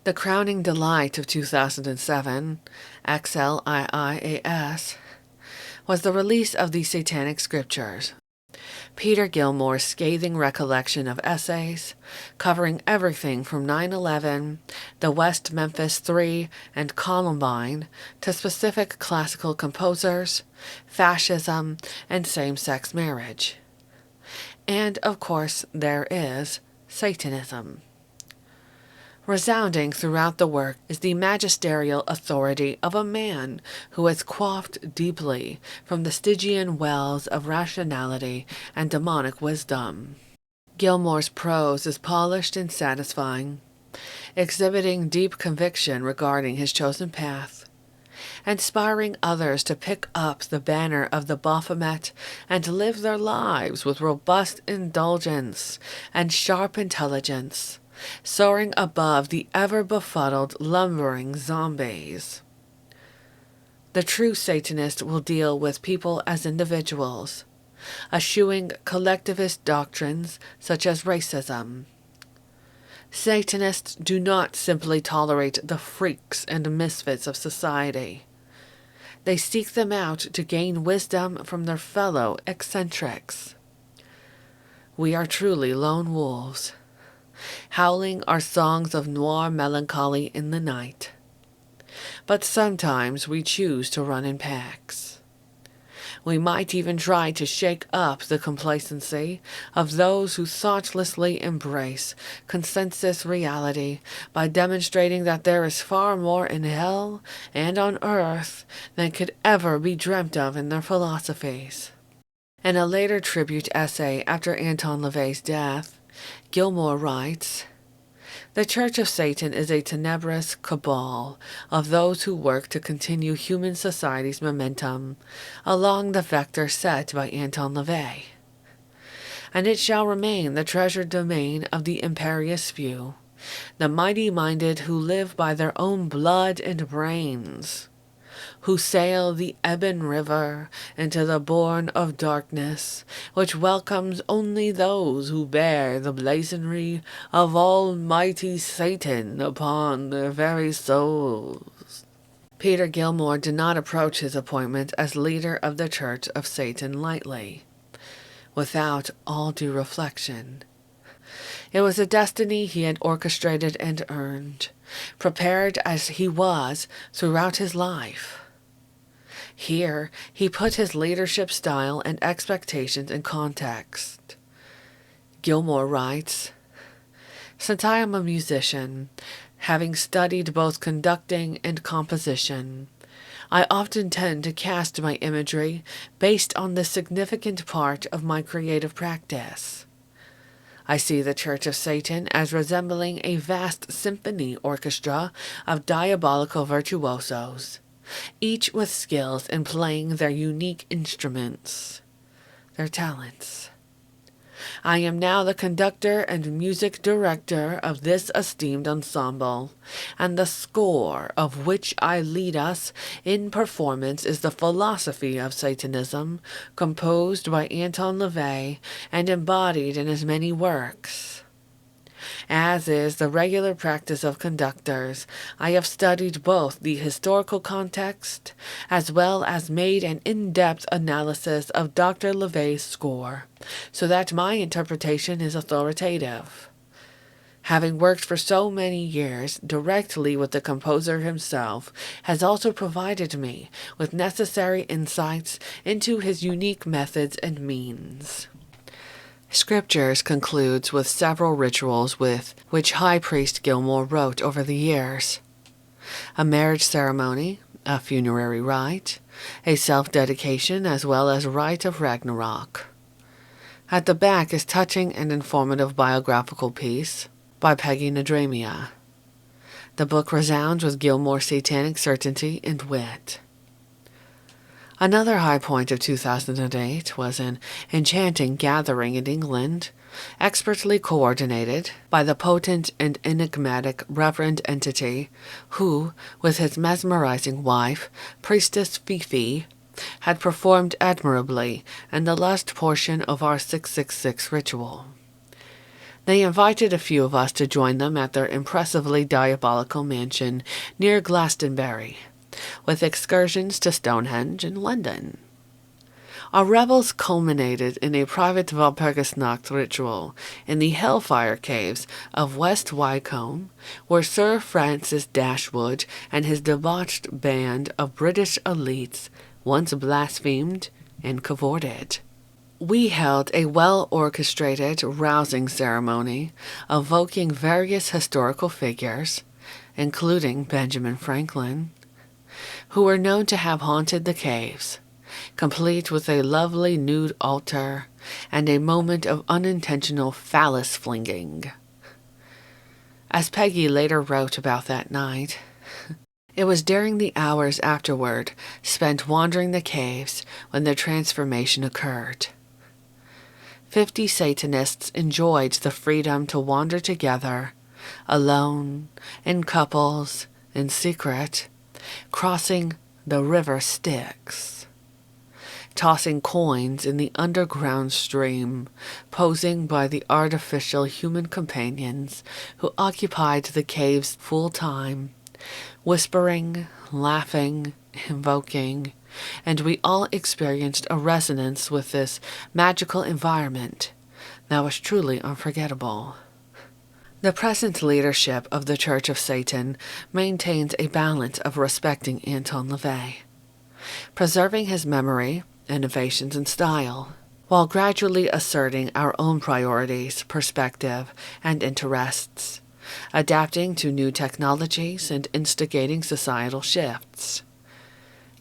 The crowning delight of 2007, XLIIAS, was the release of the Satanic Scriptures, Peter Gilmore's scathing recollection of essays covering everything from 9/11, the West Memphis 3, and Columbine to specific classical composers, fascism, and same-sex marriage. And, of course, there is Satanism. Resounding throughout the work is the magisterial authority of a man who has quaffed deeply from the Stygian wells of rationality and demonic wisdom. Gilmore's prose is polished and satisfying, exhibiting deep conviction regarding his chosen path, inspiring others to pick up the banner of the Baphomet and live their lives with robust indulgence and sharp intelligence, soaring above the ever-befuddled, lumbering zombies. The true Satanist will deal with people as individuals, eschewing collectivist doctrines such as racism. Satanists do not simply tolerate the freaks and misfits of society. They seek them out to gain wisdom from their fellow eccentrics. We are truly lone wolves, howling our songs of noir melancholy in the night. But sometimes we choose to run in packs. We might even try to shake up the complacency of those who thoughtlessly embrace consensus reality by demonstrating that there is far more in hell and on earth than could ever be dreamt of in their philosophies. In a later tribute essay after Anton LaVey's death, Gilmore writes, "The Church of Satan is a tenebrous cabal of those who work to continue human society's momentum along the vector set by Anton LaVey. And it shall remain the treasured domain of the imperious few, the mighty-minded who live by their own blood and brains, who sail the ebon river into the bourne of darkness, which welcomes only those who bear the blazonry of Almighty Satan upon their very souls." Peter Gilmore did not approach his appointment as leader of the Church of Satan lightly, without all due reflection. It was a destiny he had orchestrated and earned, prepared as he was throughout his life. Here, he put his leadership style and expectations in context. Gilmore writes, "Since I am a musician, having studied both conducting and composition, I often tend to cast my imagery based on this significant part of my creative practice. I see the Church of Satan as resembling a vast symphony orchestra of diabolical virtuosos, each with skills in playing their unique instruments, their talents. I am now the conductor and music director of this esteemed ensemble, and the score of which I lead us in performance is the philosophy of Satanism, composed by Anton LaVey and embodied in his many works. As is the regular practice of conductors, I have studied both the historical context as well as made an in-depth analysis of Dr. LaVey's score, so that my interpretation is authoritative. Having worked for so many years directly with the composer himself has also provided me with necessary insights into his unique methods and means." Scriptures concludes with several rituals with which High Priest Gilmore wrote over the years: a marriage ceremony, a funerary rite, a self-dedication, as well as rite of Ragnarok. At the back is touching and informative biographical piece by Peggy Nadramia. The book resounds with Gilmore's satanic certainty and wit. Another high point of 2008 was an enchanting gathering in England, expertly coordinated by the potent and enigmatic Reverend Entity who, with his mesmerizing wife, Priestess Fifi, had performed admirably in the last portion of our 666 ritual. They invited a few of us to join them at their impressively diabolical mansion near Glastonbury, with excursions to Stonehenge and London. Our revels culminated in a private Walpurgisnacht ritual in the Hellfire Caves of West Wycombe, where Sir Francis Dashwood and his debauched band of British elites once blasphemed and cavorted. We held a well-orchestrated, rousing ceremony evoking various historical figures, including Benjamin Franklin, who were known to have haunted the caves, complete with a lovely nude altar and a moment of unintentional phallus-flinging. As Peggy later wrote about that night, it was during the hours afterward spent wandering the caves when the transformation occurred. 50 Satanists enjoyed the freedom to wander together, alone, in couples, in secret, crossing the river Styx, tossing coins in the underground stream, posing by the artificial human companions who occupied the caves full time, whispering, laughing, invoking, and we all experienced a resonance with this magical environment that was truly unforgettable. The present leadership of the Church of Satan maintains a balance of respecting Anton LaVey, preserving his memory, innovations, and style, while gradually asserting our own priorities, perspective, and interests, adapting to new technologies and instigating societal shifts.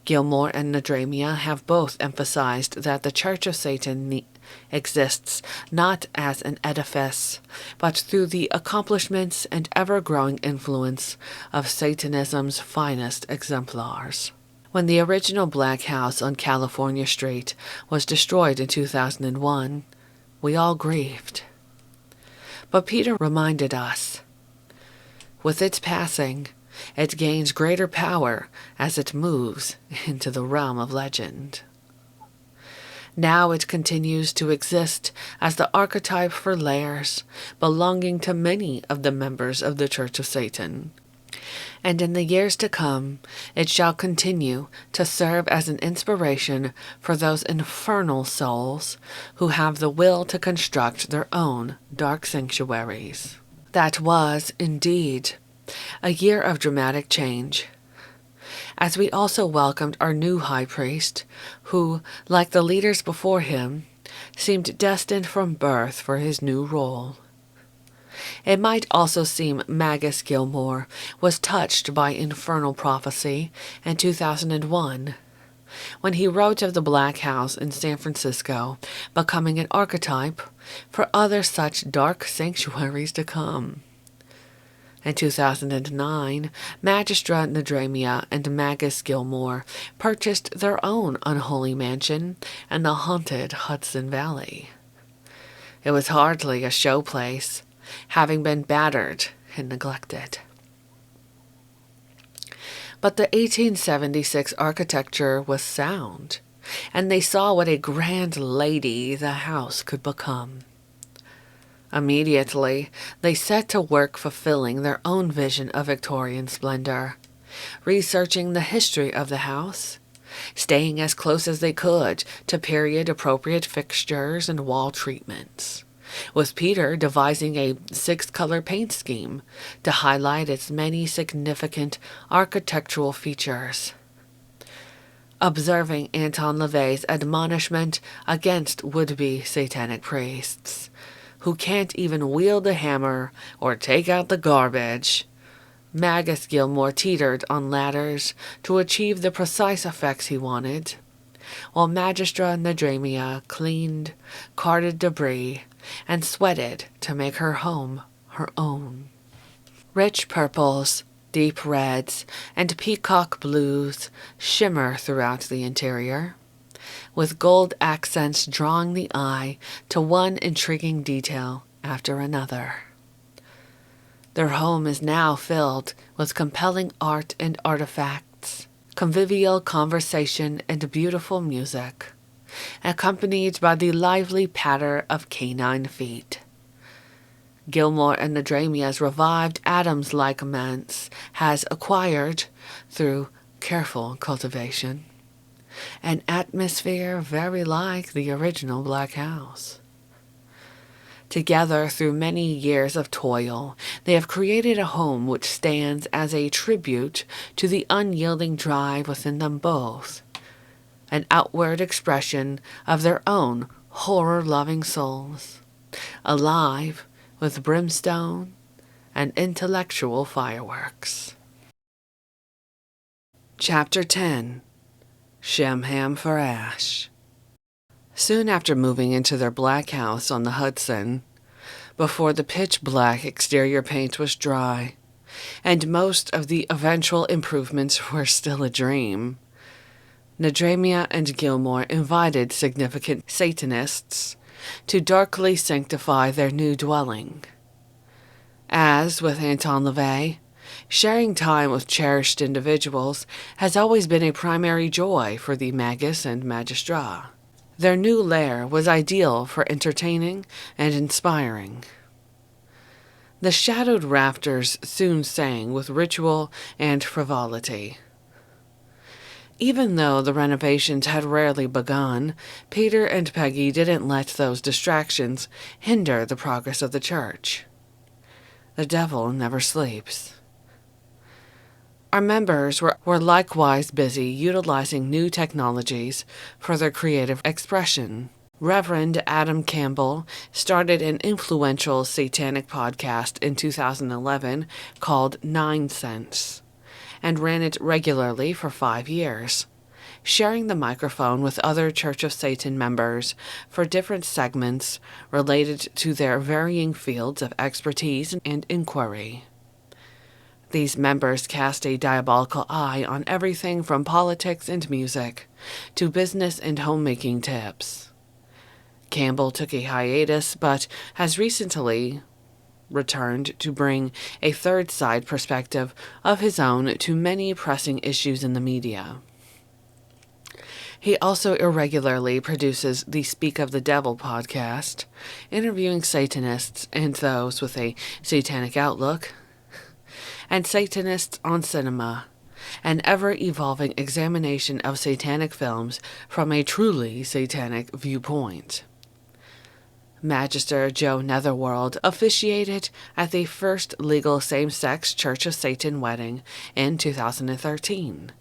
Gilmore and Nadramia have both emphasized that the Church of Satan exists not as an edifice, but through the accomplishments and ever-growing influence of Satanism's finest exemplars. When the original Black House on California Street was destroyed in 2001, we all grieved. But Peter reminded us, with its passing, it gains greater power as it moves into the realm of legend. Now it continues to exist as the archetype for layers belonging to many of the members of the Church of Satan. And in the years to come, it shall continue to serve as an inspiration for those infernal souls who have the will to construct their own dark sanctuaries. That was, indeed, a year of dramatic change, as we also welcomed our new high priest, who, like the leaders before him, seemed destined from birth for his new role. It might also seem Magus Gilmore was touched by infernal prophecy in 2001, when he wrote of the Black House in San Francisco becoming an archetype for other such dark sanctuaries to come. In 2009, Magistra Nadramia and Magus Gilmore purchased their own unholy mansion in the haunted Hudson Valley. It was hardly a showplace, having been battered and neglected. But the 1876 architecture was sound, and they saw what a grand lady the house could become. Immediately, they set to work fulfilling their own vision of Victorian splendor, researching the history of the house, staying as close as they could to period-appropriate fixtures and wall treatments, with Peter devising a 6-color paint scheme to highlight its many significant architectural features. Observing Anton LaVey's admonishment against would-be satanic priests, who can't even wield a hammer or take out the garbage, Magus Gilmore teetered on ladders to achieve the precise effects he wanted, while Magistra Nadramia cleaned, carted debris, and sweated to make her home her own. Rich purples, deep reds, and peacock blues shimmer throughout the interior, with gold accents drawing the eye to one intriguing detail after another. Their home is now filled with compelling art and artifacts, convivial conversation, and beautiful music, accompanied by the lively patter of canine feet. Gilmore and Nadramia's revived Adams-like manse has acquired, through careful cultivation, an atmosphere very like the original Black House. Together, through many years of toil, they have created a home which stands as a tribute to the unyielding drive within them both, an outward expression of their own horror-loving souls, alive with brimstone and intellectual fireworks. Chapter 10. Shemham for Ash. Soon after moving into their Black House on the Hudson, before the pitch-black exterior paint was dry, and most of the eventual improvements were still a dream, Nadramia and Gilmore invited significant Satanists to darkly sanctify their new dwelling. As with Anton LaVey, sharing time with cherished individuals has always been a primary joy for the Magus and Magistra. Their new lair was ideal for entertaining and inspiring. The shadowed rafters soon sang with ritual and frivolity. Even though the renovations had rarely begun, Peter and Peggy didn't let those distractions hinder the progress of the church. The devil never sleeps. Our members were likewise busy utilizing new technologies for their creative expression. Reverend Adam Campbell started an influential satanic podcast in 2011 called 9 Cents, and ran it regularly for 5 years, sharing the microphone with other Church of Satan members for different segments related to their varying fields of expertise and inquiry. These members cast a diabolical eye on everything from politics and music to business and homemaking tips. Campbell took a hiatus, but has recently returned to bring a third side perspective of his own to many pressing issues in the media. He also irregularly produces the Speak of the Devil podcast, interviewing Satanists and those with a satanic outlook, and Satanists on Cinema, an ever-evolving examination of satanic films from a truly satanic viewpoint. Magister Joe Netherworld officiated at the first legal same-sex Church of Satan wedding in 2013,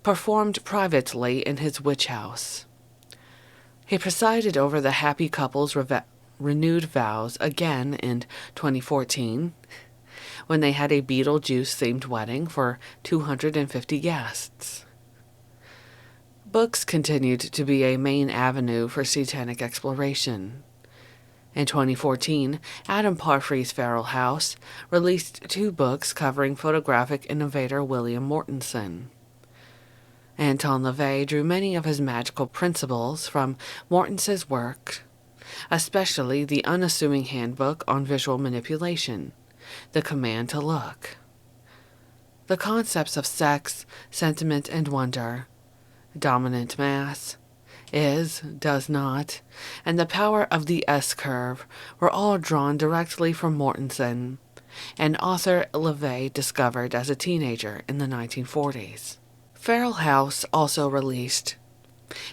performed privately in his witch house. He presided over the happy couple's renewed vows again in 2014, when they had a Beetlejuice-themed wedding for 250 guests. Books continued to be a main avenue for satanic exploration. In 2014, Adam Parfrey's Feral House released 2 books covering photographic innovator William Mortensen. Anton LaVey drew many of his magical principles from Mortensen's work, especially the unassuming handbook on visual manipulation, The Command to Look. The concepts of sex, sentiment, and wonder, dominant mass, is, does not, and the power of the S-curve were all drawn directly from Mortensen, an author LaVey discovered as a teenager in the 1940s. Feral House also released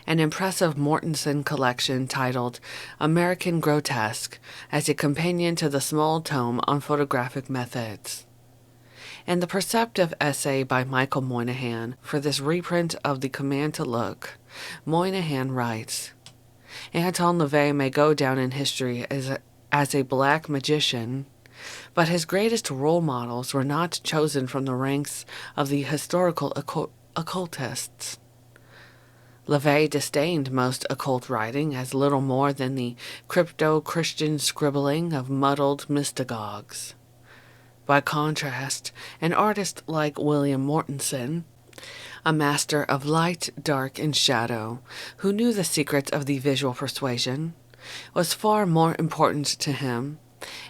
an impressive Mortensen collection titled American Grotesque as a companion to the small tome on photographic methods. And the perceptive essay by Michael Moynihan for this reprint of The Command to Look, Moynihan writes, Anton LaVey may go down in history as a black magician, but his greatest role models were not chosen from the ranks of the historical occultists. LaVey disdained most occult writing as little more than the crypto-Christian scribbling of muddled mystagogues. By contrast, an artist like William Mortensen, a master of light, dark, and shadow, who knew the secrets of the visual persuasion, was far more important to him,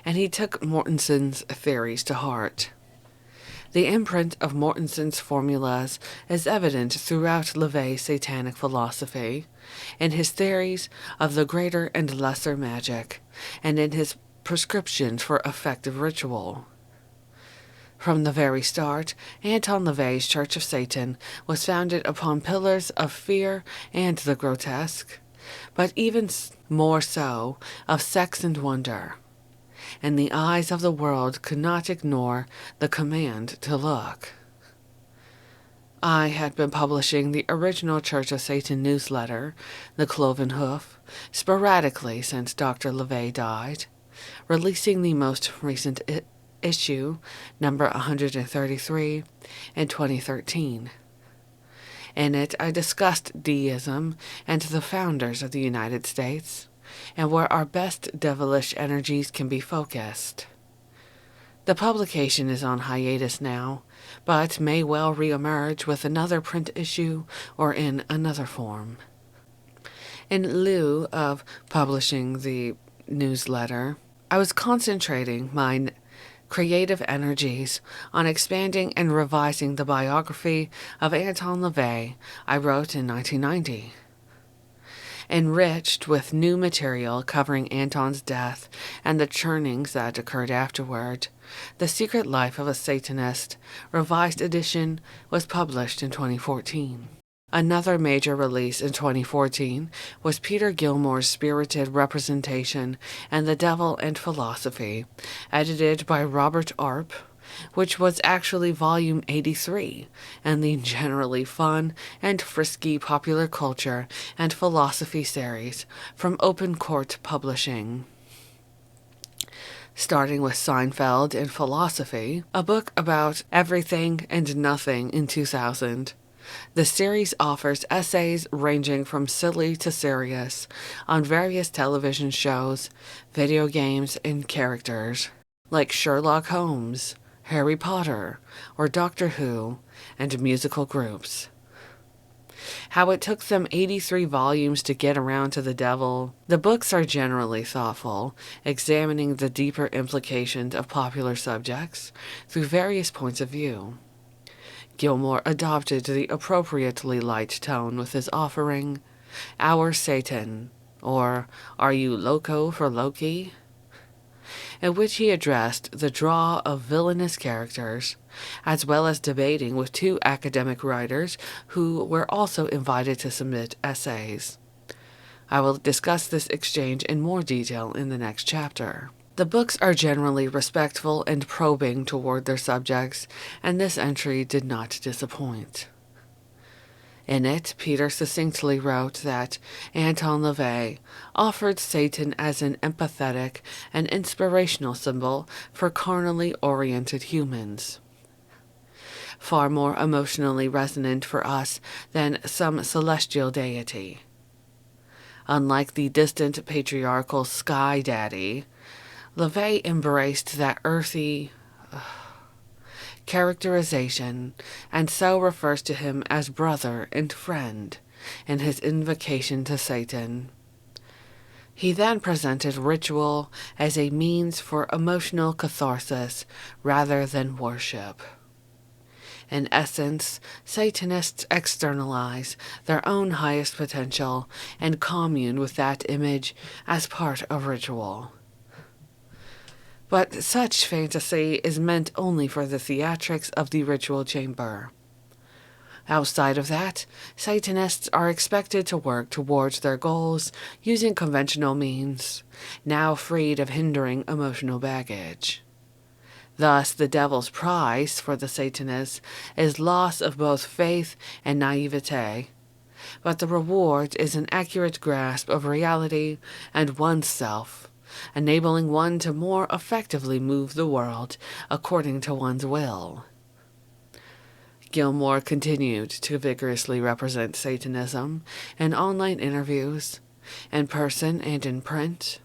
and he took Mortensen's theories to heart. The imprint of Mortensen's formulas is evident throughout LaVey's satanic philosophy, in his theories of the greater and lesser magic, and in his prescriptions for effective ritual. From the very start, Anton LaVey's Church of Satan was founded upon pillars of fear and the grotesque, but even more so of sex and wonder, and the eyes of the world could not ignore the command to look. I had been publishing the original Church of Satan newsletter, The Cloven Hoof, sporadically since Dr. LaVey died, releasing the most recent issue, number 133, in 2013. In it, I discussed deism and the founders of the United States, and where our best devilish energies can be focused. The publication is on hiatus now, but may well reemerge with another print issue or in another form. In lieu of publishing the newsletter, I was concentrating my creative energies on expanding and revising the biography of Anton LaVey I wrote in 1990. Enriched with new material covering Anton's death and the churnings that occurred afterward, The Secret Life of a Satanist, revised edition, was published in 2014. Another major release in 2014 was Peter Gilmore's Spirited Representation and the Devil and Philosophy, edited by Robert Arp, which was actually volume 83, and the generally fun and frisky popular culture and philosophy series from Open Court Publishing. Starting with Seinfeld and Philosophy, a book about everything and nothing in 2000. The series offers essays ranging from silly to serious on various television shows, video games, and characters, like Sherlock Holmes, Harry Potter, or Doctor Who, and musical groups. How it took them 83 volumes to get around to the devil. The books are generally thoughtful, examining the deeper implications of popular subjects through various points of view. Gilmore adopted the appropriately light tone with his offering, Our Satan, or Are You Loco for Loki?, in which he addressed the draw of villainous characters, as well as debating with two academic writers who were also invited to submit essays. I will discuss this exchange in more detail in the next chapter. The books are generally respectful and probing toward their subjects, and this entry did not disappoint. In it, Peter succinctly wrote that Anton LaVey offered Satan as an empathetic and inspirational symbol for carnally oriented humans, far more emotionally resonant for us than some celestial deity. Unlike the distant patriarchal Sky Daddy, LaVey embraced that earthy characterization, and so refers to him as brother and friend in his invocation to Satan. He then presented ritual as a means for emotional catharsis rather than worship. In essence, Satanists externalize their own highest potential and commune with that image as part of ritual. But such fantasy is meant only for the theatrics of the ritual chamber. Outside of that, Satanists are expected to work towards their goals using conventional means, now freed of hindering emotional baggage. Thus, the devil's price for the Satanist is loss of both faith and naivete, but the reward is an accurate grasp of reality and oneself, enabling one to more effectively move the world according to one's will. Gilmore continued to vigorously represent Satanism in online interviews, in person and in print,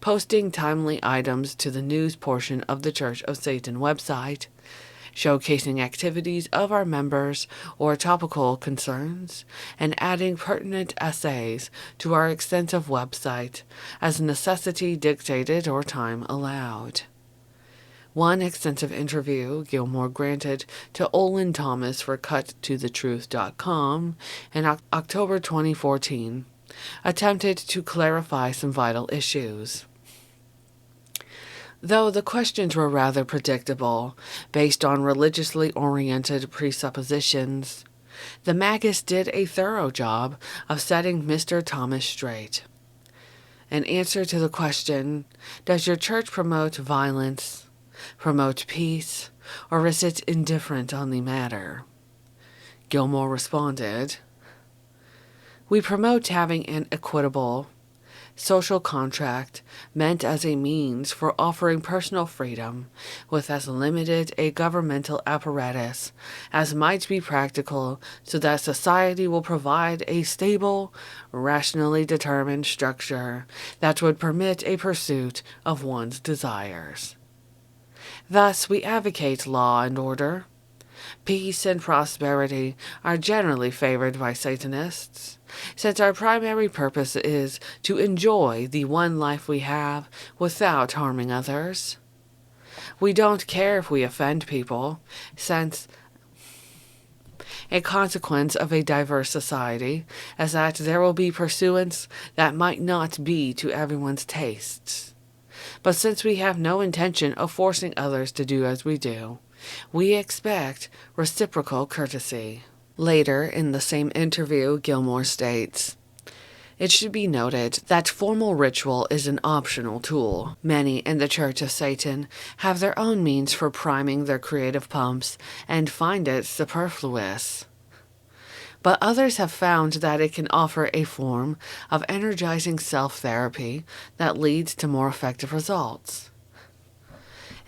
posting timely items to the news portion of the Church of Satan website, showcasing activities of our members or topical concerns, and adding pertinent essays to our extensive website as necessity dictated or time allowed. One extensive interview Gilmore granted to Olin Thomas for CutToTheTruth.com in October 2014 attempted to clarify some vital issues. Though the questions were rather predictable, based on religiously oriented presuppositions, the Magus did a thorough job of setting Mr. Thomas straight. In answer to the question, does your church promote violence, promote peace, or is it indifferent on the matter? Gilmore responded, we promote having an equitable social contract meant as a means for offering personal freedom with as limited a governmental apparatus as might be practical, so that society will provide a stable, rationally determined structure that would permit a pursuit of one's desires. Thus, we advocate law and order. Peace and prosperity are generally favored by Satanists, since our primary purpose is to enjoy the one life we have without harming others. We don't care if we offend people, since a consequence of a diverse society is that there will be pursuits that might not be to everyone's tastes. But since we have no intention of forcing others to do as we do, we expect reciprocal courtesy. Later in the same interview, Gilmore states, "It should be noted that formal ritual is an optional tool. Many in the Church of Satan have their own means for priming their creative pumps and find it superfluous. But others have found that it can offer a form of energizing self-therapy that leads to more effective results.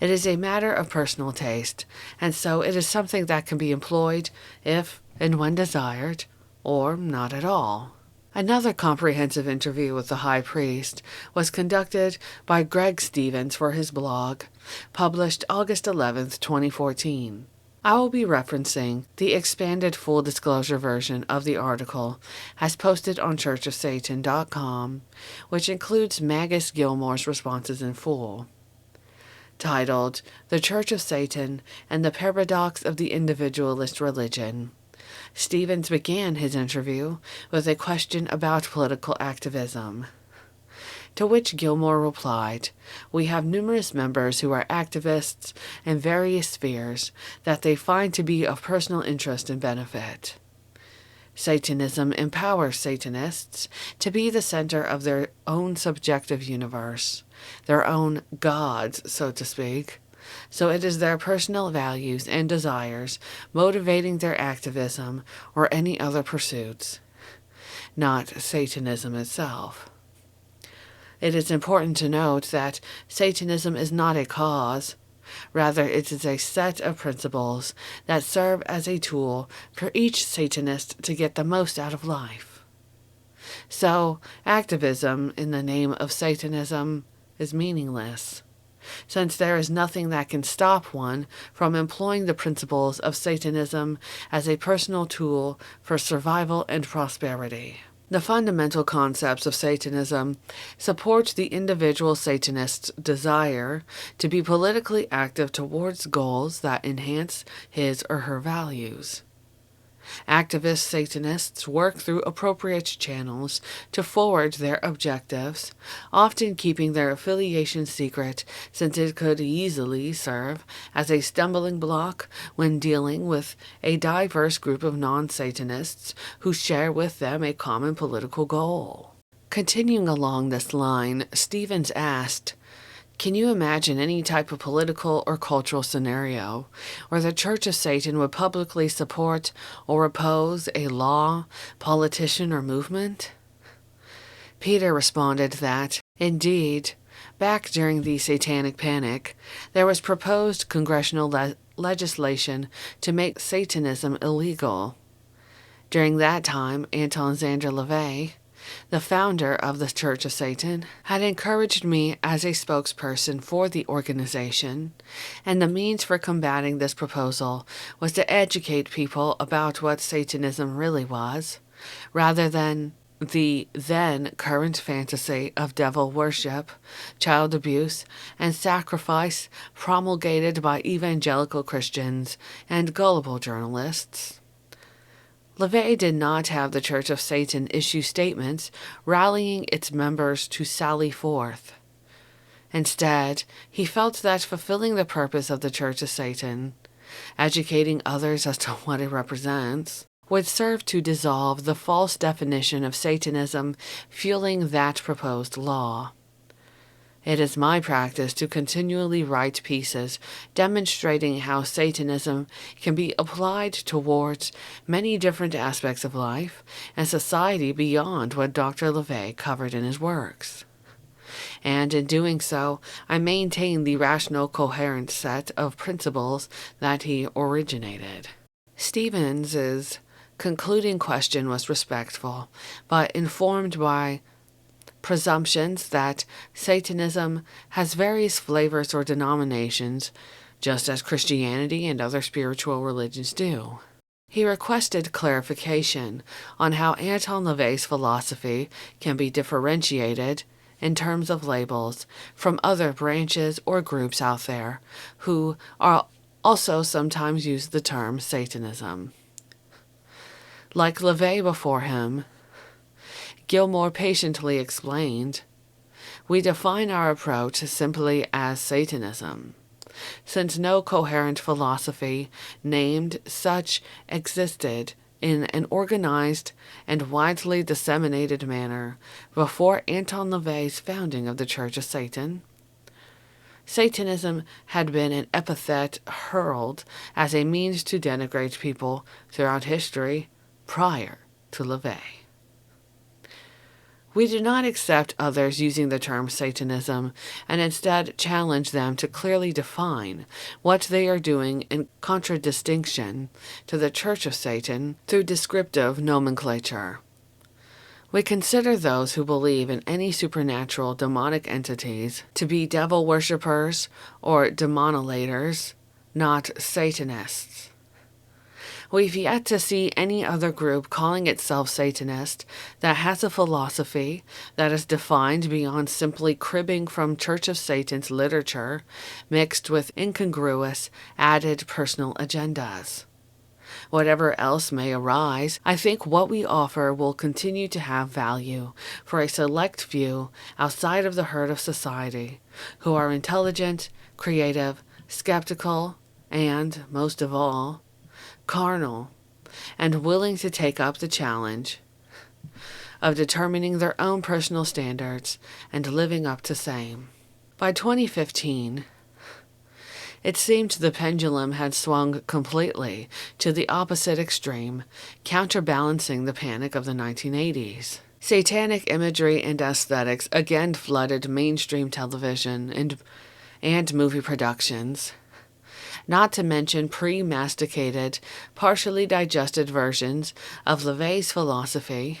It is a matter of personal taste, and so it is something that can be employed if and when desired, or not at all." Another comprehensive interview with the high priest was conducted by Greg Stevens for his blog, published August 11th, 2014. I will be referencing the expanded full disclosure version of the article as posted on churchofsatan.com, which includes Magus Gilmore's responses in full. Titled, "The Church of Satan and the Paradox of the Individualist Religion," Stevens began his interview with a question about political activism. To which Gilmore replied, "We have numerous members who are activists in various spheres that they find to be of personal interest and benefit. Satanism empowers Satanists to be the center of their own subjective universe, their own gods, so to speak. So it is their personal values and desires motivating their activism or any other pursuits, not Satanism itself. It is important to note that Satanism is not a cause. Rather, it is a set of principles that serve as a tool for each Satanist to get the most out of life. So, activism in the name of Satanism is meaningless, since there is nothing that can stop one from employing the principles of Satanism as a personal tool for survival and prosperity. The fundamental concepts of Satanism support the individual Satanist's desire to be politically active towards goals that enhance his or her values. Activist Satanists work through appropriate channels to forward their objectives, often keeping their affiliation secret since it could easily serve as a stumbling block when dealing with a diverse group of non-Satanists who share with them a common political goal." Continuing along this line, Stevens asked, "Can you imagine any type of political or cultural scenario where the Church of Satan would publicly support or oppose a law, politician, or movement?" Peter responded that, indeed, back during the Satanic Panic, there was proposed congressional legislation to make Satanism illegal. During that time, Anton Szandor LaVey, the founder of the Church of Satan, had encouraged me as a spokesperson for the organization, and the means for combating this proposal was to educate people about what Satanism really was, rather than the then current fantasy of devil worship, child abuse, and sacrifice promulgated by evangelical Christians and gullible journalists. LaVey did not have the Church of Satan issue statements rallying its members to sally forth. Instead, he felt that fulfilling the purpose of the Church of Satan, educating others as to what it represents, would serve to dissolve the false definition of Satanism fueling that proposed law. It is my practice to continually write pieces demonstrating how Satanism can be applied towards many different aspects of life and society beyond what Dr. LaVey covered in his works. And in doing so, I maintain the rational, coherent set of principles that he originated. Stevens's concluding question was respectful, but informed by presumptions that Satanism has various flavors or denominations, just as Christianity and other spiritual religions do. He requested clarification on how Anton LaVey's philosophy can be differentiated in terms of labels from other branches or groups out there who are also sometimes use the term Satanism. Like LaVey before him, Gilmore patiently explained, we define our approach simply as Satanism, since no coherent philosophy named such existed in an organized and widely disseminated manner before Anton LaVey's founding of the Church of Satan. Satanism had been an epithet hurled as a means to denigrate people throughout history prior to LaVey. We do not accept others using the term Satanism and instead challenge them to clearly define what they are doing in contradistinction to the Church of Satan through descriptive nomenclature. We consider those who believe in any supernatural demonic entities to be devil worshippers or demonolators, not Satanists. We've yet to see any other group calling itself Satanist that has a philosophy that is defined beyond simply cribbing from Church of Satan's literature mixed with incongruous, added personal agendas. Whatever else may arise, I think what we offer will continue to have value for a select few outside of the herd of society who are intelligent, creative, skeptical, and, most of all, carnal, and willing to take up the challenge of determining their own personal standards and living up to same. By 2015, it seemed the pendulum had swung completely to the opposite extreme, counterbalancing the panic of the 1980s. Satanic imagery and aesthetics again flooded mainstream television and movie productions, not to mention pre-masticated, partially digested versions of LaVey's philosophy,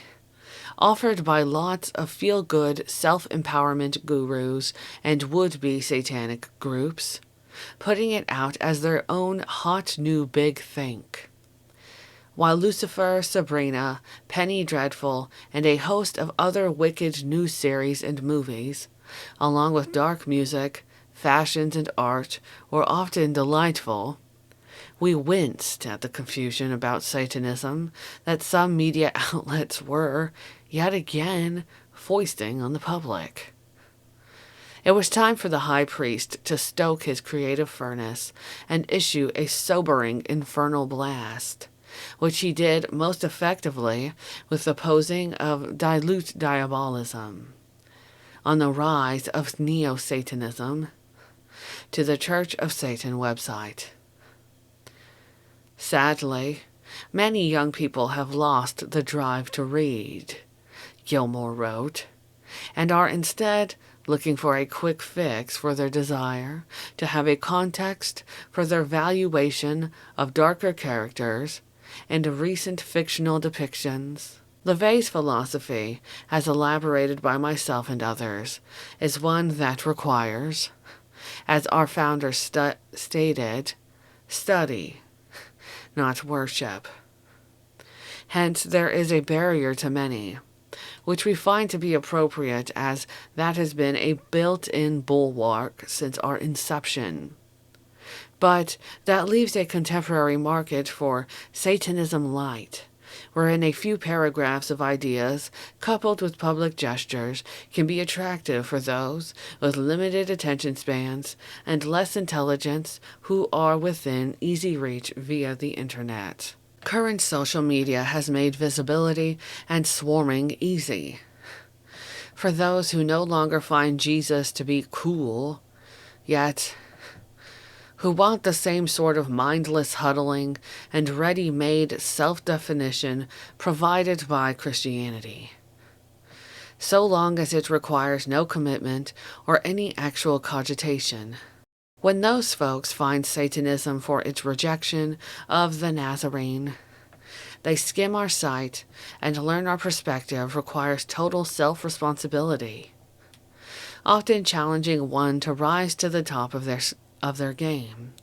offered by lots of feel-good self-empowerment gurus and would-be satanic groups, putting it out as their own hot new big think. While Lucifer, Sabrina, Penny Dreadful, and a host of other wicked new series and movies, along with dark music, fashions, and art were often delightful, we winced at the confusion about Satanism that some media outlets were, yet again, foisting on the public. It was time for the high priest to stoke his creative furnace and issue a sobering infernal blast, which he did most effectively with the posing of dilute diabolism on the rise of neo-Satanism to the Church of Satan website. Sadly, many young people have lost the drive to read, Gilmore wrote, and are instead looking for a quick fix for their desire to have a context for their valuation of darker characters and recent fictional depictions. LaVey's philosophy, as elaborated by myself and others, is one that requires, as our founder stated, study, not worship. Hence, there is a barrier to many, which we find to be appropriate as that has been a built-in bulwark since our inception. But that leaves a contemporary market for Satanism light, wherein a few paragraphs of ideas coupled with public gestures can be attractive for those with limited attention spans and less intelligence who are within easy reach via the internet. Current social media has made visibility and swarming easy. For those who no longer find Jesus to be cool, yet who want the same sort of mindless huddling and ready-made self-definition provided by Christianity, so long as it requires no commitment or any actual cogitation. When those folks find Satanism for its rejection of the Nazarene, they skim our site and learn our perspective requires total self-responsibility, often challenging one to rise to the top of their game.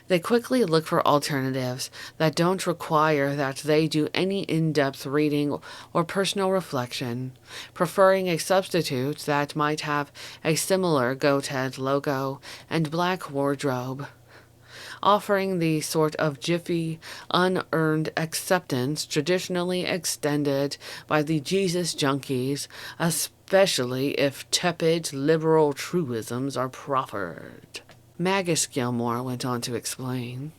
They quickly look for alternatives that don't require that they do any in-depth reading or personal reflection, preferring a substitute that might have a similar goat head logo and black wardrobe, offering the sort of jiffy, unearned acceptance traditionally extended by the Jesus junkies, especially if tepid liberal truisms are proffered. Magus Gilmore went on to explain.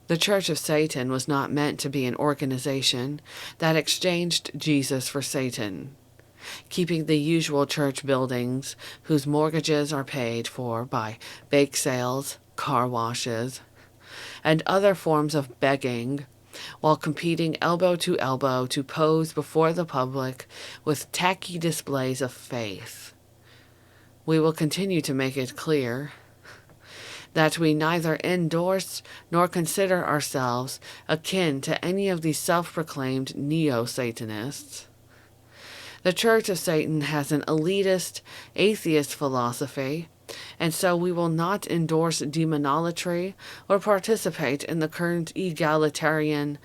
The Church of Satan was not meant to be an organization that exchanged Jesus for Satan, keeping the usual church buildings whose mortgages are paid for by bake sales, car washes, and other forms of begging, while competing elbow to elbow to pose before the public with tacky displays of faith. We will continue to make it clear that we neither endorse nor consider ourselves akin to any of these self-proclaimed neo-Satanists. The Church of Satan has an elitist, atheist philosophy, and so we will not endorse demonolatry or participate in the current egalitarian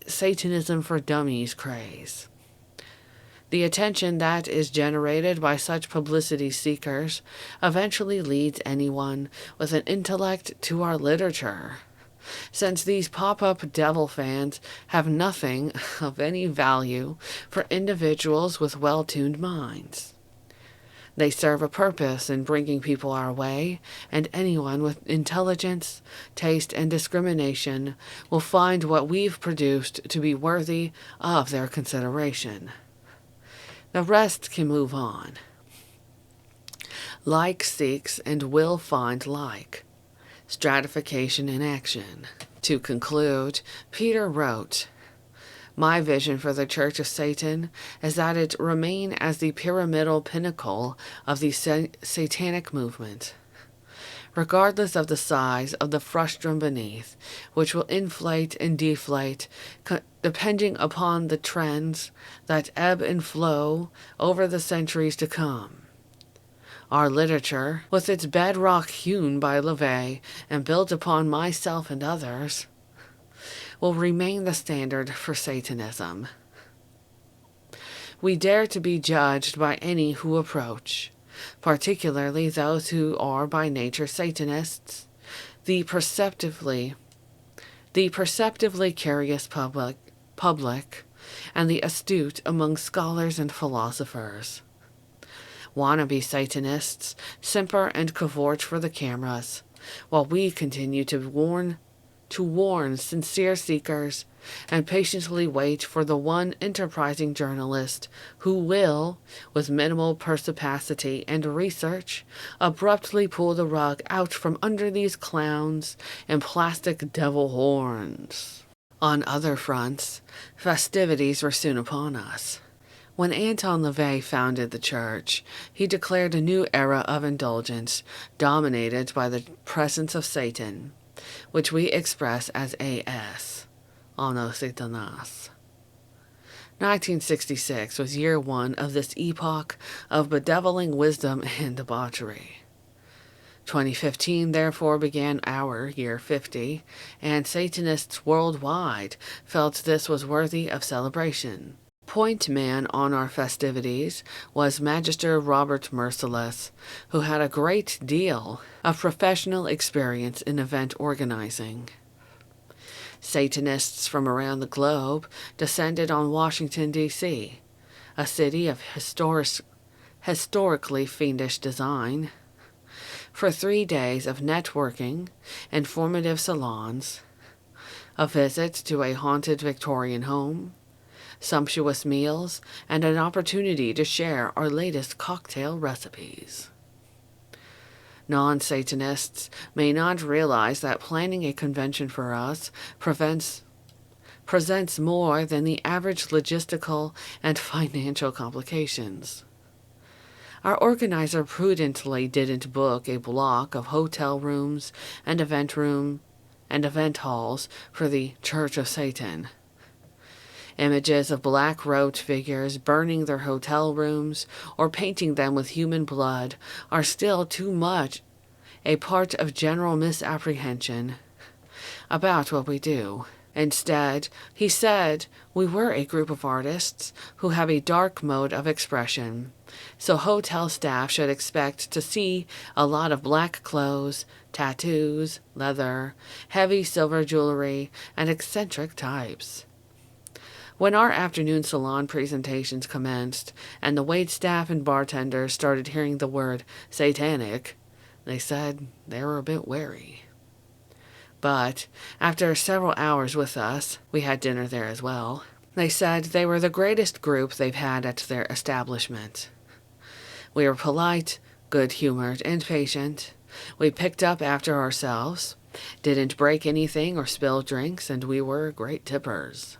Satanism for Dummies craze. The attention that is generated by such publicity seekers eventually leads anyone with an intellect to our literature, since these pop-up devil fans have nothing of any value for individuals with well-tuned minds. They serve a purpose in bringing people our way, and anyone with intelligence, taste, and discrimination will find what we've produced to be worthy of their consideration. The rest can move on. Like seeks and will find like. Stratification in action. To conclude, Peter wrote, "My vision for the Church of Satan is that it remain as the pyramidal pinnacle of the satanic movement, regardless of the size of the frustrum beneath, which will inflate and deflate depending upon the trends that ebb and flow over the centuries to come. Our literature, with its bedrock hewn by LaVey and built upon myself and others, will remain the standard for Satanism. We dare to be judged by any who approach, particularly those who are by nature Satanists, the perceptively curious public, and the astute among scholars and philosophers. Wannabe Satanists simper and cavort for the cameras, while we continue to warn sincere seekers and patiently wait for the one enterprising journalist who will, with minimal perspicacity and research, abruptly pull the rug out from under these clowns and plastic devil horns. On other fronts, festivities were soon upon us. When Anton LaVey founded the church, he declared a new era of indulgence dominated by the presence of Satan, which we express as AS, Ano Satanas. 1966 was year one of this epoch of bedeviling wisdom and debauchery. 2015 therefore began our year 50, and Satanists worldwide felt this was worthy of celebration. Point man on our festivities was Magister Robert Merciless, who had a great deal of professional experience in event organizing. Satanists from around the globe descended on Washington, D.C., a city of historically fiendish design, for 3 days of networking, informative salons, a visit to a haunted Victorian home, sumptuous meals, and an opportunity to share our latest cocktail recipes. Non-Satanists may not realize that planning a convention for us presents more than the average logistical and financial complications. Our organizer prudently didn't book a block of hotel rooms and event halls for the Church of Satan. Images of black-robed figures burning their hotel rooms or painting them with human blood are still too much a part of general misapprehension about what we do. Instead, he said we were a group of artists who have a dark mode of expression, so hotel staff should expect to see a lot of black clothes, tattoos, leather, heavy silver jewelry, and eccentric types. When our afternoon salon presentations commenced and the waitstaff and bartenders started hearing the word satanic, they said they were a bit wary. But after several hours with us, we had dinner there as well, they said they were the greatest group they've had at their establishment. We were polite, good-humored, and patient. We picked up after ourselves, didn't break anything or spill drinks, and we were great tippers.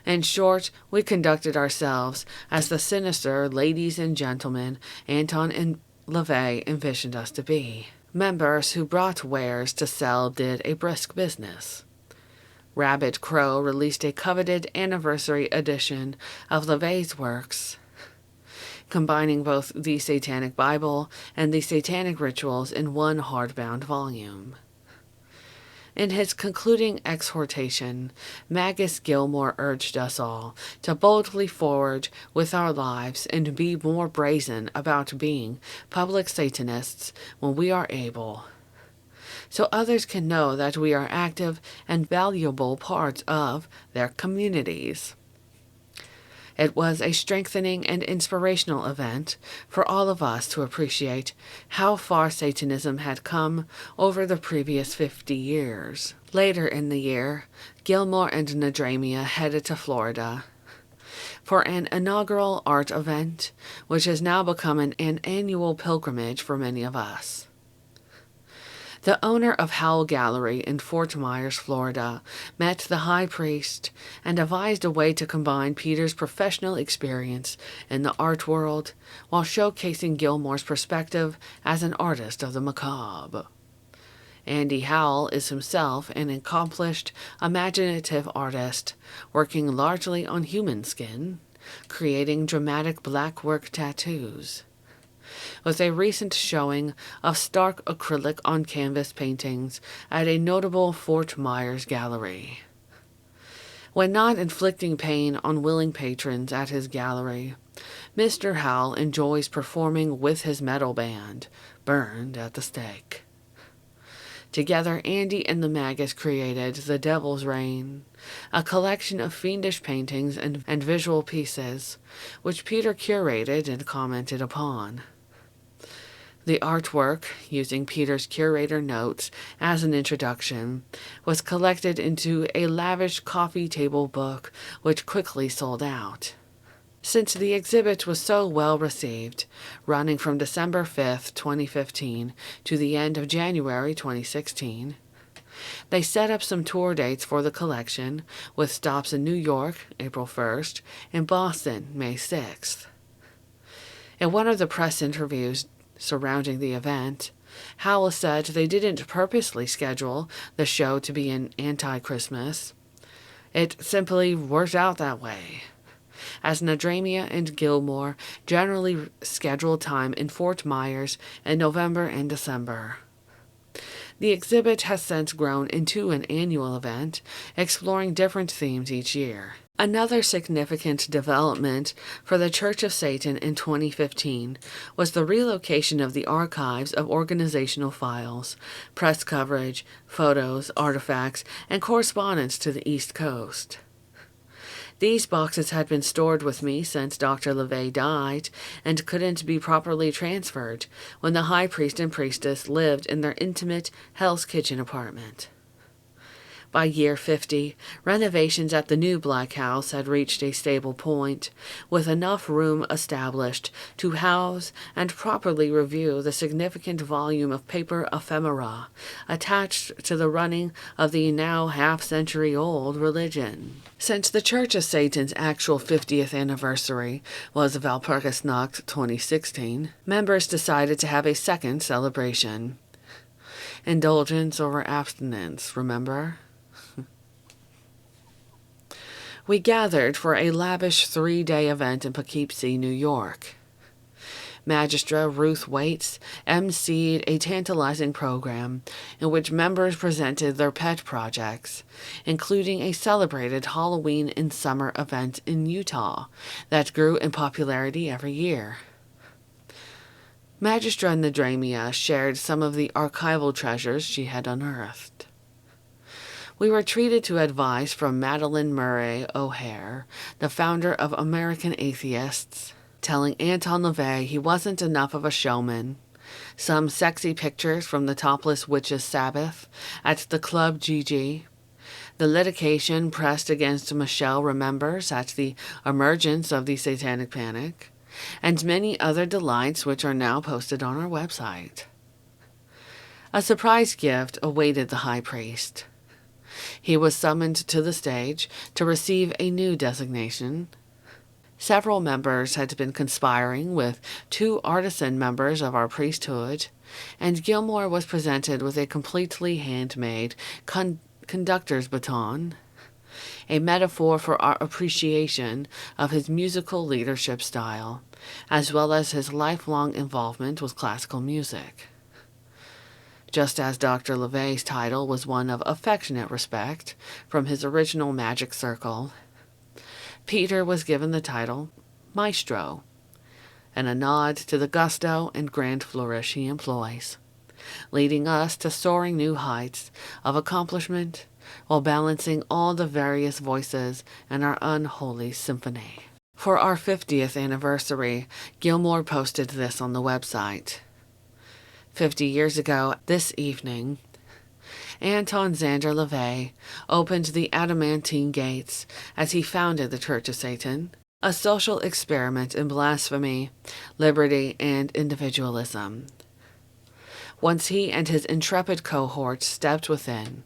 In short, we conducted ourselves as the sinister ladies and gentlemen Anton and LaVey envisioned us to be. Members who brought wares to sell did a brisk business. Rabbit Crow released a coveted anniversary edition of LaVey's works, combining both the Satanic Bible and the Satanic Rituals in one hardbound volume. In his concluding exhortation, Magus Gilmore urged us all to boldly forward with our lives and be more brazen about being public Satanists when we are able, so others can know that we are active and valuable parts of their communities. It was a strengthening and inspirational event for all of us to appreciate how far Satanism had come over the previous 50 years. Later in the year, Gilmore and Nadramia headed to Florida for an inaugural art event, which has now become an annual pilgrimage for many of us. The owner of Howell Gallery in Fort Myers, Florida, met the high priest and devised a way to combine Peter's professional experience in the art world while showcasing Gilmore's perspective as an artist of the macabre. Andy Howell is himself an accomplished, imaginative artist, working largely on human skin, creating dramatic blackwork tattoos. With a recent showing of stark acrylic on canvas paintings at a notable Fort Myers gallery. When not inflicting pain on willing patrons at his gallery, Mr. Howell enjoys performing with his metal band, Burned at the Stake. Together, Andy and the Magus created The Devil's Reign, a collection of fiendish paintings and visual pieces, which Peter curated and commented upon. The artwork, using Peter's curator notes as an introduction, was collected into a lavish coffee table book which quickly sold out. Since the exhibit was so well received, running from December 5th, 2015 to the end of January 2016, they set up some tour dates for the collection, with stops in New York, April 1st, and Boston, May 6th. In one of the press interviews surrounding the event, Howell said they didn't purposely schedule the show to be an anti-Christmas. It simply worked out that way, as Nadramia and Gilmore generally scheduled time in Fort Myers in November and December. The exhibit has since grown into an annual event, exploring different themes each year. Another significant development for the Church of Satan in 2015 was the relocation of the archives of organizational files, press coverage, photos, artifacts, and correspondence to the East Coast. These boxes had been stored with me since Dr. LaVey died and couldn't be properly transferred when the high priest and priestess lived in their intimate Hell's Kitchen apartment. By year 50, renovations at the new Black House had reached a stable point, with enough room established to house and properly review the significant volume of paper ephemera attached to the running of the now half-century-old religion. Since the Church of Satan's actual 50th anniversary was Walpurgisnacht 2016, members decided to have a second celebration. Indulgence over abstinence, remember? We gathered for a lavish 3-day event in Poughkeepsie, New York. Magistra Ruth Waits emceed a tantalizing program in which members presented their pet projects, including a celebrated Halloween in summer event in Utah that grew in popularity every year. Magistra Nadramia shared some of the archival treasures she had unearthed. We were treated to advice from Madeline Murray O'Hare, the founder of American Atheists, telling Anton LaVey he wasn't enough of a showman, some sexy pictures from the topless witches' Sabbath at the Club GG, the litigation pressed against Michelle Remembers at the emergence of the Satanic Panic, and many other delights which are now posted on our website. A surprise gift awaited the high priest. He was summoned to the stage to receive a new designation. Several members had been conspiring with 2 artisan members of our priesthood, and Gilmore was presented with a completely handmade conductor's baton, a metaphor for our appreciation of his musical leadership style, as well as his lifelong involvement with classical music. Just as Dr. LaVey's title was one of affectionate respect from his original magic circle, Peter was given the title Maestro, and a nod to the gusto and grand flourish he employs, leading us to soaring new heights of accomplishment while balancing all the various voices in our unholy symphony. For our 50th anniversary, Gilmore posted this on the website. 50 years ago this evening, Anton Xander LaVey opened the adamantine gates as he founded the Church of Satan, a social experiment in blasphemy, liberty, and individualism. Once he and his intrepid cohorts stepped within,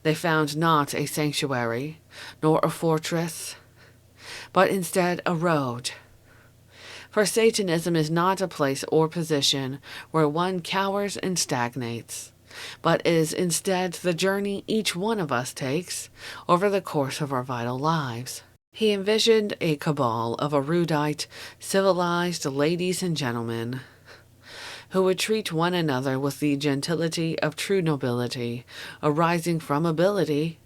they found not a sanctuary, nor a fortress, but instead a road. For Satanism is not a place or position where one cowers and stagnates, but is instead the journey each one of us takes over the course of our vital lives. He envisioned a cabal of erudite, civilized ladies and gentlemen who would treat one another with the gentility of true nobility arising from ability,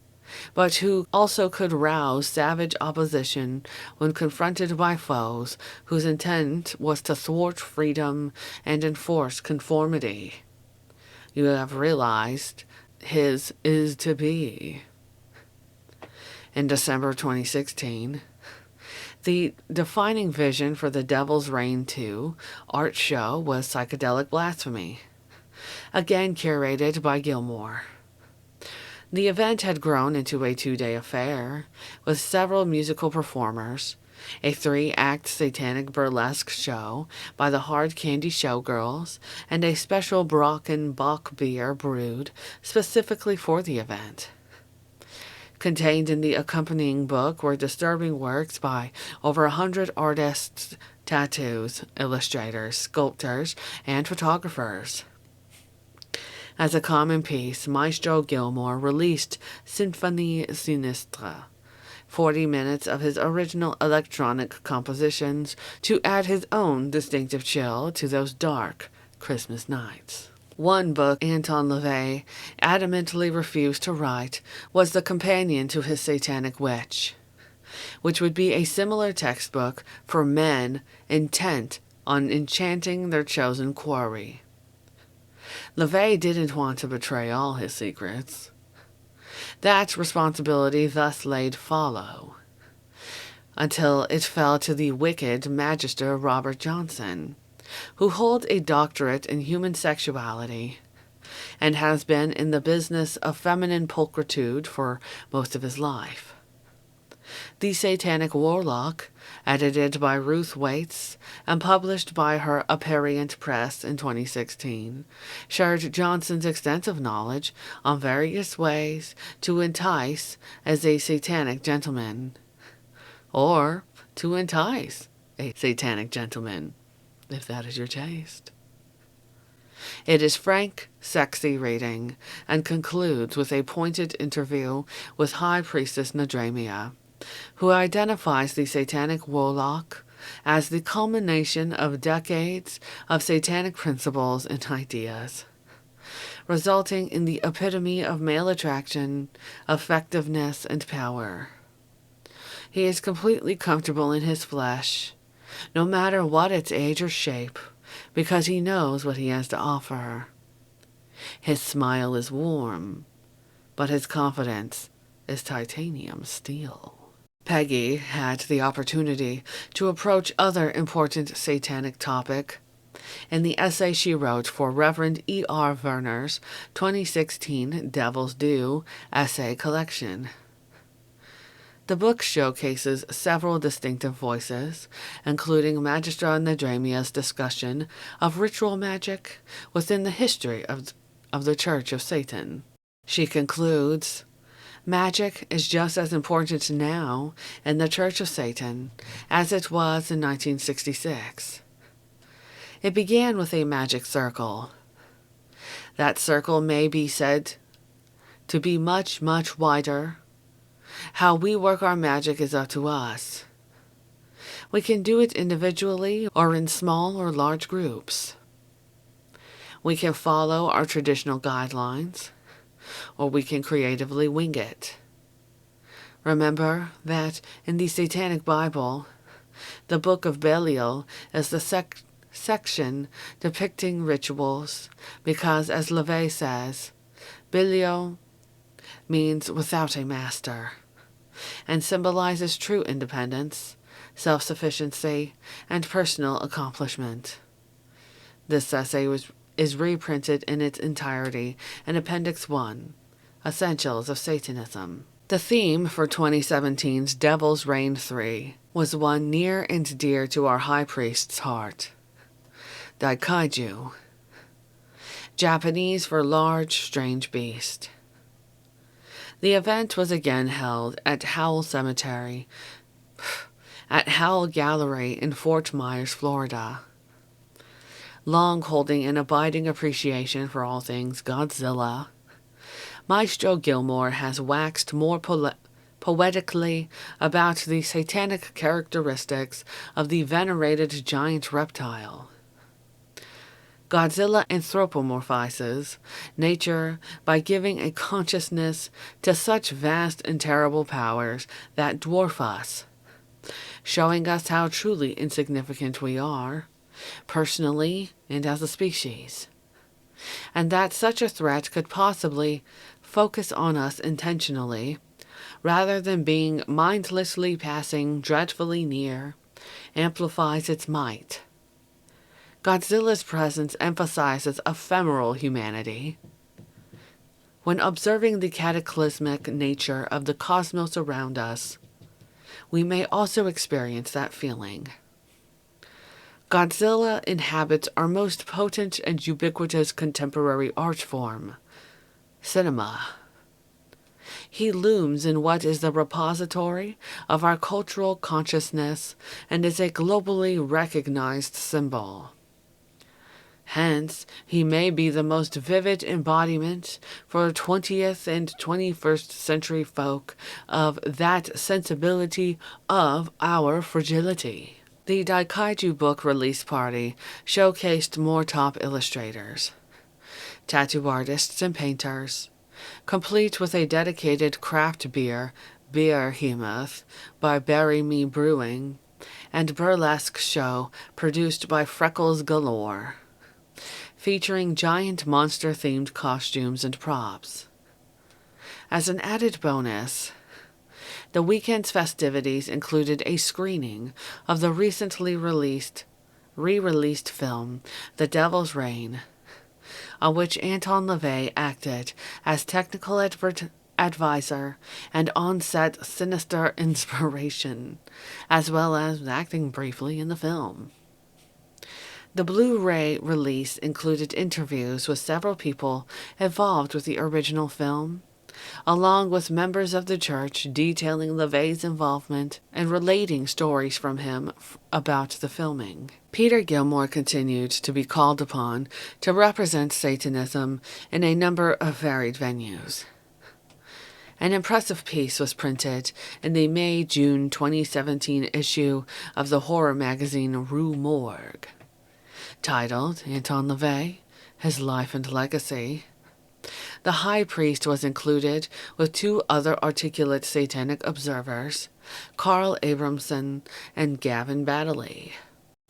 but who also could rouse savage opposition when confronted by foes whose intent was to thwart freedom and enforce conformity. You have realized his is to be. In December 2016, the defining vision for the Devil's Reign 2 art show was Psychedelic Blasphemy, again curated by Gilmore. The event had grown into a 2-day affair, with several musical performers, a 3-act satanic burlesque show by the Hard Candy Showgirls, and a special Brocken Bock beer brewed specifically for the event. Contained in the accompanying book were disturbing works by over 100 artists, tattoos, illustrators, sculptors, and photographers. As a common piece, Maestro Gilmore released Symphonie Sinistre, 40 minutes of his original electronic compositions to add his own distinctive chill to those dark Christmas nights. One book Anton LaVey adamantly refused to write was the companion to his Satanic Witch, which would be a similar textbook for men intent on enchanting their chosen quarry. LaVey didn't want to betray all his secrets. That responsibility thus laid fallow, until it fell to the wicked Magister Robert Johnson, who holds a doctorate in human sexuality and has been in the business of feminine pulchritude for most of his life. The Satanic Warlock, edited by Ruth Waits and published by her Apparient Press in 2016, shared Johnson's extensive knowledge on various ways to entice as a satanic gentleman, or to entice a satanic gentleman, if that is your taste. It is frank, sexy reading, and concludes with a pointed interview with High Priestess Nadramia, who identifies the Satanic Warlock as the culmination of decades of satanic principles and ideas, resulting in the epitome of male attraction, effectiveness, and power. He is completely comfortable in his flesh, no matter what its age or shape, because he knows what he has to offer. His smile is warm, but his confidence is titanium steel. Peggy had the opportunity to approach other important satanic topic in the essay she wrote for Reverend E.R. Werner's 2016 Devil's Due essay collection. The book showcases several distinctive voices, including Magistra Nadramia's discussion of ritual magic within the history of the Church of Satan. She concludes, magic is just as important now in the Church of Satan as it was in 1966. It began with a magic circle. That circle may be said to be much, much wider. How we work our magic is up to us. We can do it individually or in small or large groups. We can follow our traditional guidelines, or we can creatively wing it. Remember that in the Satanic Bible, the Book of Belial is the section depicting rituals, because, as LaVey says, Belial means without a master, and symbolizes true independence, self-sufficiency, and personal accomplishment. This essay is reprinted in its entirety in Appendix 1, Essentials of Satanism. The theme for 2017's Devil's Reign 3 was one near and dear to our High Priest's heart: Daikaiju, Japanese for large, strange beast. The event was again held at Howell Gallery in Fort Myers, Florida. Long holding an abiding appreciation for all things Godzilla, Maestro Gilmore has waxed more poetically about the satanic characteristics of the venerated giant reptile. Godzilla anthropomorphizes nature by giving a consciousness to such vast and terrible powers that dwarf us, showing us how truly insignificant we are, personally and as a species, and that such a threat could possibly focus on us intentionally, rather than being mindlessly passing dreadfully near, amplifies its might. Godzilla's presence emphasizes ephemeral humanity. When observing the cataclysmic nature of the cosmos around us, we may also experience that feeling. Godzilla inhabits our most potent and ubiquitous contemporary art form, cinema. He looms in what is the repository of our cultural consciousness and is a globally recognized symbol. Hence, he may be the most vivid embodiment for 20th and 21st century folk of that sensibility of our fragility. The Daikaiju book release party showcased more top illustrators, tattoo artists, and painters, complete with a dedicated craft beer behemoth by Bury Me Brewing, and burlesque show produced by Freckles Galore, featuring giant monster-themed costumes and props. As an added bonus, the weekend's festivities included a screening of the recently re-released film, The Devil's Reign, on which Anton LaVey acted as technical advisor and on-set sinister inspiration, as well as acting briefly in the film. The Blu-ray release included interviews with several people involved with the original film, along with members of the church detailing LaVey's involvement and relating stories from him about the filming. Peter Gilmore continued to be called upon to represent Satanism in a number of varied venues. An impressive piece was printed in the May-June 2017 issue of the horror magazine Rue Morgue, titled Anton LaVey, His Life and Legacy. The high priest was included with two other articulate satanic observers, Carl Abramson and Gavin Baddeley.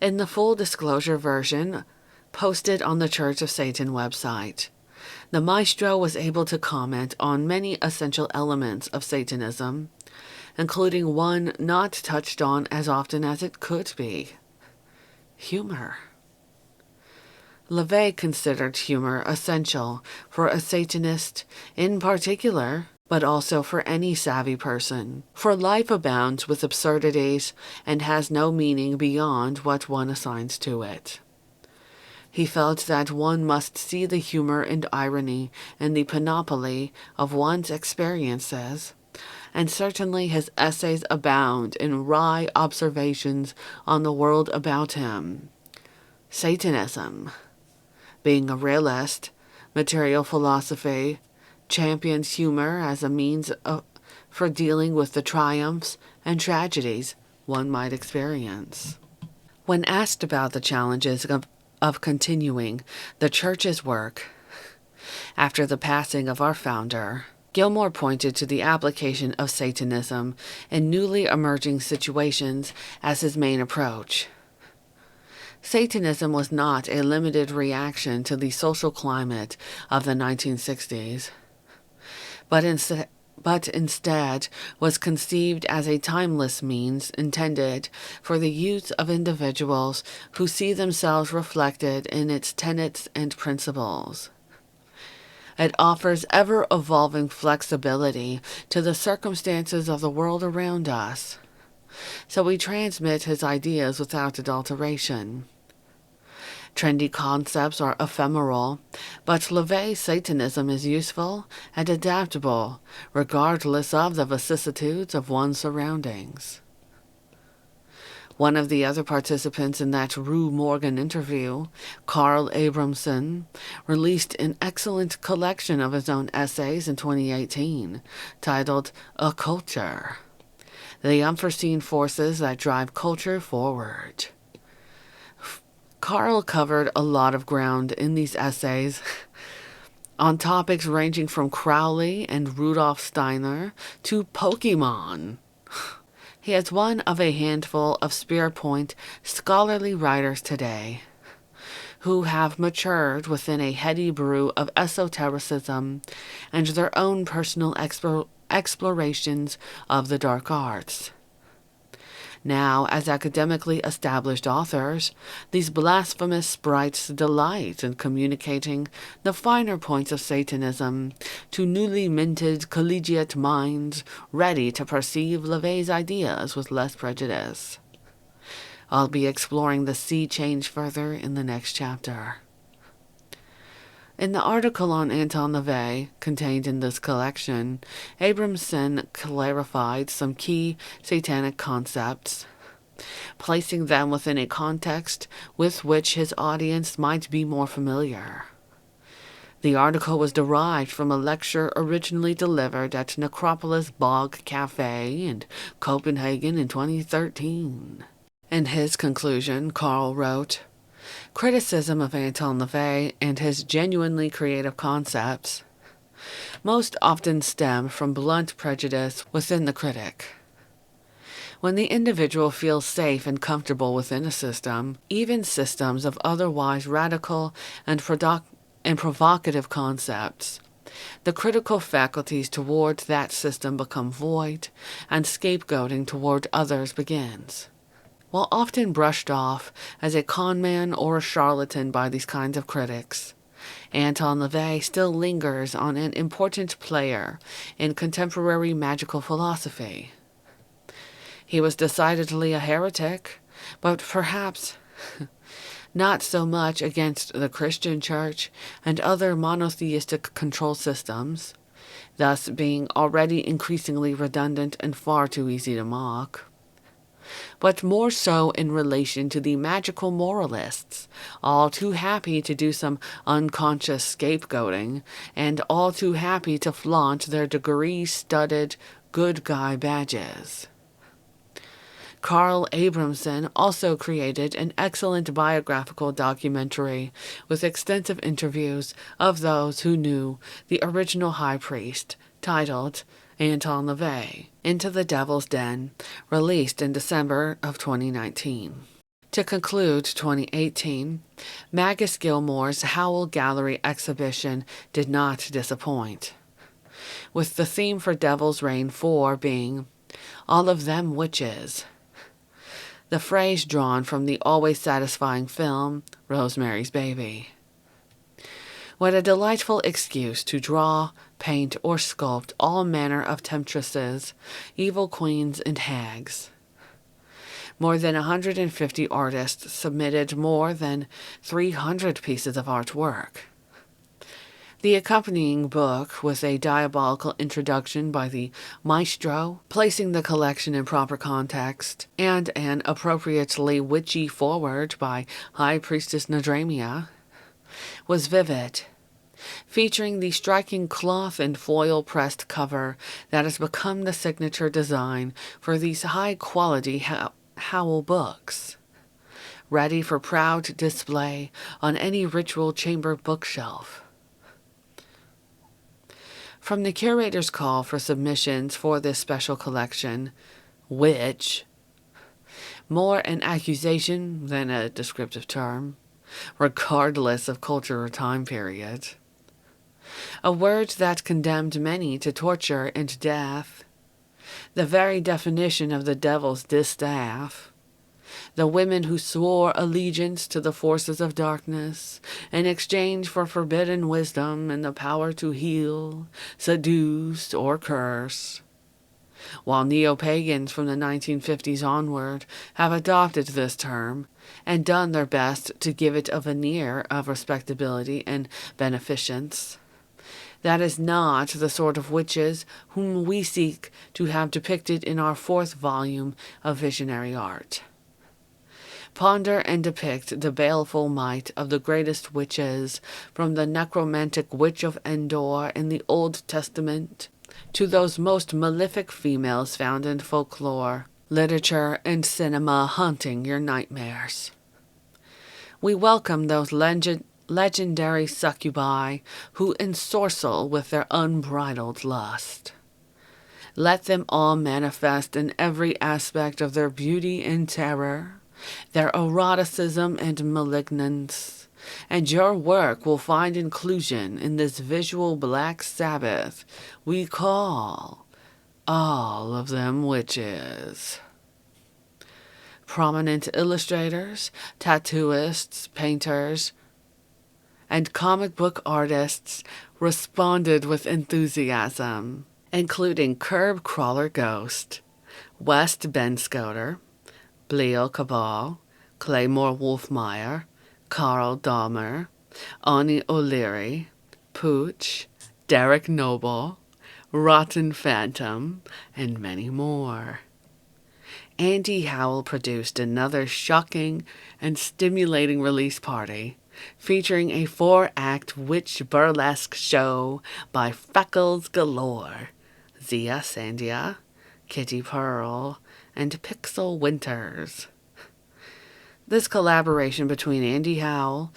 In the full disclosure version posted on the Church of Satan website, the maestro was able to comment on many essential elements of Satanism, including one not touched on as often as it could be: humor. LaVey considered humor essential for a Satanist in particular, but also for any savvy person, for life abounds with absurdities and has no meaning beyond what one assigns to it. He felt that one must see the humor and irony in the panoply of one's experiences, and certainly his essays abound in wry observations on the world about him. Satanism, being a realist, material philosophy, champions humor as a means for dealing with the triumphs and tragedies one might experience. When asked about the challenges of continuing the Church's work after the passing of our founder, Gilmore pointed to the application of Satanism in newly emerging situations as his main approach. Satanism was not a limited reaction to the social climate of the 1960s, but instead was conceived as a timeless means intended for the use of individuals who see themselves reflected in its tenets and principles. It offers ever-evolving flexibility to the circumstances of the world around us, so we transmit his ideas without adulteration. Trendy concepts are ephemeral, but LaVey's Satanism is useful and adaptable, regardless of the vicissitudes of one's surroundings. One of the other participants in that Rue Morgan interview, Carl Abramson, released an excellent collection of his own essays in 2018, titled A Culture: The Unforeseen Forces That Drive Culture Forward. Carl covered a lot of ground in these essays on topics ranging from Crowley and Rudolf Steiner to Pokemon. He is one of a handful of Spirit Point scholarly writers today who have matured within a heady brew of esotericism and their own personal explorations of the dark arts. Now, as academically established authors, these blasphemous sprites delight in communicating the finer points of Satanism to newly minted collegiate minds ready to perceive LaVey's ideas with less prejudice. I'll be exploring the sea change further in the next chapter. In the article on Anton LaVey, contained in this collection, Abramson clarified some key satanic concepts, placing them within a context with which his audience might be more familiar. The article was derived from a lecture originally delivered at Necropolis Bog Cafe in Copenhagen in 2013. In his conclusion, Carl wrote, "Criticism of Anton LaVey and his genuinely creative concepts most often stem from blunt prejudice within the critic. When the individual feels safe and comfortable within a system, even systems of otherwise radical and provocative concepts, the critical faculties toward that system become void, and scapegoating toward others begins. While often brushed off as a conman or a charlatan by these kinds of critics, Anton LaVey still lingers on an important player in contemporary magical philosophy. He was decidedly a heretic, but perhaps not so much against the Christian Church and other monotheistic control systems, thus being already increasingly redundant and far too easy to mock, but more so in relation to the magical moralists, all too happy to do some unconscious scapegoating, and all too happy to flaunt their degree-studded good guy badges. Carl Abramson also created an excellent biographical documentary with extensive interviews of those who knew the original high priest, titled Anton LaVey, Into the Devil's Den, released in December of 2019. To conclude 2018, Magus Gilmore's Howl Gallery exhibition did not disappoint, with the theme for Devil's Reign 4 being All of Them Witches, the phrase drawn from the always satisfying film Rosemary's Baby. What a delightful excuse to draw, paint, or sculpt all manner of temptresses, evil queens, and hags. More than 150 artists submitted more than 300 pieces of artwork. The accompanying book was a diabolical introduction by the maestro, placing the collection in proper context, and an appropriately witchy foreword by High Priestess Nadramia, was vivid, featuring the striking cloth and foil-pressed cover that has become the signature design for these high-quality Howl books, ready for proud display on any ritual chamber bookshelf. From the curator's call for submissions for this special collection, which, more an accusation than a descriptive term, regardless of culture or time period, a word that condemned many to torture and death, the very definition of the devil's distaff, the women who swore allegiance to the forces of darkness in exchange for forbidden wisdom and the power to heal, seduce, or curse, while neo-pagans from the 1950s onward have adopted this term and done their best to give it a veneer of respectability and beneficence. That is not the sort of witches whom we seek to have depicted in our 4th volume of visionary art. Ponder and depict the baleful might of the greatest witches, from the necromantic witch of Endor in the Old Testament to those most malefic females found in folklore, literature, and cinema haunting your nightmares. We welcome those legendary succubi who ensorcel with their unbridled lust. Let them all manifest in every aspect of their beauty and terror, their eroticism and malignance, and your work will find inclusion in this visual Black Sabbath we call All of Them Witches. Prominent illustrators, tattooists, painters, and comic book artists responded with enthusiasm, including Curb Crawler Ghost, West Benscoter, Bleal Cabal, Claymore Wolfmeyer, Carl Dahmer, Ani O'Leary, Pooch, Derek Noble, Rotten Phantom, and many more. Andy Howell produced another shocking and stimulating release party, featuring a 4-act witch burlesque show by Freckles Galore, Zia Sandia, Kitty Pearl, and Pixel Winters. This collaboration between Andy Howell,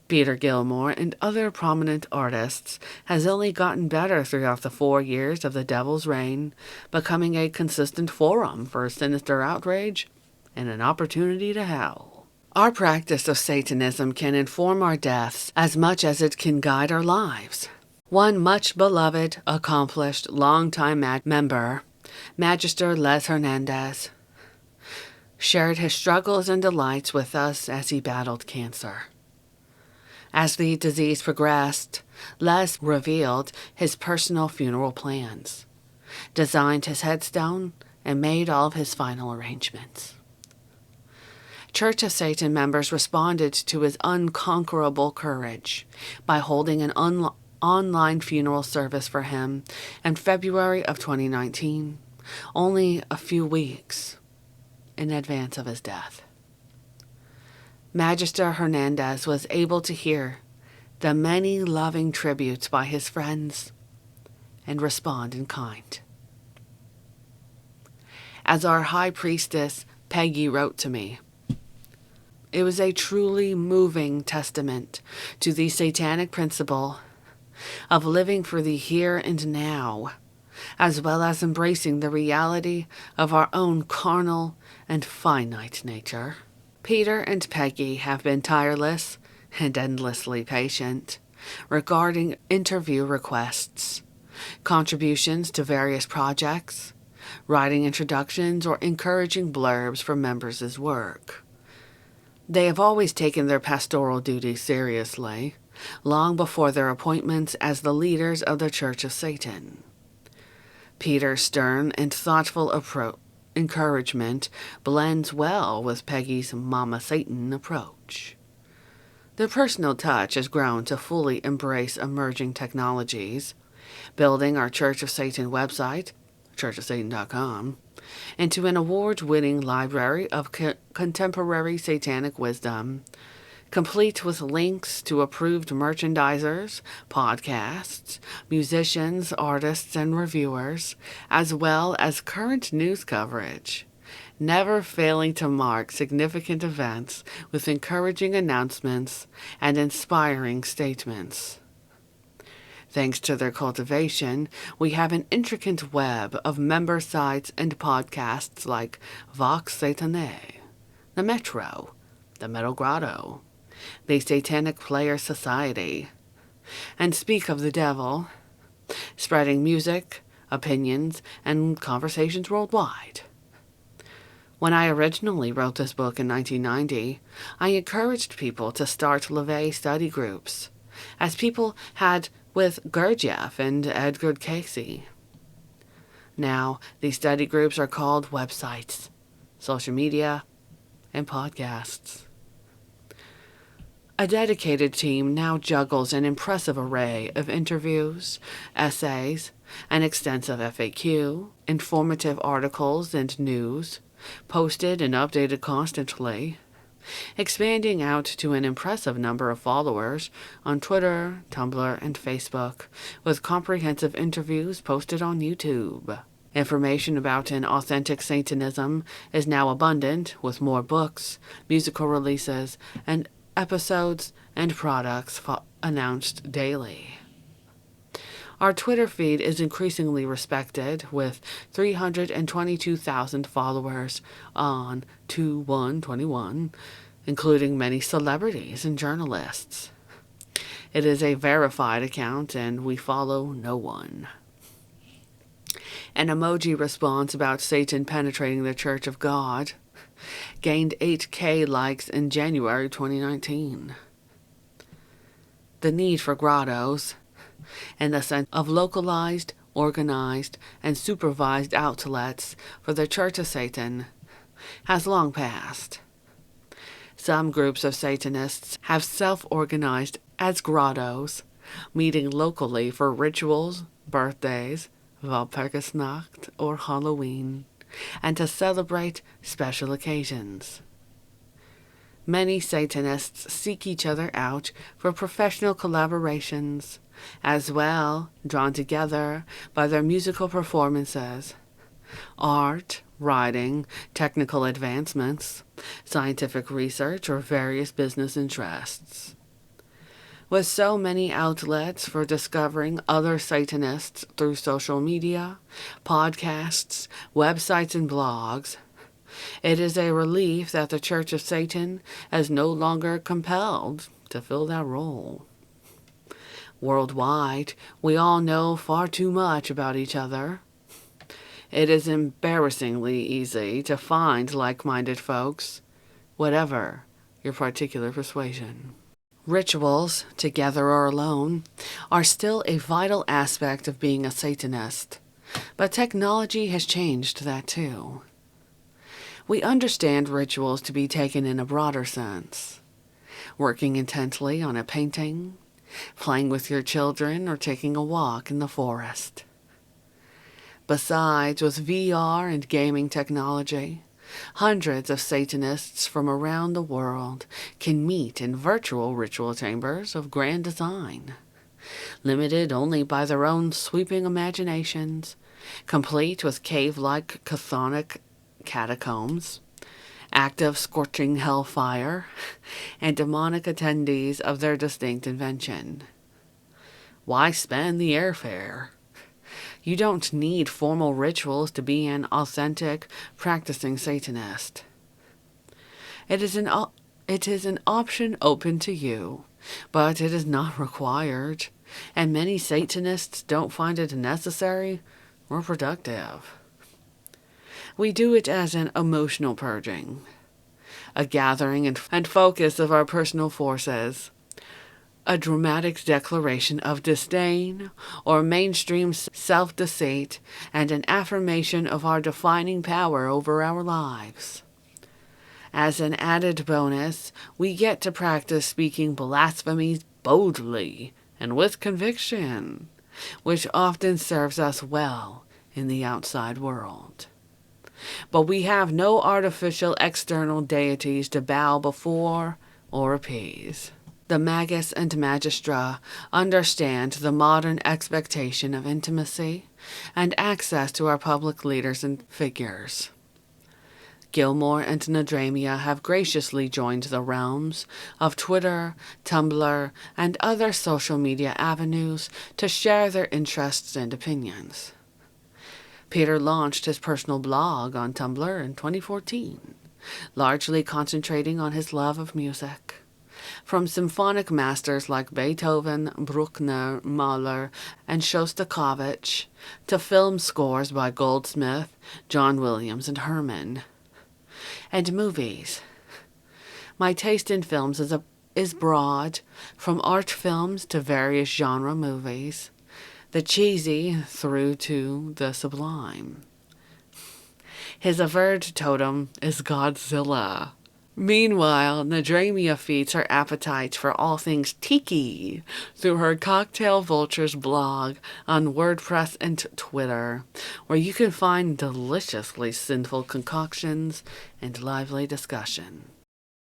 Peter Gilmore, and other prominent artists has only gotten better throughout the 4 years of the Devil's Reign, becoming a consistent forum for sinister outrage and an opportunity to howl. Our practice of Satanism can inform our deaths as much as it can guide our lives. One much beloved, accomplished, longtime member, Magister Les Hernandez, shared his struggles and delights with us as he battled cancer. As the disease progressed, Les revealed his personal funeral plans, designed his headstone, and made all of his final arrangements. Church of Satan members responded to his unconquerable courage by holding an online funeral service for him in February of 2019, only a few weeks in advance of his death. Magister Hernandez was able to hear the many loving tributes by his friends and respond in kind. As our high priestess Peggy wrote to me, it was a truly moving testament to the satanic principle of living for the here and now, as well as embracing the reality of our own carnal and finite nature. Peter and Peggy have been tireless and endlessly patient regarding interview requests, contributions to various projects, writing introductions, or encouraging blurbs for members' work. They have always taken their pastoral duties seriously, long before their appointments as the leaders of the Church of Satan. Peter's stern and thoughtful encouragement blends well with Peggy's Mama Satan approach. Their personal touch has grown to fully embrace emerging technologies, building our Church of Satan website, churchofsatan.com, into an award-winning library of contemporary satanic wisdom, complete with links to approved merchandisers, podcasts, musicians, artists, and reviewers, as well as current news coverage, never failing to mark significant events with encouraging announcements and inspiring statements. Thanks to their cultivation, we have an intricate web of member sites and podcasts like Vox Satanae, The Metro, The Metal Grotto, The Satanic Player Society, and Speak of the Devil, spreading music, opinions, and conversations worldwide. When I originally wrote this book in 1990, I encouraged people to start LaVey study groups, as people had with Gurdjieff and Edgar Cayce. Now, these study groups are called websites, social media, and podcasts. A dedicated team now juggles an impressive array of interviews, essays, an extensive FAQ, informative articles and news, posted and updated constantly, expanding out to an impressive number of followers on Twitter, Tumblr, and Facebook, with comprehensive interviews posted on YouTube. Information about an authentic Satanism is now abundant, with more books, musical releases, and episodes and products announced daily. Our Twitter feed is increasingly respected, with 322,000 followers on 2/1/21, including many celebrities and journalists. It is a verified account, and we follow no one. An emoji response about Satan penetrating the Church of God gained 8K likes in January 2019. The need for grottos, in the sense of localized, organized, and supervised outlets for the Church of Satan, has long passed. Some groups of Satanists have self-organized as grottos, meeting locally for rituals, birthdays, Walpurgisnacht, or Halloween, and to celebrate special occasions. Many Satanists seek each other out for professional collaborations, as well, drawn together by their musical performances, art, writing, technical advancements, scientific research, or various business interests. With so many outlets for discovering other Satanists through social media, podcasts, websites, and blogs, it is a relief that the Church of Satan is no longer compelled to fill that role. Worldwide, we all know far too much about each other. It is embarrassingly easy to find like-minded folks, whatever your particular persuasion. Rituals, together or alone, are still a vital aspect of being a Satanist, but technology has changed that too. We understand rituals to be taken in a broader sense. Working intently on a painting, playing with your children, or taking a walk in the forest. Besides, with VR and gaming technology, Hundreds of Satanists from around the world can meet in virtual ritual chambers of grand design, limited only by their own sweeping imaginations, complete with cave-like chthonic catacombs, active scorching hellfire, and demonic attendees of their distinct invention. Why spend the airfare? You don't need formal rituals to be an authentic, practicing Satanist. It is an option open to you, but it is not required, and many Satanists don't find it necessary or productive. We do it as an emotional purging, a gathering and focus of our personal forces, a dramatic declaration of disdain or mainstream self-deceit, and an affirmation of our defining power over our lives. As an added bonus, we get to practice speaking blasphemies boldly and with conviction, which often serves us well in the outside world. But we have no artificial external deities to bow before or appease. The magus and magistra understand the modern expectation of intimacy and access to our public leaders and figures. Gilmore and Nadramia have graciously joined the realms of Twitter, Tumblr, and other social media avenues to share their interests and opinions. Peter launched his personal blog on Tumblr in 2014, largely concentrating on his love of music. From symphonic masters like Beethoven, Bruckner, Mahler, and Shostakovich, to film scores by Goldsmith, John Williams, and Herman. And movies. My taste in films is broad, from art films to various genre movies, the cheesy through to the sublime. His averred totem is Godzilla. Meanwhile, Nadramia feeds her appetite for all things tiki through her Cocktail Vultures blog on WordPress and Twitter, where you can find deliciously sinful concoctions and lively discussion.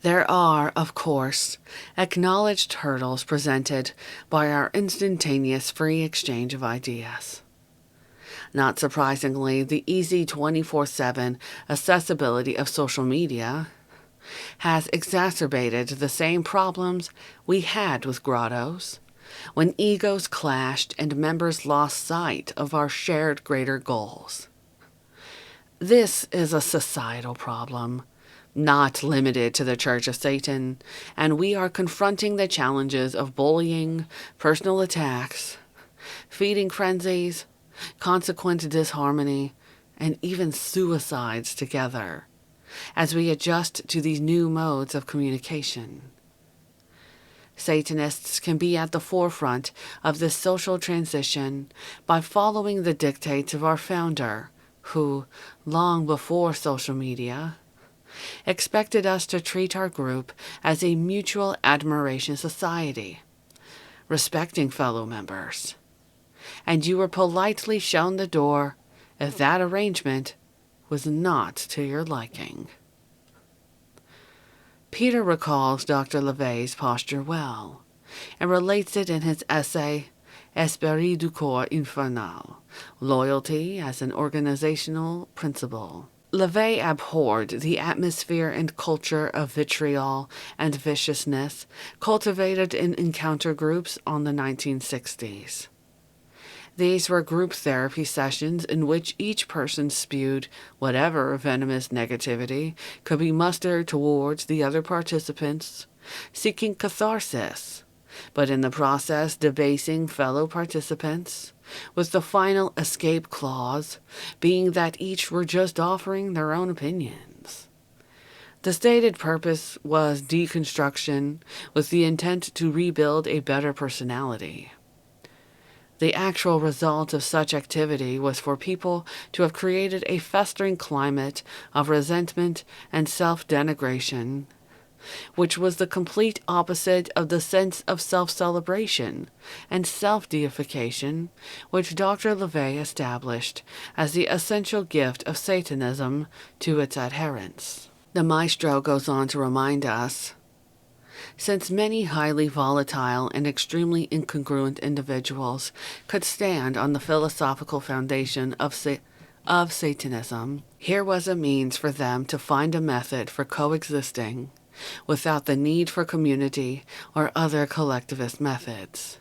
There are, of course, acknowledged hurdles presented by our instantaneous free exchange of ideas. Not surprisingly, the easy 24/7 accessibility of social media has exacerbated the same problems we had with grottos, when egos clashed and members lost sight of our shared greater goals. This is a societal problem, not limited to the Church of Satan, and we are confronting the challenges of bullying, personal attacks, feeding frenzies, consequent disharmony, and even suicides together, as we adjust to these new modes of communication. Satanists can be at the forefront of this social transition by following the dictates of our founder, who, long before social media, expected us to treat our group as a mutual admiration society, respecting fellow members. And you were politely shown the door if that arrangement was not to your liking. Peter recalls Dr. LaVey's posture well, and relates it in his essay, Esprit du Corps Infernal, Loyalty as an Organizational Principle. LaVey abhorred the atmosphere and culture of vitriol and viciousness cultivated in encounter groups on the 1960s. These were group therapy sessions in which each person spewed whatever venomous negativity could be mustered towards the other participants, seeking catharsis, but in the process debasing fellow participants, with the final escape clause being that each were just offering their own opinions. The stated purpose was deconstruction with the intent to rebuild a better personality. The actual result of such activity was for people to have created a festering climate of resentment and self-denigration, which was the complete opposite of the sense of self-celebration and self-deification which Dr. LaVey established as the essential gift of Satanism to its adherents. The maestro goes on to remind us, since many highly volatile and extremely incongruent individuals could stand on the philosophical foundation of Satanism, here was a means for them to find a method for coexisting without the need for community or other collectivist methods.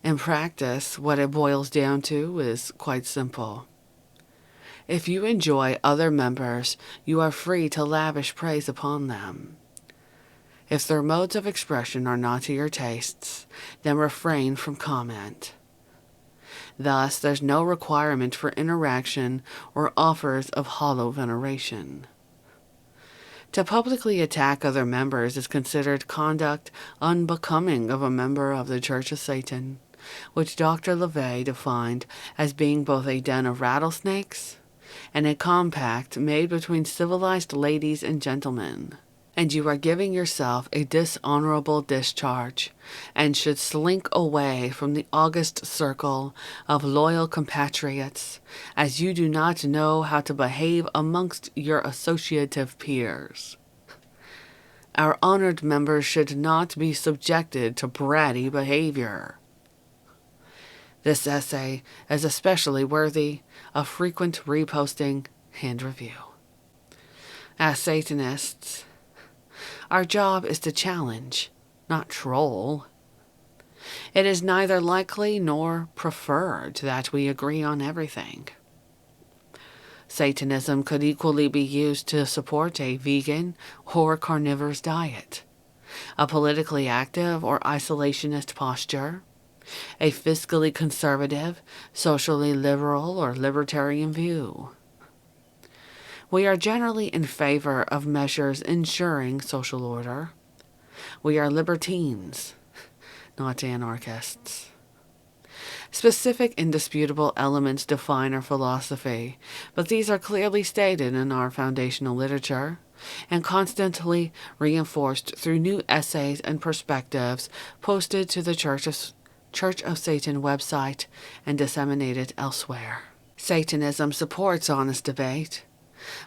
In practice, what it boils down to is quite simple. If you enjoy other members, you are free to lavish praise upon them. If their modes of expression are not to your tastes, then refrain from comment. Thus, there's no requirement for interaction or offers of hollow veneration. To publicly attack other members is considered conduct unbecoming of a member of the Church of Satan, which Dr. LaVey defined as being both a den of rattlesnakes and a compact made between civilized ladies and gentlemen. And you are giving yourself a dishonorable discharge, and should slink away from the august circle of loyal compatriots, as you do not know how to behave amongst your associative peers. Our honored members should not be subjected to bratty behavior. This essay is especially worthy of frequent reposting and review. As Satanists, our job is to challenge, not troll. It is neither likely nor preferred that we agree on everything. Satanism could equally be used to support a vegan or carnivorous diet, a politically active or isolationist posture, a fiscally conservative, socially liberal, or libertarian view. We are generally in favor of measures ensuring social order. We are libertines, not anarchists. Specific indisputable elements define our philosophy, but these are clearly stated in our foundational literature and constantly reinforced through new essays and perspectives posted to the Church of Satan website and disseminated elsewhere. Satanism supports honest debate.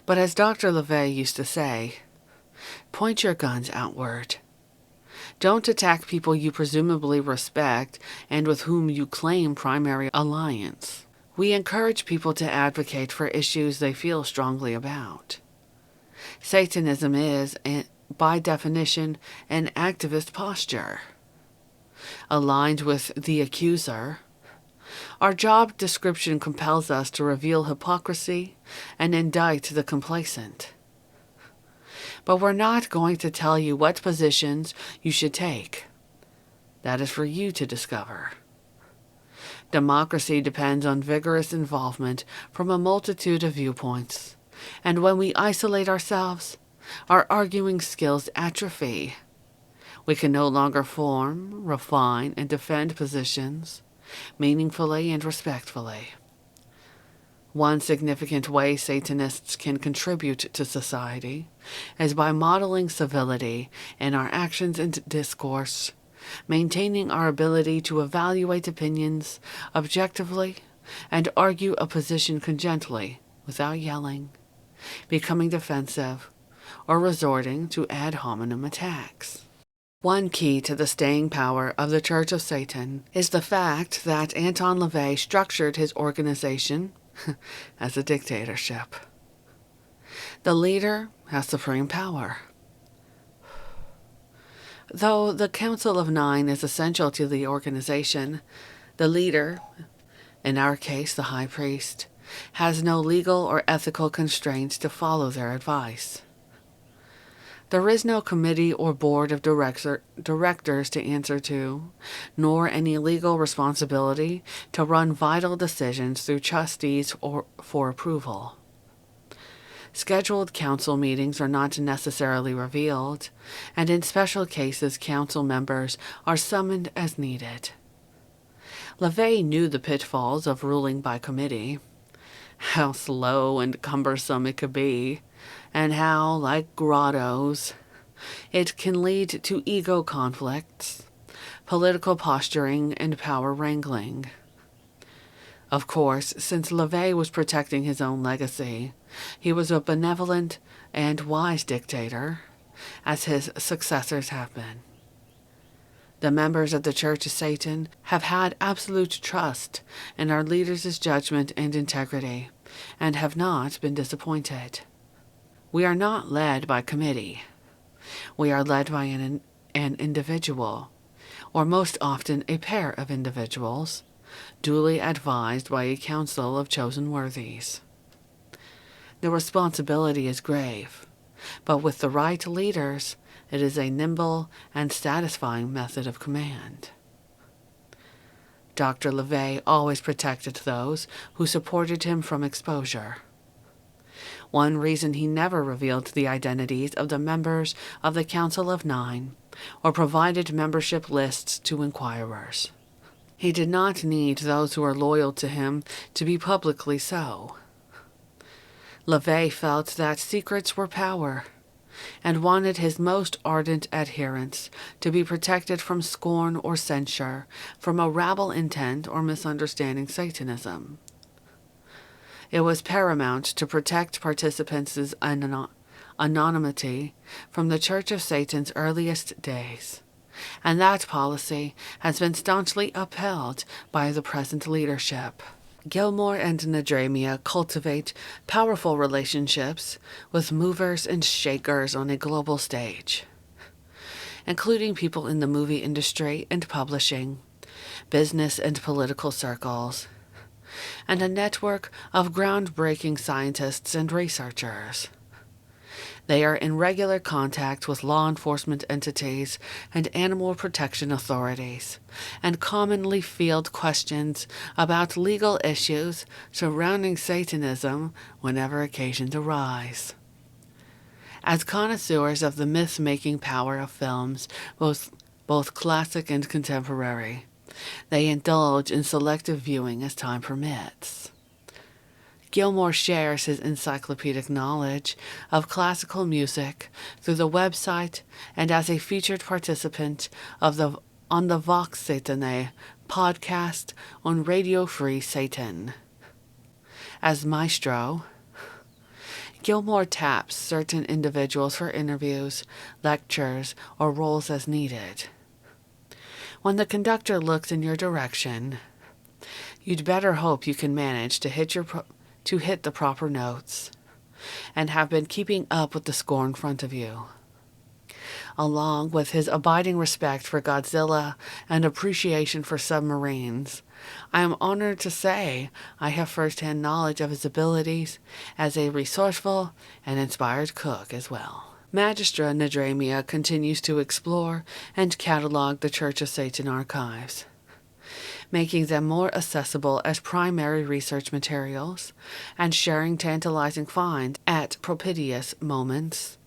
But as Dr. LaVey used to say, point your guns outward. Don't attack people you presumably respect and with whom you claim primary alliance. We encourage people to advocate for issues they feel strongly about. Satanism is, by definition, an activist posture. Aligned with the accuser, our job description compels us to reveal hypocrisy and indict the complacent. But we're not going to tell you what positions you should take. That is for you to discover. Democracy depends on vigorous involvement from a multitude of viewpoints, and when we isolate ourselves, our arguing skills atrophy. We can no longer form, refine, and defend positions meaningfully and respectfully. One significant way Satanists can contribute to society is by modeling civility in our actions and discourse, maintaining our ability to evaluate opinions objectively and argue a position congently without yelling, becoming defensive, or resorting to ad hominem attacks. One key to the staying power of the Church of Satan is the fact that Anton LaVey structured his organization as a dictatorship. The leader has supreme power. Though the Council of Nine is essential to the organization, the leader, in our case the high priest, has no legal or ethical constraints to follow their advice. There is no committee or board of directors to answer to, nor any legal responsibility to run vital decisions through trustees or for approval. Scheduled council meetings are not necessarily revealed, and in special cases council members are summoned as needed. LaVey knew the pitfalls of ruling by committee, how slow and cumbersome it could be, and how, like grottos, It can lead to ego conflicts, political posturing, and power wrangling. Of course, since LaVey was protecting his own legacy, he was a benevolent and wise dictator, as his successors have been. The members of the Church of Satan have had absolute trust in our leaders' judgment and integrity, and have not been disappointed. We are not led by committee. We are led by an individual, or most often a pair of individuals, duly advised by a council of chosen worthies. The responsibility is grave, but with the right leaders, it is a nimble and satisfying method of command. Dr. LaVey always protected those who supported him from exposure. One reason he never revealed the identities of the members of the Council of Nine or provided membership lists to inquirers. He did not need those who were loyal to him to be publicly so. LaVey felt that secrets were power, and wanted his most ardent adherents to be protected from scorn or censure, from a rabble intent or misunderstanding Satanism. It was paramount to protect participants' anonymity from the Church of Satan's earliest days, and that policy has been staunchly upheld by the present leadership. Gilmore and Nadramia cultivate powerful relationships with movers and shakers on a global stage, including people in the movie industry and publishing, business and political circles, and a network of groundbreaking scientists and researchers. They are in regular contact with law enforcement entities and animal protection authorities, and commonly field questions about legal issues surrounding Satanism whenever occasions arise. As connoisseurs of the myth-making power of films, both classic and contemporary, they indulge in selective viewing as time permits. Gilmore shares his encyclopedic knowledge of classical music through the website and as a featured participant on the Vox Satanae podcast on Radio Free Satan. As maestro, Gilmore taps certain individuals for interviews, lectures, or roles as needed. When the conductor looks in your direction, you'd better hope you can manage to hit the proper notes, and have been keeping up with the score in front of you. Along with his abiding respect for Godzilla and appreciation for submarines, I am honored to say I have first-hand knowledge of his abilities as a resourceful and inspired cook as well. Magistra Nadramia continues to explore and catalog the Church of Satan archives, making them more accessible as primary research materials, and sharing tantalizing finds at propitious moments,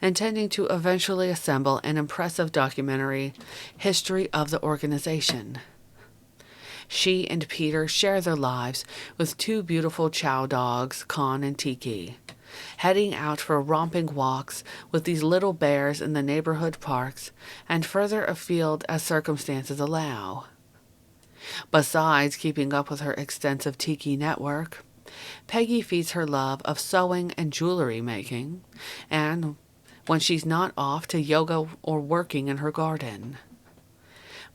intending to eventually assemble an impressive documentary history of the organization. She and Peter share their lives with two beautiful chow dogs, Con and Tiki, heading out for romping walks with these little bears in the neighborhood parks and further afield as circumstances allow. Besides keeping up with her extensive Tiki network, Peggy feeds her love of sewing and jewelry making, and when she's not off to yoga or working in her garden.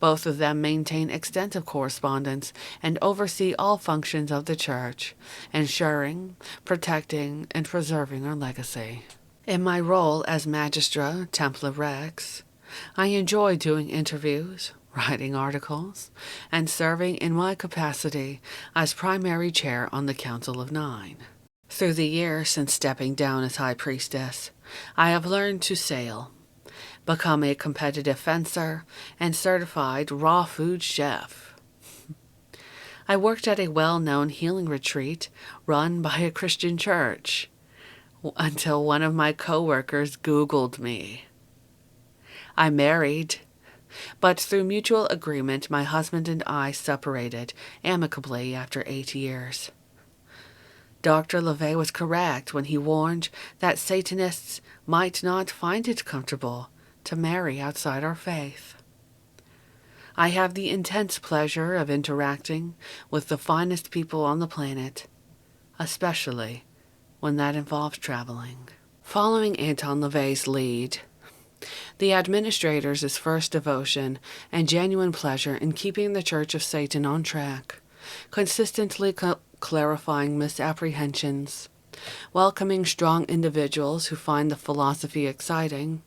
Both of them maintain extensive correspondence and oversee all functions of the church, ensuring, protecting, and preserving our legacy. In my role as Magistra Templa Rex, I enjoy doing interviews, writing articles, and serving in my capacity as primary chair on the Council of Nine. Through the years since stepping down as High Priestess, I have learned to sail, become a competitive fencer, and certified raw food chef. I worked at a well-known healing retreat run by a Christian church until one of my coworkers Googled me. I married, but through mutual agreement, my husband and I separated amicably after 8 years. Dr. LaVey was correct when he warned that Satanists might not find it comfortable to marry outside our faith. I have the intense pleasure of interacting with the finest people on the planet, especially when that involves traveling. Following Anton LaVey's lead, the administrators' first devotion and genuine pleasure in keeping the Church of Satan on track, consistently clarifying misapprehensions, welcoming strong individuals who find the philosophy exciting,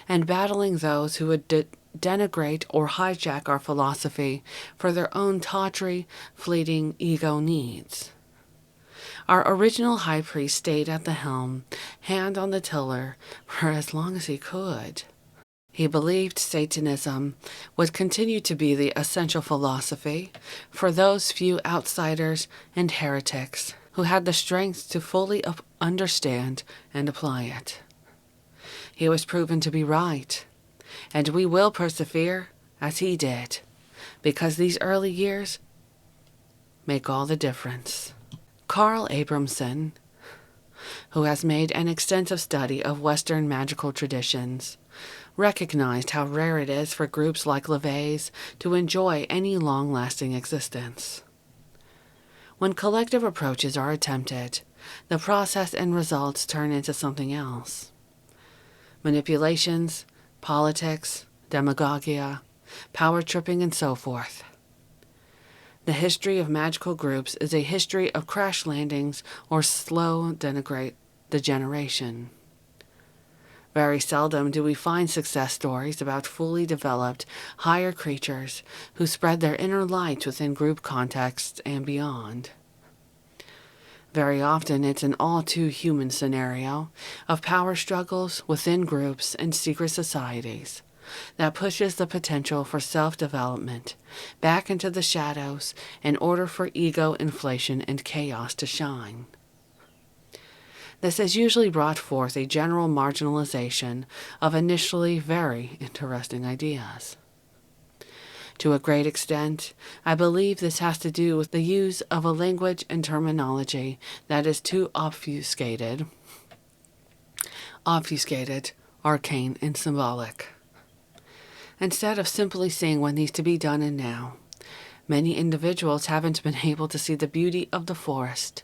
and battling those who would denigrate or hijack our philosophy for their own tawdry, fleeting ego needs. Our original high priest stayed at the helm, hand on the tiller, for as long as he could. He believed Satanism would continue to be the essential philosophy for those few outsiders and heretics who had the strength to fully understand and apply it. He was proven to be right, and we will persevere as he did, because these early years make all the difference. Carl Abramson, who has made an extensive study of Western magical traditions, recognized how rare it is for groups like LaVey's to enjoy any long-lasting existence. When collective approaches are attempted, the process and results turn into something else. Manipulations, politics, demagogia, power tripping, and so forth. The history of magical groups is a history of crash landings or slow degeneration. Very seldom do we find success stories about fully developed, higher creatures who spread their inner light within group contexts and beyond. Very often it's an all-too-human scenario of power struggles within groups and secret societies that pushes the potential for self-development back into the shadows in order for ego inflation and chaos to shine. This has usually brought forth a general marginalization of initially very interesting ideas. To a great extent, I believe this has to do with the use of a language and terminology that is too obfuscated, arcane, and symbolic. Instead of simply seeing what needs to be done and now, many individuals haven't been able to see the beauty of the forest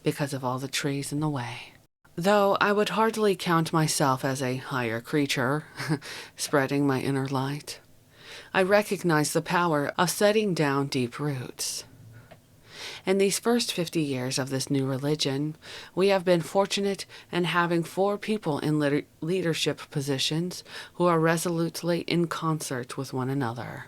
because of all the trees in the way. Though I would hardly count myself as a higher creature, spreading my inner light, I recognize the power of setting down deep roots. In these first 50 years of this new religion, we have been fortunate in having 4 people in leadership positions who are resolutely in concert with one another.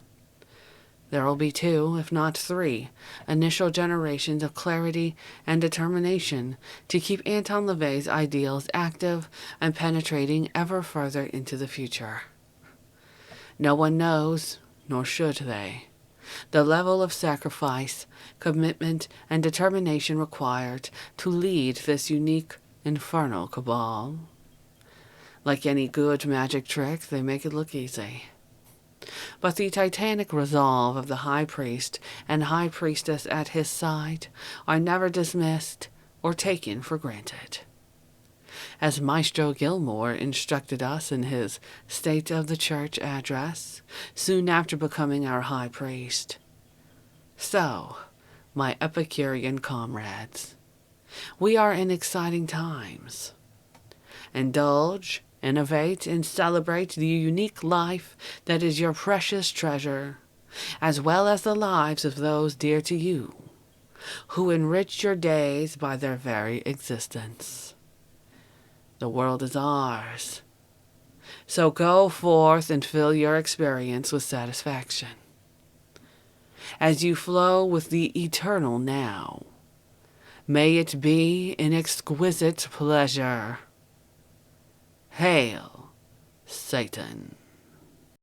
There will be 2, if not 3, initial generations of clarity and determination to keep Anton LaVey's ideals active and penetrating ever further into the future. No one knows, nor should they, the level of sacrifice, commitment, and determination required to lead this unique, infernal cabal. Like any good magic trick, they make it look easy. But the titanic resolve of the high priest and high priestess at his side are never dismissed or taken for granted. As Maestro Gilmore instructed us in his State of the Church address, soon after becoming our high priest. So, my Epicurean comrades, we are in exciting times. Indulge, innovate, and celebrate the unique life that is your precious treasure, as well as the lives of those dear to you, who enriched your days by their very existence. The world is ours. So go forth and fill your experience with satisfaction. As you flow with the eternal now, may it be an exquisite pleasure. Hail, Satan.